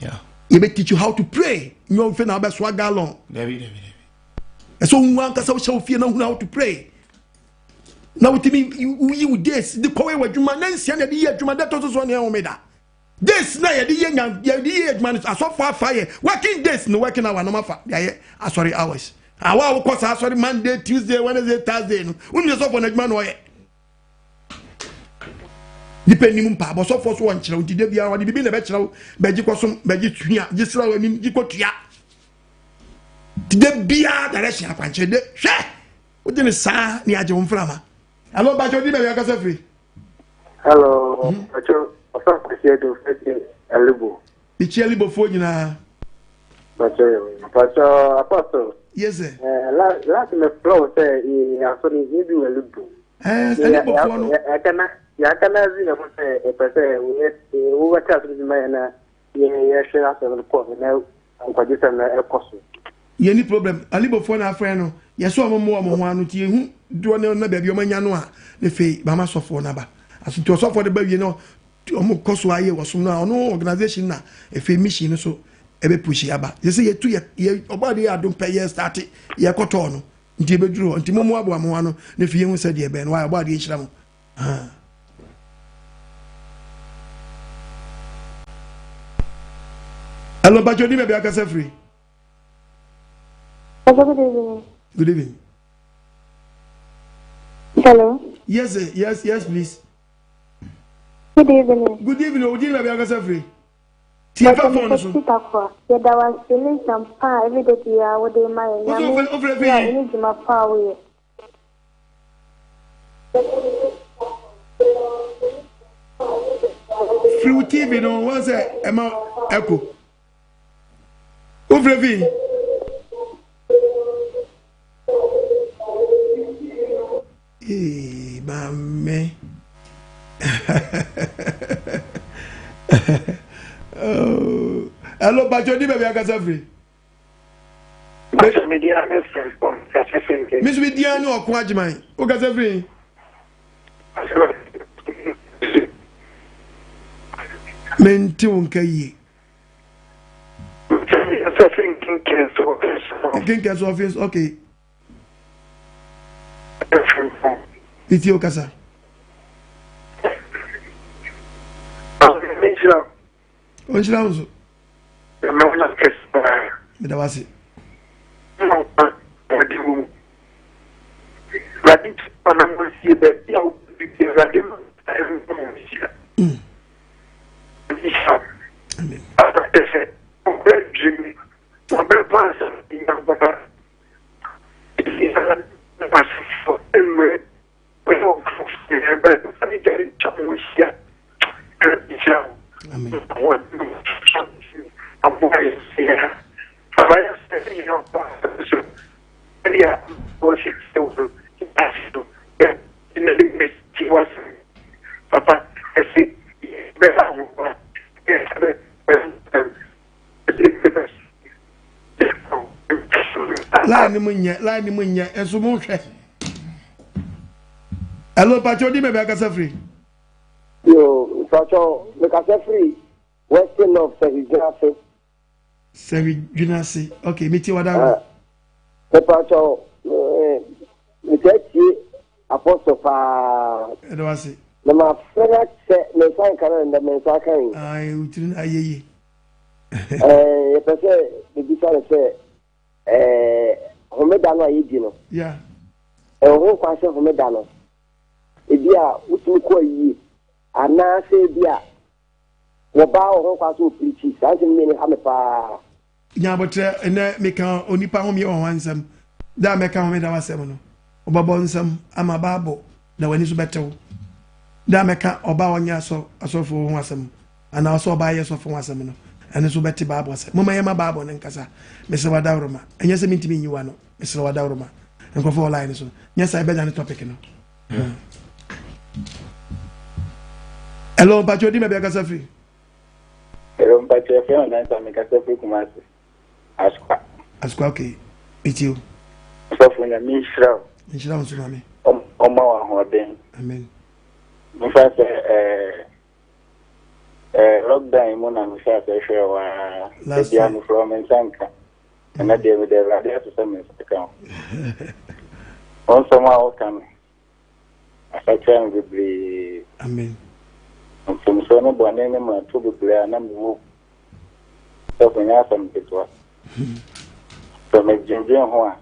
Yeah. It will teach you how to pray. You know, if you best swag along. So one can say fear know how to pray. Now it mean you this the kowe wa juma nansi na the juma that also so na omeda. This na the year man is so far fire. Working this no working hour no matter. Sorry hours. Our course sorry Monday, Tuesday, Wednesday, Thursday. Unye so for na juma no ye. Depending on pa so for so one chira unti de bia wadi bibi na be chira be gi kosom be gi tua gi sira wa nim gi kotua de bia direction akwanche de hwe wo de ne sa ni age wo mframa. Hello Bacho di be ya kasa free. Hello Bacho ofa kwese do fete alibo ichi alibo fo nyina Bacho apostle. Yes sir. Last me flow say ya so ni bi alibo alibo fo no ya kana zina mo say e pese wo wata so ma na ye share so ko na NKWAGYESEM na ekoso ye ni problem alibo fo na afre no ye so mo ho anu ti ehu do na ba bi o manya no a ne fe ba ma sofo na ba aso ti sofo de ba wi no o mo koso aye wo so na no organization na e fe mission so e be push aba ye say ye tu ye oba de adom pe ye start ye koto no nti beduro nti mo abo amo no ne fie hu se de be no wa abo ade hira mo Hello Bajodi me be akasa free. Good evening. Good evening. Hello. Yes, yes, please. Good evening. Good evening. Odi me be akasa free. Ti fa phone so. Ya da wan feeling some pa every day ya wo dey my ya me. Ya ni di ma pa we. Free TV no one say ema echo. Ovrevi. Eh, mame. Oh. Hello, Bajodi baby akasa free. Miss Widiano OKOH. O kasa free. Menti unkaye. Kinkas office, okay. It's your casa. Onjilauzo. Medawasi. Line munya enso mo hwe. Hello Bajodi me be akasa free. Yo, Pacho, me kasa free. Western of Sevijunase. Sevijunase. Okay, meti wada. Me Pacho, me techi apostle pa. Edwase. Na ma fera se me san kan na me san kan. Ai, utrin ayeye. E pese me bisa se Ahome dano ayi no. Yeah. Ho kwase Ahome dano. Ebia utu ko yi. Ana se bia. Wo ba ho kwase o preach. Sanse me ni ha me pa. Nya botre ene meka onipa ho me o Nsem. Da meka ho me da wasem no. Obabo Nsem ama babo da wani so betew. Da meka oba onya so asofo ho asem. Ana so oba ye so fo asem no. Ene so beti babo asem. Mama ye ma babo ne nkasa. Mese wadawroma. Enye se mintimi nyiwa no. Mese wadawroma. Nkofo online so. Nya sai be dan topic no. Hello, Bajodi me be akasa free. Hello, Bajodi fe on answer me kasa free kumasi. Askwa okay. It's you. So for na mi shira. Shira on sunami. Oma wa hoden. Amen. Mo fa se lockdown mo na mo fa se hwe wa dia mo from Nsanka. Na dia me de radio to some account. On sama o kan. Afakyan bibli. Amen. On so no bone ne ma to bibli na mo. So for nya sam pitwa. So me jinjin ho a.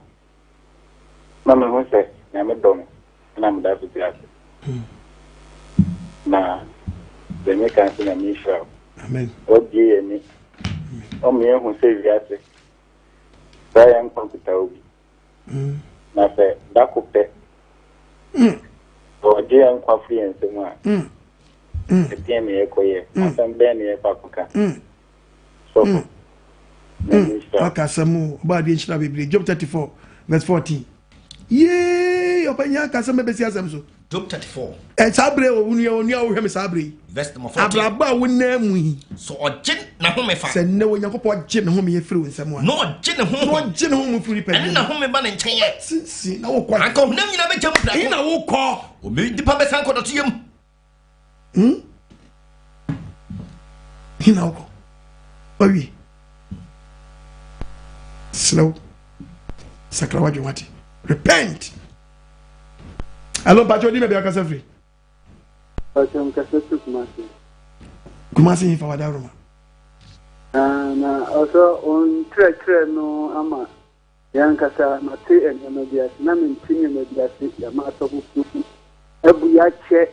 Na me ho se na me dom na me da fitia. Na the make us na me show. Amen. What ye ni? O me ho se viate. Sai computer obi. Na se da kupe. O je an kwa free ensem a. Etian me ekoye. Asem be ne pakuka. So. Akasamu ba di nchira bibli Job 34 verse 14. Yee, opanya kasam be si asem so. Job 34. Sabre onu ya o hwe me sabre. Verse number 14. Abraba wona mu. So oje na home fa. Se ne wonyankopɔ gye ne home ye firi nsɛm a. No oje ne home. No oje ne home firi pa. Ɛne na home ba ne nkyɛn yɛ. Si na wo kɔ. Anka honam nyina be jam bra. Ɛna na wo kɔ. O me dipa be san kɔdɔto yam. Hina wo kɔ. Owi. Slow. Sakrawa jomati. repent. Hello, Pacho, di me be akasa free. Pacho mkasa tu Kumasi in fawada roma. Na also on tre no ama yankasa mate enyemedia na mentinye media ya ma toku ebu ya che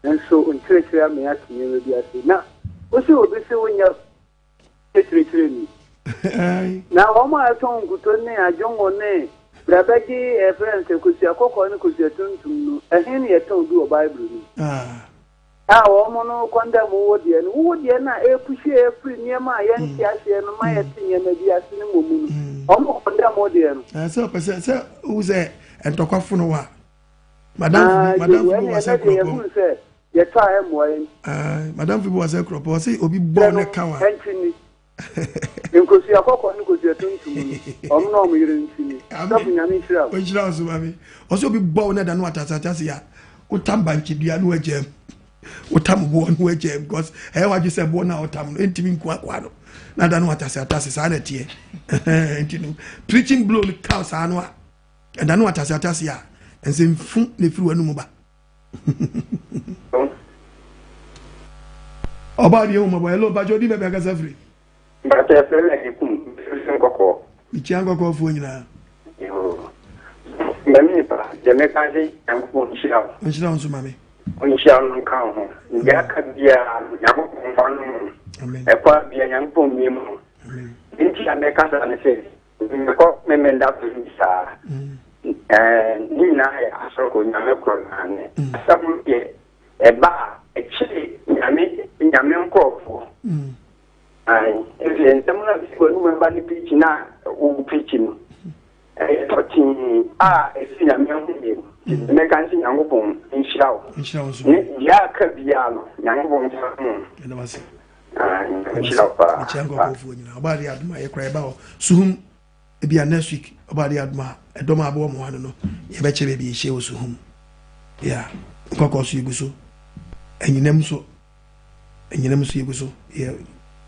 enso on tre ama ya tinye media na o se obi se wonya tre ni na o ma aton guto ne ajongo ne brabaji friends kusi akoko ne kusi tuntum no ehin ye ton du o bible ni o mo no kwanda mo wodie na epushi efri niema ya nti ahye no ma yetinye na bi ase ne momu no o mo kwanda mo de no so pese se uze entokwafo no wa madam fi was a crop ye twa e mo yen madam fi was a crop o say obi bo ne kawa entini nkosi akoko ne kosi tuntum no o mo no mo yire ntini sabu nyame hira o hira so mami o say obi bo ne da no atatata se ya utamba nkidua no agem utam bo no agem because e waje se bo na utam no entimi nkwakwa no na da no atase sa na tie entinu preaching blow no cow sa no a da no atase ya ense mfu ne firi wanu mu ba oba di o mo bo hello bajo di me be akasa free ba te fele ki kum nkoko ichi nkoko fu nyina yo mami pa je me ka ji nkoko nshira nso mami nshira no kan ho ya ka bia nyako konfanu amen e kwa bia nyako mi mu amen inti ame ka sa ne se ko me menda fu sa ni na ya asoko nyame kro na ne asabu ye e ba e chi nyame nkofo ai ele ntamuna bisigo no mba ni preach na u preach no totin esi nyame ho ye me kan si nyango pon inshirawo ni ya ka bia no nyango pon ena wase inshirawo pa chango ko fu nyina obari aduma ye kra ba o suhum ebia next week obari aduma edoma abo mo hanu no ye be chebe bi hye o suhum ya kokko su iguso enyinem so iguso ye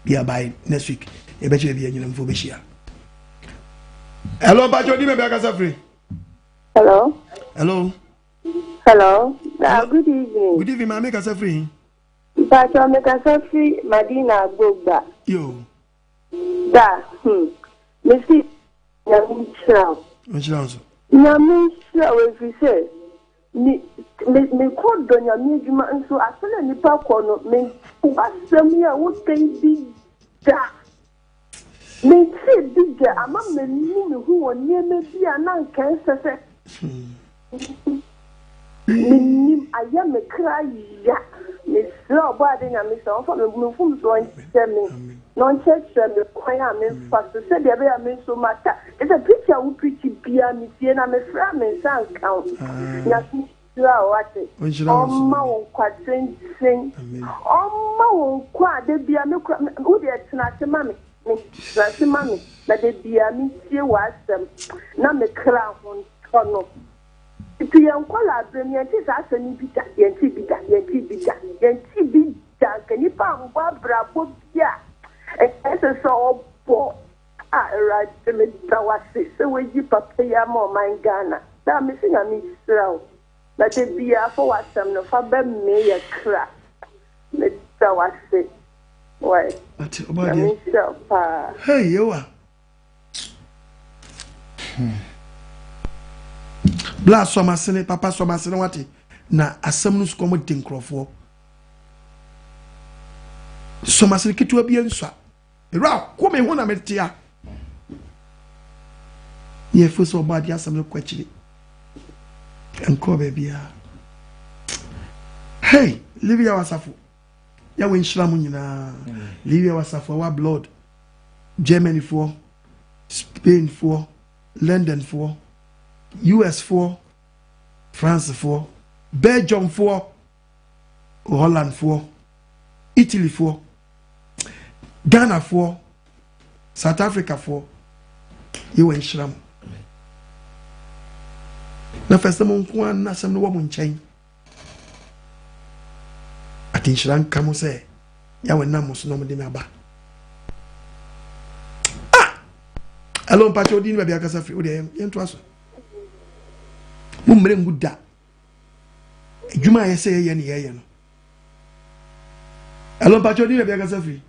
bia by next week ye be chebe bi enyinem fo be hia. Hello, Bajo, di me be akasa free. Hello. Good evening. Good evening, ma make us free. Bajo make us free Madina Gbogba. Yo. Da. Missy Nyamisha. Nchiranzo. Nyamisha we say me call do nyamijuma nso asana nipa ko no me wasam ya wo bi da. Me see bigger, I'm a man who will near me be a non cancer. I am a cry, Miss Slow Body and Miss Alpha, whom so me. Non church, the choir, Miss Pastor said, there are so much. It's a picture who preach beer, Miss Yen, I'm a friend, and son count. Nothing. What it? Oh, my quite sing. Oh, my quite there be a no good at not mammy. That's mammy, but they be a miss was them. Now me crown on. If you are called, bring your teeth as an ibita, yen tibita, can you found Barbara Bobia? And as a so poor, I write to Mr. Wassi, so when you pay more my Ghana. Now missing a miss row. But it be a for what some of a me a crap. Mr. Wassi. Why? Hey, you are. Blast so masene, papa so masene wati. Na asamnus komo dinkrofo. So masene kitu abia nswa. Ra, ko me hu na metia. Ye fuso obadi asamno kwachiri. Enko bebia. Hey, Livia wasafu. Ya we nshiramu nyina Livia wasafo wa blood Germany for Spain for London for US for France for Belgium for Holland for Italy for Ghana for South Africa for you we nshiramu na first mo nko na asem no wo mo nchen atinshran kamo se ya wena mo so no de me aba hello pacho di ni ba bia kasa free o de yen to aso Mumre nguda. Juma yese ye ni ye no. Alon pacho ni be ga free.